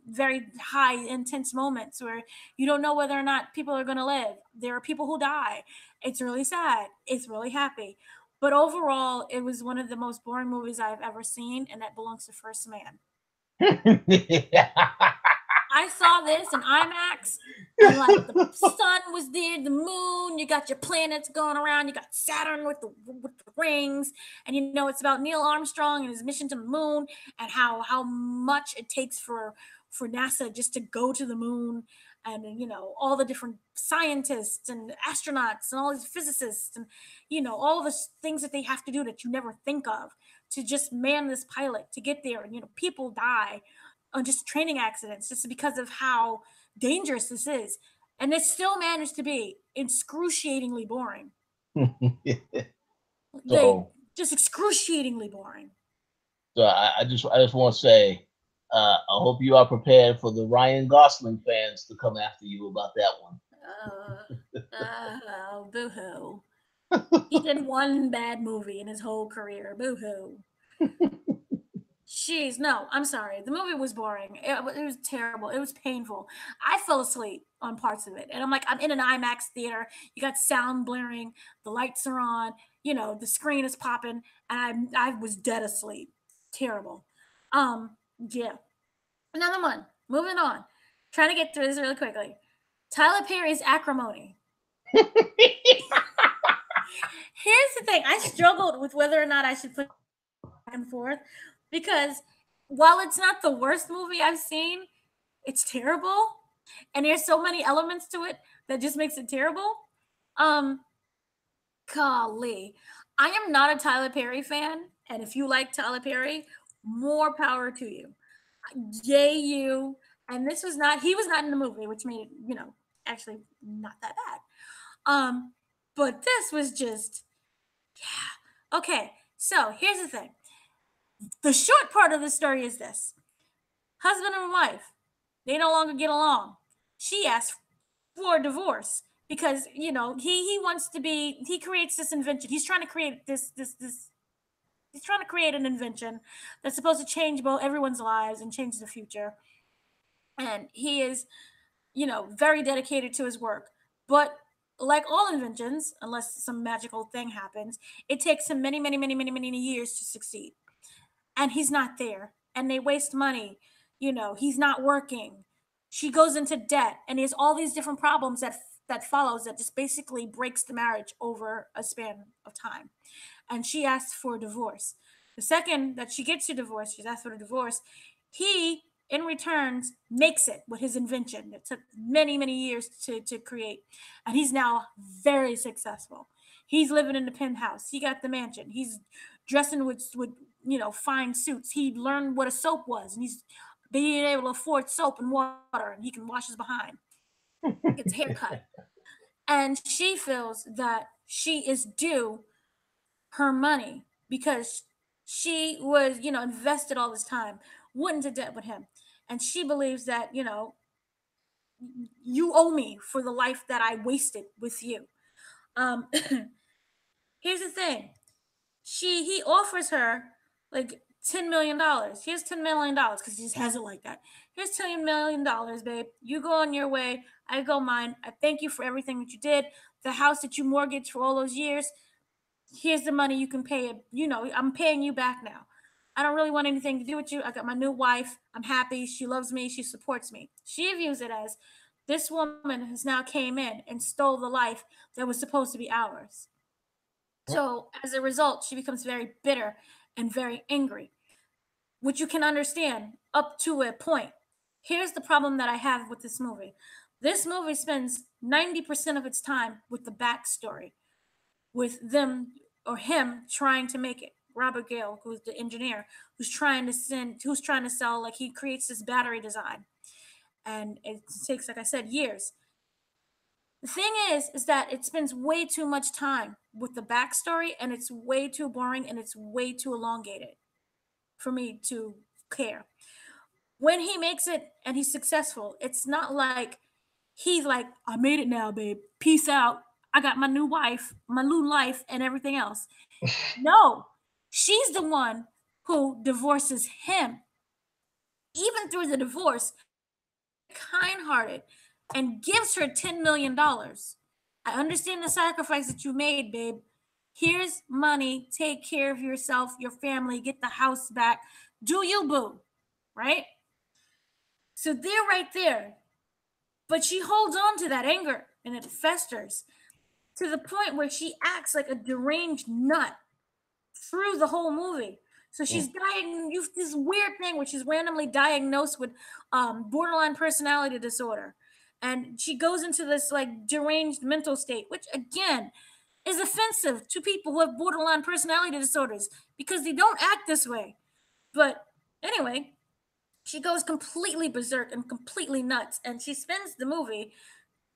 very high, intense moments where you don't know whether or not people are going to live. There are people who die. It's really sad. It's really happy. But overall, it was one of the most boring movies I've ever seen, and that belongs to First Man. I saw this in IMAX, and like the sun was there, the moon. You got your planets going around. You got Saturn with the rings, and it's about Neil Armstrong and his mission to the moon, and how much it takes for NASA just to go to the moon, and all the different scientists and astronauts and all these physicists, and all the things that they have to do that you never think of to just man this pilot to get there, and people die on just training accidents just because of how dangerous this is. And it still managed to be excruciatingly boring. They just excruciatingly boring. So I just want to say, I hope you are prepared for the Ryan Gosling fans to come after you about that one. Oh, boo-hoo. He did one bad movie in his whole career. Boo-hoo. Jeez, no, I'm sorry. The movie was boring. It was terrible. It was painful. I fell asleep on parts of it. And I'm like, I'm in an IMAX theater. You got sound blaring. The lights are on. The screen is popping. And I was dead asleep. Terrible. Yeah. Another one. Moving on. Trying to get through this really quickly. Tyler Perry's Acrimony. Here's the thing. I struggled with whether or not I should put back and forth. Because while it's not the worst movie I've seen, it's terrible. And there's so many elements to it that just makes it terrible. Golly. I am not a Tyler Perry fan. And if you like Tyler Perry, more power to you. Yay, you. And he was not in the movie, which made it, actually not that bad. But this was just, yeah. Okay, so here's the thing. The short part of the story is this. Husband and wife, they no longer get along. She asks for a divorce because, he wants to he creates this invention. He's trying to create he's trying to create an invention that's supposed to change everyone's lives and change the future. And he is, very dedicated to his work. But like all inventions, unless some magical thing happens, it takes him many, many, many, many, many years to succeed. And he's not there, and they waste money. He's not working. She goes into debt, and there's all these different problems that follows that just basically breaks the marriage over a span of time. And she asks for a divorce. The second that she gets a divorce, she's asked for a divorce, he in returns makes it with his invention that took many, many years to create. And he's now very successful. He's living in the penthouse. He got the mansion. He's dressing with fine suits. He learned what a soap was, and he's being able to afford soap and water, and he can wash his behind. Gets a haircut. And she feels that she is due her money because she was, invested all this time, went into debt with him. And she believes that, you owe me for the life that I wasted with you. Here's the thing. He offers her like $10 million. Here's $10 million because he just has it like that. Here's $10 million, babe. You go on your way. I go mine. I thank you for everything that you did. The house that you mortgaged for all those years. Here's the money you can pay it. I'm paying you back now. I don't really want anything to do with you. I got my new wife. I'm happy. She loves me. She supports me. She views it as this woman has now came in and stole the life that was supposed to be ours. So as a result, she becomes very bitter and very angry, which you can understand up to a point. Here's the problem that I have with this movie. This movie spends 90% of its time with the backstory, with them or him trying to make it. Robert Gale, who's the engineer, who's trying to sell, like he creates this battery design. And it takes, like I said, years. The thing is that it spends way too much time with the backstory, and it's way too boring and it's way too elongated for me to care. when he makes it and he's successful, it's not like he's like, I made it now, babe. Peace out. I got my new wife, my new life, and everything else. No, she's the one who divorces him. Even through the divorce, kind hearted and gives her $10 million. I understand the sacrifice that you made, babe. Here's money. Take care of yourself, your family, get the house back. Do you, boo? Right? So they're right there. But she holds on to that anger and it festers to the point where she acts like a deranged nut through the whole movie. So she's this weird thing where she's randomly diagnosed with borderline personality disorder. And she goes into this like deranged mental state, which again is offensive to people who have borderline personality disorders because they don't act this way. But anyway, she goes completely berserk and completely nuts. And she spends the movie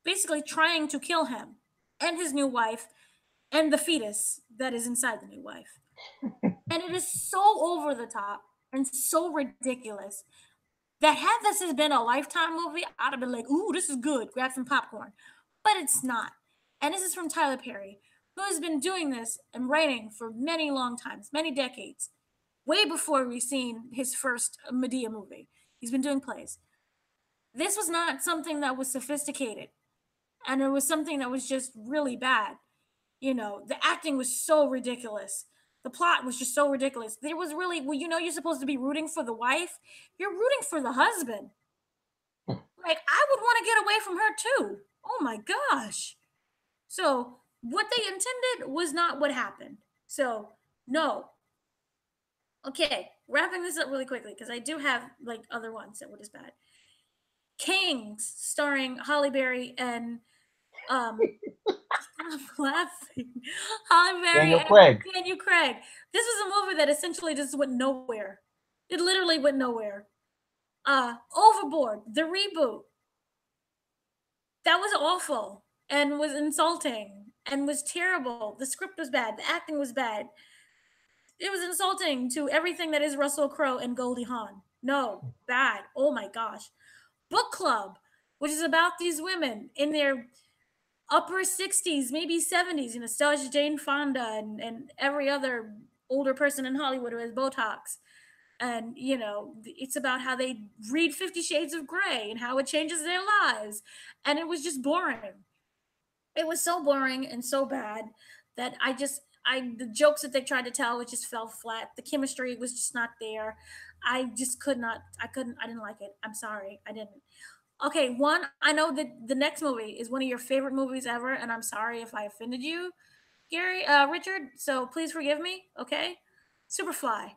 basically trying to kill him and his new wife and the fetus that is inside the new wife. And it is so over the top and so ridiculous that had this has been a Lifetime movie, I'd have been like, ooh, this is good. Grab some popcorn. But it's not. And this is from Tyler Perry, who has been doing this and writing for many long times, many decades, way before we've seen his first Medea movie. He's been doing plays. This was not something that was sophisticated. And it was something that was just really bad. You know, the acting was so ridiculous. The plot was just so ridiculous. There was really, well, you know, you're supposed to be rooting for the wife. You're rooting for the husband. Like, I would want to get away from her too. Oh my gosh. So, what they intended was not what happened. So, no. Okay, wrapping this up really quickly because I do have like other ones that were just bad. Kings, starring Holly Berry and I'm laughing. Holly Berry Daniel and Craig. Daniel Craig. This was a movie that essentially just went nowhere. It literally went nowhere. Overboard, the reboot. That was awful and was insulting and was terrible. The script was bad. The acting was bad. It was insulting to everything that is Russell Crowe and Goldie Hawn. No, bad. Oh my gosh. Book Club, which is about these women in their upper 60s, maybe 70s, you know, Stella Jane Fonda and every other older person in Hollywood who has Botox. And, you know, it's about how they read 50 Shades of Grey and how it changes their lives. And it was just boring. It was so boring and so bad that the jokes that they tried to tell, it just fell flat. The chemistry was just not there. I didn't like it. I'm sorry. I didn't. Okay, one, I know that the next movie is one of your favorite movies ever, and I'm sorry if I offended you, Richard. So please forgive me, okay? Superfly.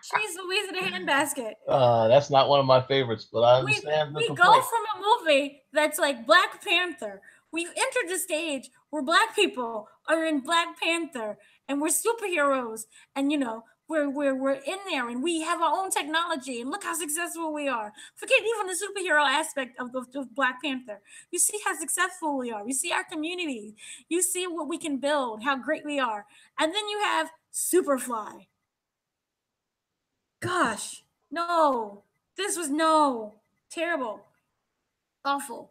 She's Louise in a handbasket. That's not one of my favorites, but I understand we go from a movie that's like Black Panther. We've entered the stage where Black people are in Black Panther, and we're superheroes, and you know we're in there, and we have our own technology, and look how successful we are. Forget even the superhero aspect of Black Panther. You see how successful we are. You see our community. You see what we can build, how great we are, and then you have Superfly. Gosh, no. This was terrible. Awful.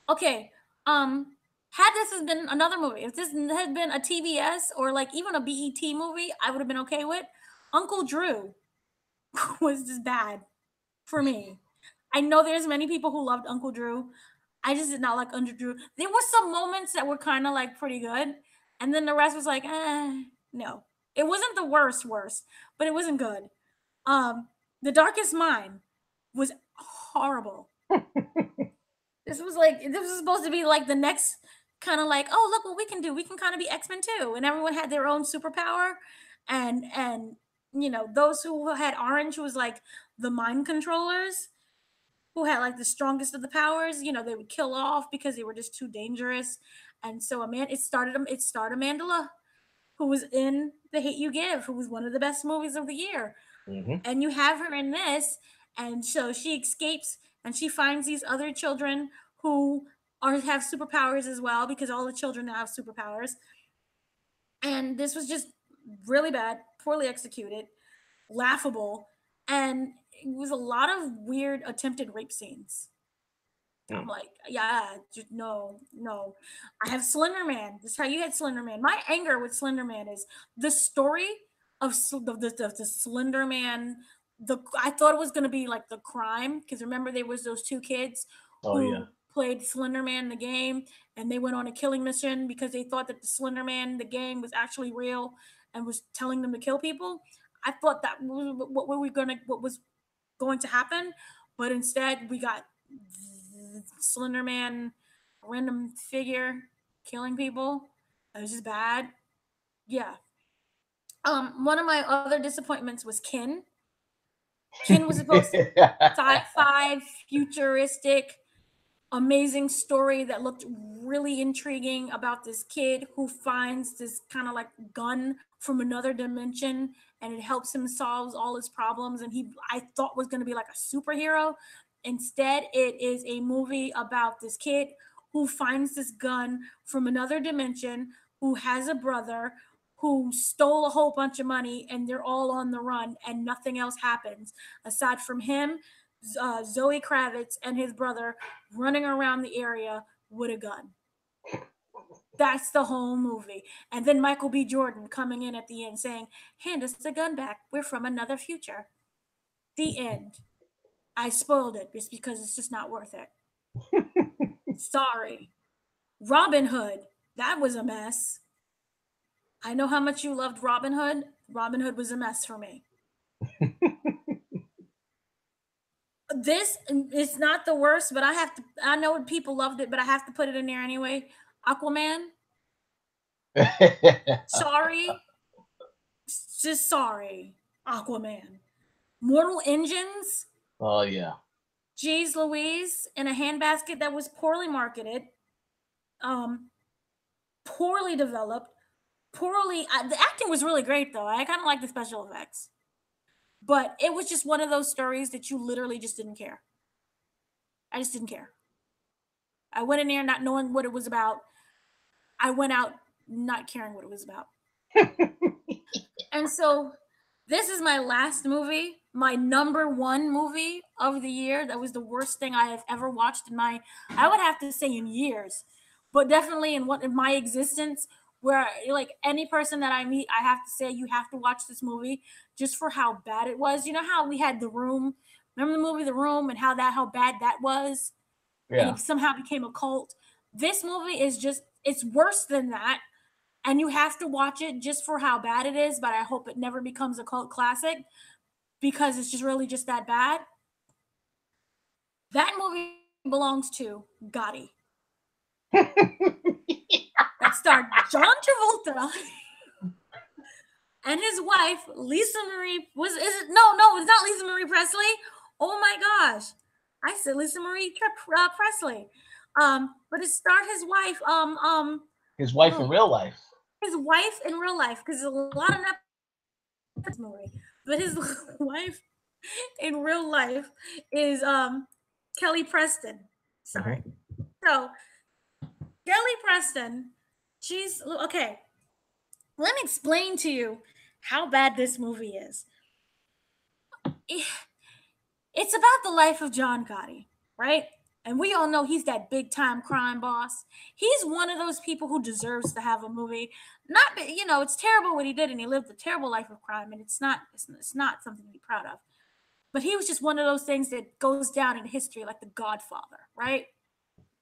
Okay. Had this has been another movie, if this had been a TBS or like even a BET movie, I would have been okay with. Uncle Drew was just bad for me. I know there's many people who loved Uncle Drew. I just did not like Uncle Drew. There were some moments that were kind of like pretty good, and then the rest was like, no. It wasn't the worst, but it wasn't good. The Darkest Mind was horrible. This was supposed to be like the next kind of like, oh, look what we can do. We can kind of be X-Men too. And everyone had their own superpower. And you know, those who had orange was like the mind controllers who had like the strongest of the powers, you know, they would kill off because they were just too dangerous. And so it started Amandla, who was in The Hate You Give, who was one of the best movies of the year. Mm-hmm. And you have her in this, and so she escapes and she finds these other children who have superpowers as well, because all the children now have superpowers. And this was just really bad, poorly executed, laughable. and it was a lot of weird attempted rape scenes. I'm like, yeah, just no, no. I have Slender Man. This is how you had Slender Man. My anger with Slender Man is the story of the Slender Man. I thought it was gonna be like the crime, because remember there was those two kids Oh yeah. who played Slender Man the game, and they went on a killing mission because they thought that the Slender Man the game was actually real and was telling them to kill people. I thought that what was going to happen, but instead we got Slender Man, random figure killing people. It was just bad. Yeah. One of my other disappointments was Kin. Kin was supposed to be sci-fi, futuristic, amazing story that looked really intriguing about this kid who finds this kind of like gun from another dimension, and it helps him solve all his problems, and he I thought was going to be like a superhero. Instead, it is a movie about this kid who finds this gun from another dimension, who has a brother who stole a whole bunch of money, and they're all on the run, and nothing else happens aside from him, Zoe Kravitz, and his brother running around the area with a gun. That's the whole movie. And then Michael B. Jordan coming in at the end saying, "Hand us the gun back. We're from another future." The end. I spoiled it just because it's just not worth it. Sorry. Robin Hood. That was a mess. I know how much you loved Robin Hood. Robin Hood was a mess for me. This is not the worst, but I know people loved it, but I have to put it in there anyway. Aquaman. Sorry. Just sorry. Aquaman. Mortal Engines. Oh yeah. Jeez Louise, in a handbasket that was poorly marketed, poorly developed, the acting was really great though. I kind of like the special effects. But it was just one of those stories that you literally just didn't care. I just didn't care. I went in there not knowing what it was about. I went out not caring what it was about. And so this is my last movie, my number one movie of the year. That was the worst thing I have ever watched I would have to say in years, but definitely in my existence, where like any person that I meet, I have to say, you have to watch this movie just for how bad it was. You know how we had The Room? Remember the movie The Room and how bad that was? Yeah. And it somehow became a cult. This movie is it's worse than that. And you have to watch it just for how bad it is, but I hope it never becomes a cult classic because it's just really just that bad. That movie belongs to Gotti. That starred John Travolta and his wife, Lisa Marie. No, it's not Lisa Marie Presley. Oh my gosh. I said Lisa Marie Presley. But it starred his wife, his wife in real life. His wife in real life, because a lot of Netflix movie, but his wife in real life is Kelly Preston. Sorry. Mm-hmm. So Kelly Preston, she's okay. Let me explain to you how bad this movie is. It's about the life of John Gotti, right? And we all know he's that big time crime boss. He's one of those people who deserves to have a movie. Not, it's terrible what he did, and he lived a terrible life of crime, and it's not something to be proud of. But he was just one of those things that goes down in history, like The Godfather, right?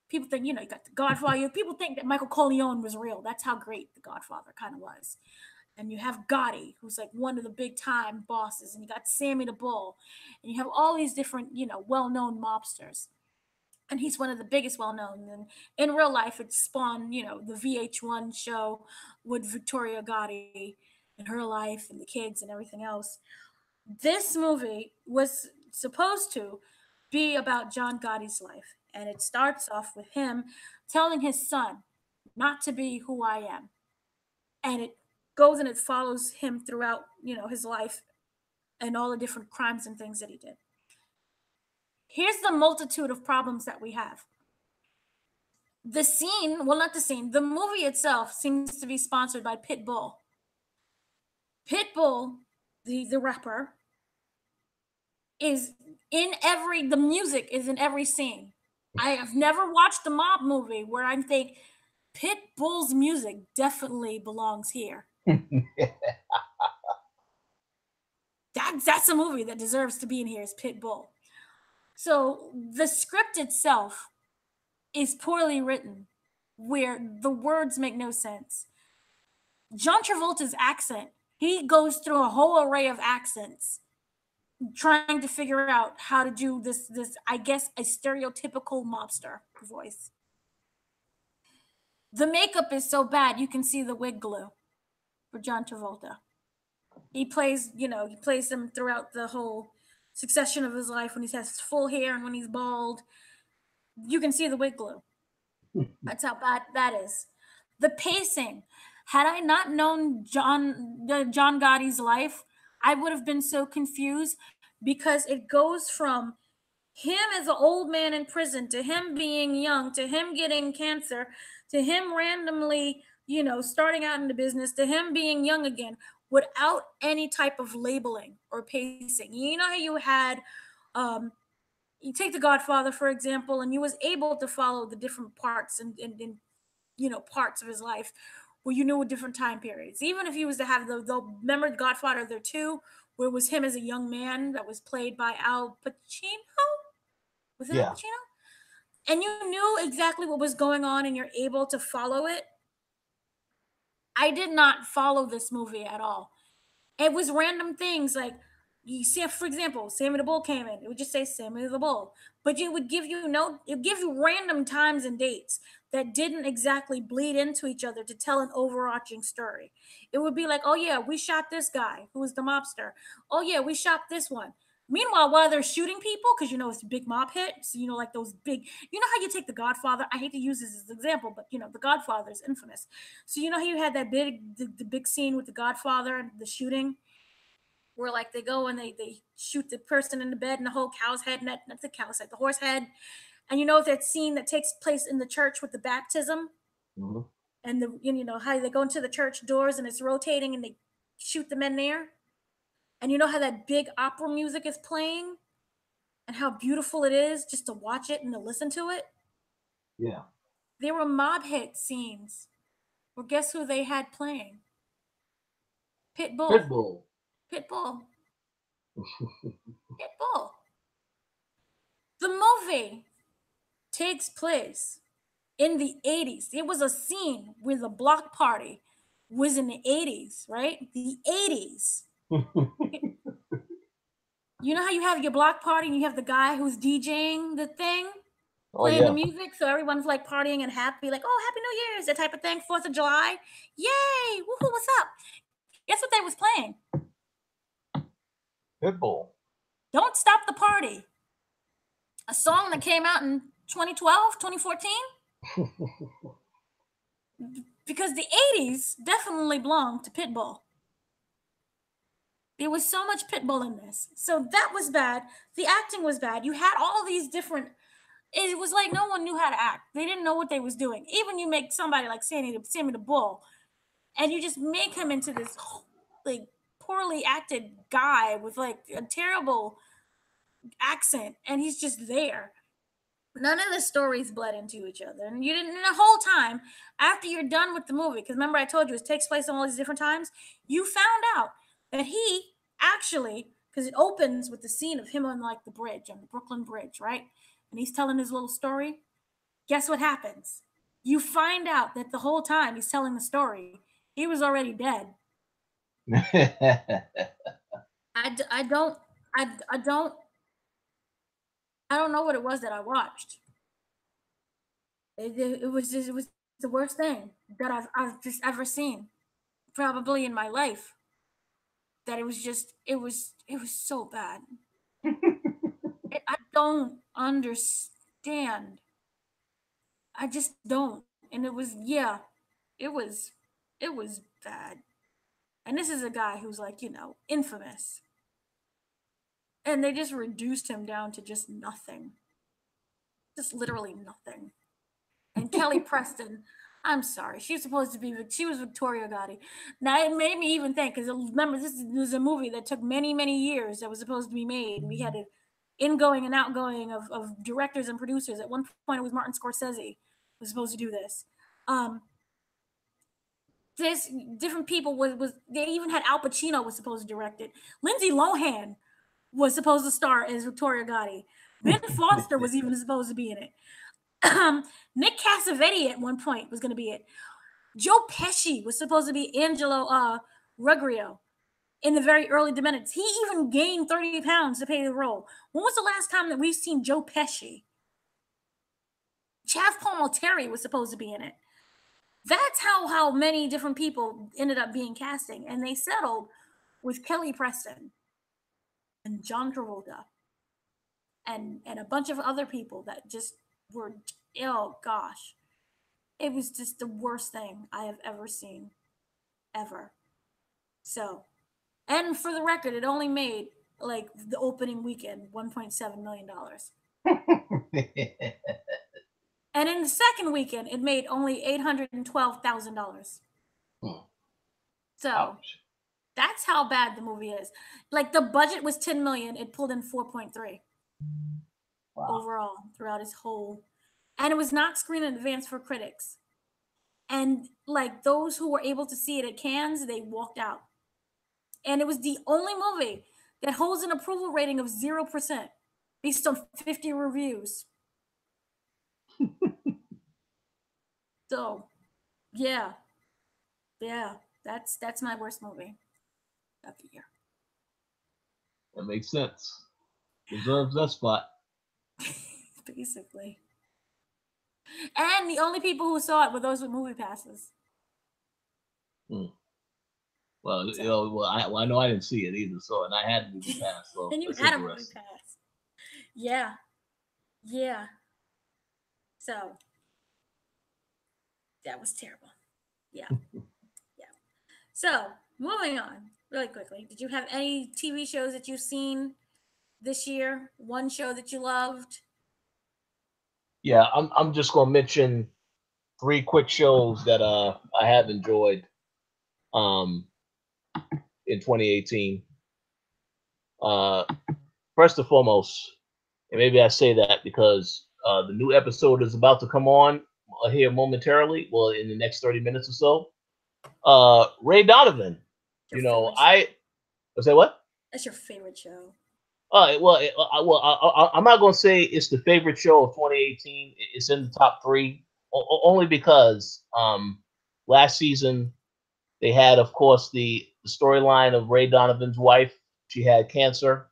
People think, you got The Godfather. People think that Michael Koalition was real. That's how great The Godfather kind of was. And you have Gotti, who's like one of the big time bosses, and you got Sammy the Bull, and you have all these different, well-known mobsters. And he's one of the biggest well-known. And in real life, it spawned, the VH1 show with Victoria Gotti and her life and the kids and everything else. This movie was supposed to be about John Gotti's life. And it starts off with him telling his son not to be who I am. And it goes and it follows him throughout, his life and all the different crimes and things that he did. Here's the multitude of problems that we have. The movie itself seems to be sponsored by Pitbull. Pitbull, the rapper, is in the music is in every scene. I have never watched a mob movie where I think Pitbull's music definitely belongs here. That's a movie that deserves to be in here, is Pitbull. So the script itself is poorly written, where the words make no sense. John Travolta's accent, he goes through a whole array of accents trying to figure out how to do this I guess a stereotypical mobster voice. The makeup is so bad you can see the wig glue for John Travolta. He plays him throughout the whole succession of his life, when he has full hair and when he's bald. You can see the wig glue. That's how bad that is. The pacing. Had I not known John Gotti's life, I would have been so confused, because it goes from him as an old man in prison to him being young to him getting cancer to him randomly, starting out in the business to him being young again without any type of labeling or pacing. You know how you had you take The Godfather, for example, and you was able to follow the different parts and parts of his life where you knew different time periods. Even if you was to have remember The Godfather there too, where it was him as a young man that was played by Al Pacino. Was it Al Pacino? And you knew exactly what was going on and you're able to follow it. I did not follow this movie at all. It was random things like, you see, for example, Sammy the Bull came in. It would just say Sammy the Bull, but it would give you random times and dates that didn't exactly bleed into each other to tell an overarching story. It would be like, oh yeah, we shot this guy who was the mobster. Oh yeah, we shot this one. Meanwhile, while they're shooting people, because it's a big mob hit, so like those big, how you take The Godfather. I hate to use this as an example, but The Godfather is infamous. So how you had that the big scene with The Godfather and the shooting, where like they go and they shoot the person in the bed and the whole cow's head, not the cow's head, the horse head. And that scene that takes place in the church with the baptism, and how they go into the church doors and it's rotating and they shoot the men there. And how that big opera music is playing and how beautiful it is just to watch it and to listen to it. Yeah. There were mob hit scenes. Well, guess who they had playing? Pitbull. Pitbull. The movie takes place in the 80s. There was a scene where the block party was in the 80s, right? The 80s. You know how you have your block party and you have the guy who's DJing the thing, playing the music, so everyone's like partying and happy, like, oh, Happy New Year's, that type of thing, 4th of July. Yay! Woohoo, what's up? Guess what they was playing? Pitbull. Don't Stop the Party. A song that came out in 2012, 2014. Because the 80s definitely belonged to Pitbull. There was so much Pitbull in this. So that was bad. The acting was bad. You had all these different... It was like no one knew how to act. They didn't know what they was doing. Even you make somebody like Sammy the Bull, and you just make him into this like poorly acted guy with like a terrible accent, and he's just there. None of the stories bled into each other, and you didn't. The whole time after you're done with the movie, because remember I told you it takes place in all these different times. You found out that he actually, because it opens with the scene of him on like the bridge, on the Brooklyn Bridge, right? And he's telling his little story. Guess what happens? You find out that the whole time he's telling the story, he was already dead. I don't know what it was that I watched. It was the worst thing that I've just ever seen, probably in my life. That it was so bad. I don't understand. I just don't. And it was bad. And this is a guy who's like, infamous. And they just reduced him down to just nothing. Just literally nothing. And Kelly Preston, I'm sorry. She was supposed to be. She was Victoria Gotti. Now it made me even think because remember this was a movie that took many years that was supposed to be made, and we had an ingoing and outgoing of directors and producers. At one point, it was Martin Scorsese was supposed to do this. Um, this different people was they even had Al Pacino was supposed to direct it. Lindsay Lohan was supposed to star as Victoria Gotti. Ben Foster was even supposed to be in it. Nick Cassavetes at one point was going to be it. Joe Pesci was supposed to be Angelo Ruggiero in the very early Dementeds. He even gained 30 pounds to play the role. When was the last time that we've seen Joe Pesci? Chav Palminteri was supposed to be in it. That's how many different people ended up being casting, and they settled with Kelly Preston and John Travolta and a bunch of other people that just were, oh gosh, it was just the worst thing I have ever seen, ever. So, and for the record, it only made like the opening weekend $1.7 million. And in the second weekend, it made only $812,000. So Ouch. that's how bad the movie is. Like the budget was 10 million, it pulled in 4.3 overall throughout its whole, and it was not screened in advance for critics. And like those who were able to see it at Cannes, they walked out. And it was the only movie that holds an approval rating of 0% based on 50 reviews. So, yeah, that's my worst movie of the year. That makes sense. Deserves that spot. Basically. And the only people who saw it were those with movie passes. Well, you know, I know I didn't see it either, so and I had a movie pass, so and you had a movie pass. Yeah. So that was terrible. Yeah. So moving on really quickly. Did you have any TV shows that you've seen this year? One show that you loved? Yeah, I'm just gonna mention 3 quick shows that I have enjoyed um in 2018. First and foremost, and maybe I say that because the new episode is about to come on here momentarily. Well, in the next 30 minutes or so. Ray Donovan. Your You know, favorite I say what? That's your favorite show. I'm not gonna say it's the favorite show of 2018. It's in the top 3, only because last season they had, of course, the storyline of Ray Donovan's wife. She had cancer,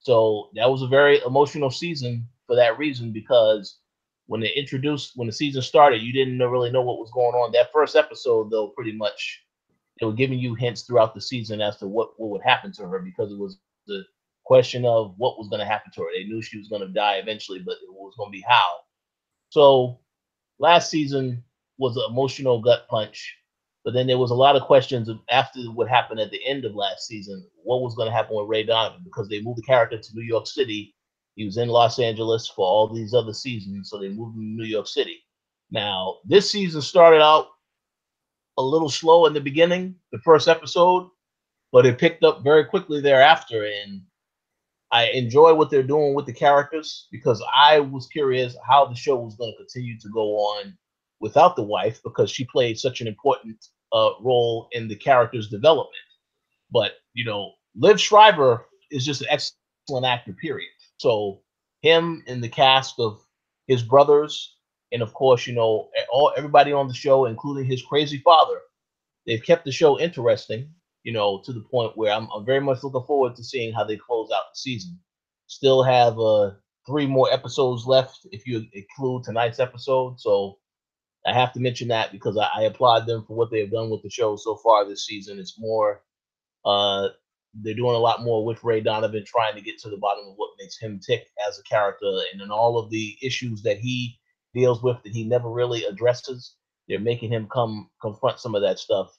so that was a very emotional season for that reason. Because when the season started, you didn't really know what was going on. That first episode, though, pretty much they were giving you hints throughout the season as to what would happen to her, because it was the question of what was going to happen to her. They knew she was going to die eventually, but it was going to be how. So last season was an emotional gut punch, but then there was a lot of questions after what happened at the end of last season. What was going to happen with Ray Donovan, because they moved the character to New York City. He was in Los Angeles for all these other seasons, so they moved him to New York City. Now, this season started out a little slow in the beginning, the first episode, but it picked up very quickly thereafter. And I enjoy what they're doing with the characters, because I was curious how the show was going to continue to go on without the wife, because she played such an important role in the character's development. But, you know, Liv Schreiber is just an excellent actor, period. So him and the cast of his brothers, and of course, you know, everybody on the show, including his crazy father, they've kept the show interesting, you know, to the point where I'm very much looking forward to seeing how they close out the season. Still have 3 more episodes left if you include tonight's episode. So I have to mention that, because I applaud them for what they have done with the show so far this season. It's more, they're doing a lot more with Ray Donovan, trying to get to the bottom of what makes him tick as a character, and then all of the issues that he deals with that he never really addresses. They're making him confront some of that stuff,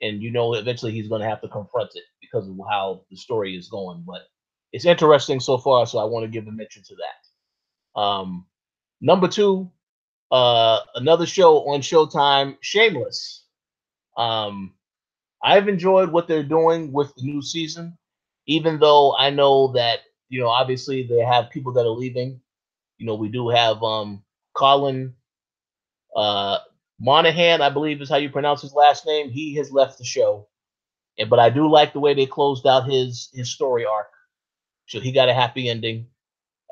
and you know eventually he's going to have to confront it because of how the story is going. But it's interesting so far, so I want to give a mention to that. Number 2, Another show on Showtime, Shameless. Um, I've enjoyed what they're doing with the new season, even though I know that obviously they have people that are leaving. We do have Colin uh, Monahan, I believe is how you pronounce his last name. He has left the show, but I do like the way they closed out his story arc. So he got a happy ending,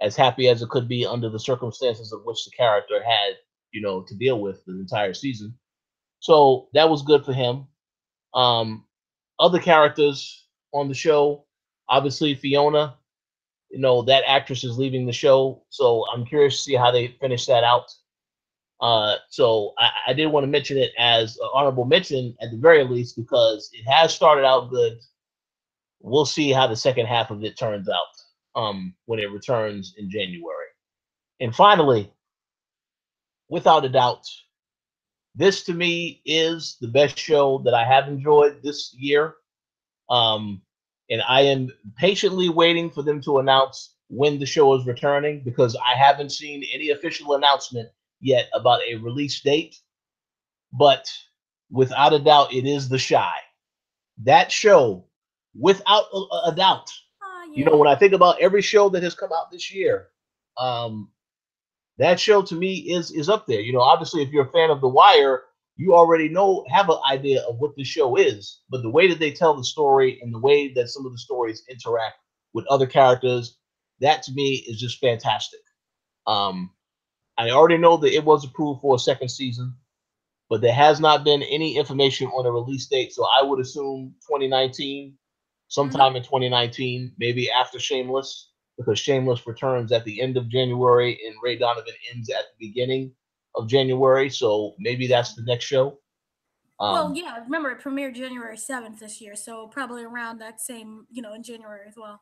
as happy as it could be under the circumstances of which the character had, to deal with the entire season. So that was good for him. Um, Other characters on the show, obviously Fiona, that actress is leaving the show, so I'm curious to see how they finish that out. So I did want to mention it as an honorable mention at the very least because it has started out good. We'll see how the second half of it turns out when it returns in January. And finally, without a doubt, this to me is the best show that I have enjoyed this year. Um, and I am patiently waiting for them to announce when the show is returning because I haven't seen any official announcement yet about a release date. But without a doubt, it is The Shy. That show, without a doubt. Yeah. When I think about every show that has come out this year, um, that show to me is up there. Obviously, if you're a fan of The Wire, you already have an idea of what the show is. But the way that they tell the story and the way that some of the stories interact with other characters, that to me is just fantastic. Um, I already know that it was approved for a second season, but there has not been any information on a release date. So I would assume 2019, sometime in 2019, maybe after Shameless, because Shameless returns at the end of January and Ray Donovan ends at the beginning of January. So maybe that's the next show. Well, yeah, remember it premiered January 7th this year, so probably around that same, in January as well.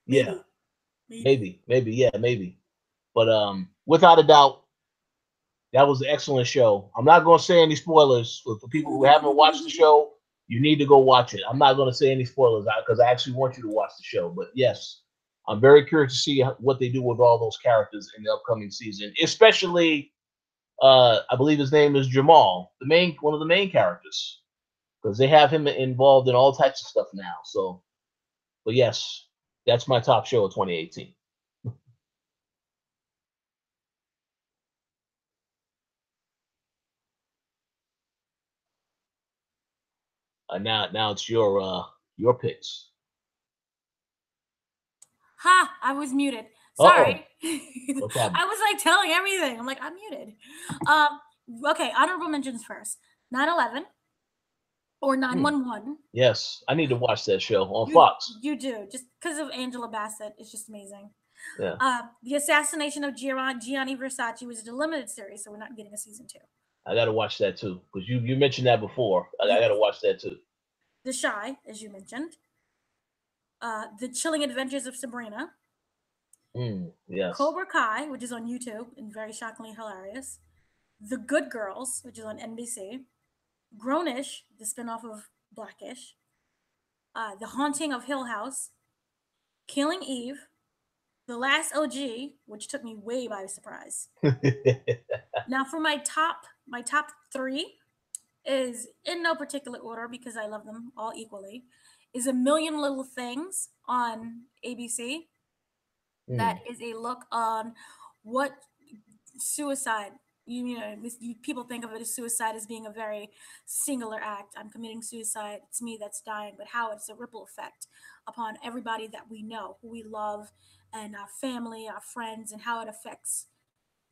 Yeah, Maybe. maybe, yeah, maybe. But without a doubt, that was an excellent show. I'm not going to say any spoilers for people who haven't watched the show. You need to go watch it. I'm not going to say any spoilers because I actually want you to watch the show. But yes, I'm very curious to see what they do with all those characters in the upcoming season, especially I believe his name is Jamal, one of the main characters, because they have him involved in all types of stuff now. So, but yes, that's my top show of 2018. Now it's your picks. Ha! I was muted. Uh oh, Sorry. no problem. I was like telling everything. I'm like, I'm muted. Okay, honorable mentions first. 9/11 or Hmm. 911. Yes, I need to watch that show on You Fox. you do just because of Angela Bassett. It's just amazing. Yeah, The assassination of Gianni Versace was a limited series, so we're not getting a season 2. I got to watch that too because you mentioned that before. I got Yes. to watch that too. The Shy, as you mentioned. The Chilling Adventures of Sabrina. Yes. Cobra Kai, which is on YouTube and very shockingly hilarious. The Good Girls, which is on NBC. Grownish, the spinoff of Blackish. The Haunting of Hill House. Killing Eve. The Last OG, which took me way by surprise. Now for my top 3 is in no particular order because I love them all equally. Is A Million Little Things on ABC. That is a look on what suicide. People think of it as suicide as being a very singular act. I'm committing suicide. It's me that's dying, but how it's a ripple effect upon everybody that we know, who we love, and our family, our friends, and how it affects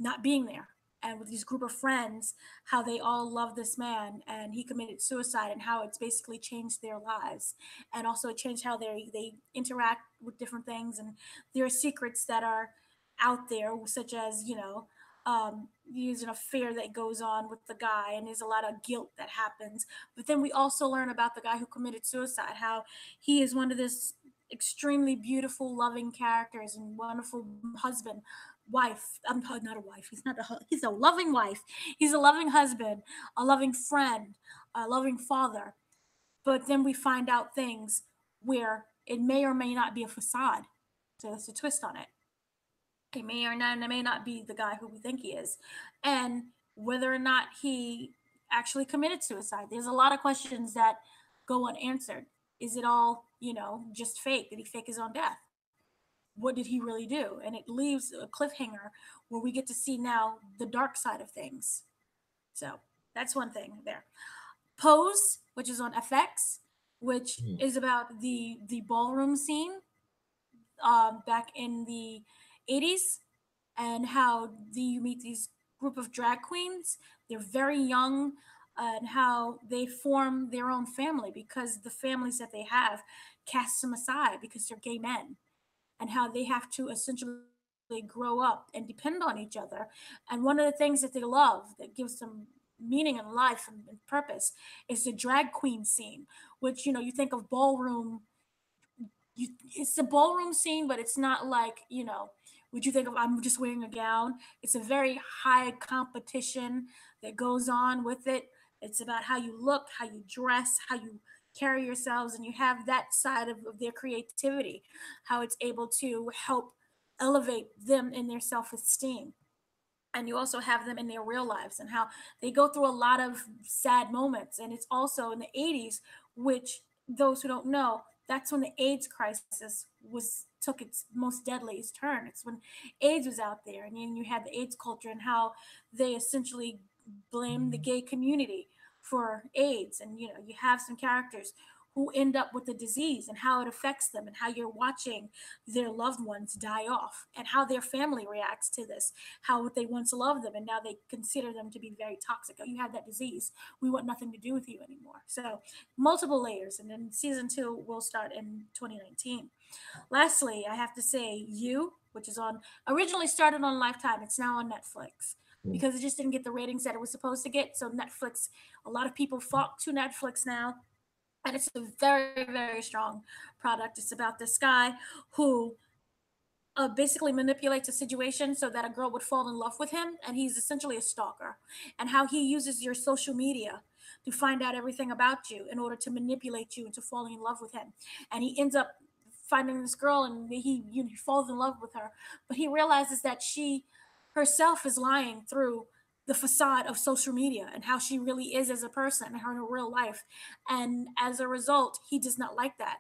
not being there. And with these group of friends, how they all love this man and he committed suicide and how it's basically changed their lives. And also it changed how they interact with different things and there are secrets that are out there, such as, there's an affair that goes on with the guy and there's a lot of guilt that happens. But then we also learn about the guy who committed suicide, how he is one of this extremely beautiful, loving characters and wonderful husband, wife. I'm not a wife. He's not a. He's a loving wife. He's a loving husband, a loving friend, a loving father. But then we find out things where it may or may not be a facade. So that's a twist on it. He may not be the guy who we think he is, and whether or not he actually committed suicide. There's a lot of questions that go unanswered. Is it all, just fake? Did he fake his own death? What did he really do? And it leaves a cliffhanger where we get to see now the dark side of things. So that's one thing there. Pose, which is on FX, which Hmm. is about the ballroom scene back in the 80s, and how you meet these group of drag queens. They're very young, and how they form their own family because the families that they have cast them aside because they're gay men, and how they have to essentially grow up and depend on each other. And one of the things that they love that gives them meaning in life and purpose is the drag queen scene, which you think of ballroom. It's a ballroom scene, but it's not like, would you think of I'm just wearing a gown? It's a very high competition that goes on with it. It's about how you look, how you dress, how you carry yourselves, and you have that side of their creativity, how it's able to help elevate them in their self-esteem. And you also have them in their real lives and how they go through a lot of sad moments. And it's also in the 80s, which those who don't know, that's when the AIDS crisis was took its most deadliest turn. It's when AIDS was out there, and then you had the AIDS culture and how they essentially blamed the gay community for AIDS. And you have some characters who end up with the disease and how it affects them, and how you're watching their loved ones die off, and how their family reacts to this, how they once loved them and now they consider them to be very toxic. Oh, you have that disease, we want nothing to do with you anymore. So multiple layers, and then season 2 will start in 2019. Lastly, I have to say, You, which is on originally started on Lifetime, it's now on Netflix Hmm. because it just didn't get the ratings that it was supposed to get. So Netflix, a lot of people flock to Netflix now, and it's a very, very strong product. It's about this guy who basically manipulates a situation so that a girl would fall in love with him, and he's essentially a stalker, and how he uses your social media to find out everything about you in order to manipulate you into falling in love with him. And he ends up finding this girl, and he falls in love with her, but he realizes that she herself is lying through the facade of social media, and how she really is as a person in her real life. And as a result, he does not like that.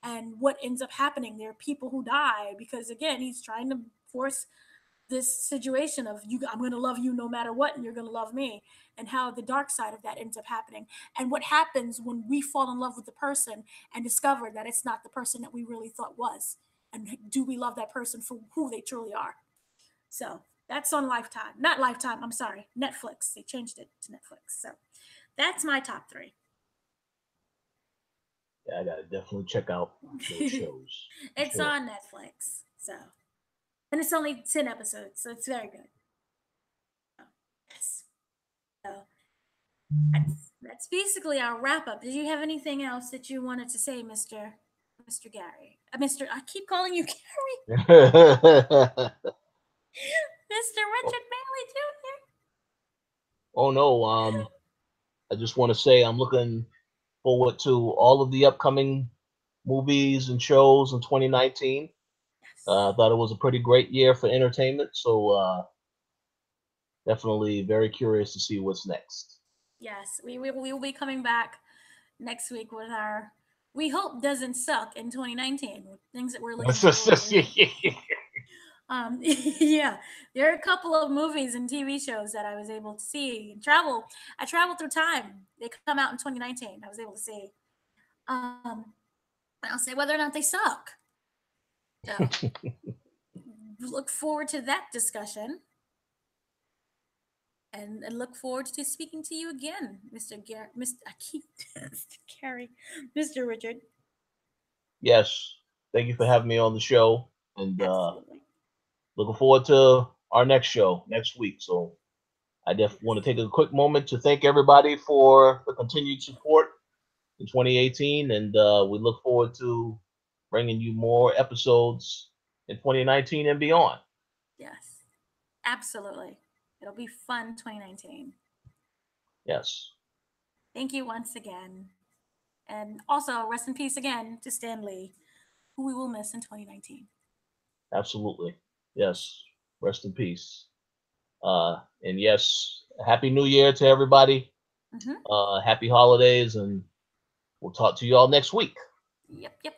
And what ends up happening, there are people who die because, again, he's trying to force this situation of, I'm going to love you no matter what, and you're going to love me. And how the dark side of that ends up happening, and what happens when we fall in love with the person and discover that it's not the person that we really thought was, and do we love that person for who they truly are. So that's on Lifetime, not Lifetime, I'm sorry, Netflix. They changed it to Netflix. So that's my top 3. Yeah, I gotta definitely check out those shows for It's sure. on Netflix. So, and it's only 10 episodes, so it's very good. Oh, yes. So that's basically our wrap up. Did you have anything else that you wanted to say, Mr. Gary? Mr. I keep calling you Gary. Mr. Richard Bailey Jr. Oh no, I just want to say I'm looking forward to all of the upcoming movies and shows in 2019. Yes. I thought it was a pretty great year for entertainment, so definitely very curious to see what's next. Yes. We will be coming back next week with our, we hope doesn't suck in 2019, with things that we're looking forward to. Yeah, there are a couple of movies and TV shows that I was able to see. I traveled through time. They come out in 2019. I was able to see. Um, I'll say whether or not they suck. So look forward to that discussion, and look forward to speaking to you again, Mr. Gary. Mr. I keep Mr. Gary, Mr. Richard. Yes, thank you for having me on the show, and Absolutely. looking forward to our next show next week. So I definitely want to take a quick moment to thank everybody for the continued support in 2018, and we look forward to bringing you more episodes in 2019 and beyond. Yes, absolutely. It'll be fun 2019. Yes, Thank you once again. And also, rest in peace again to Stan Lee, who we will miss in 2019. absolutely. Yes, rest in peace. And yes, happy New Year to everybody. Mm-hmm. Happy holidays, and we'll talk to you all next week. Yep.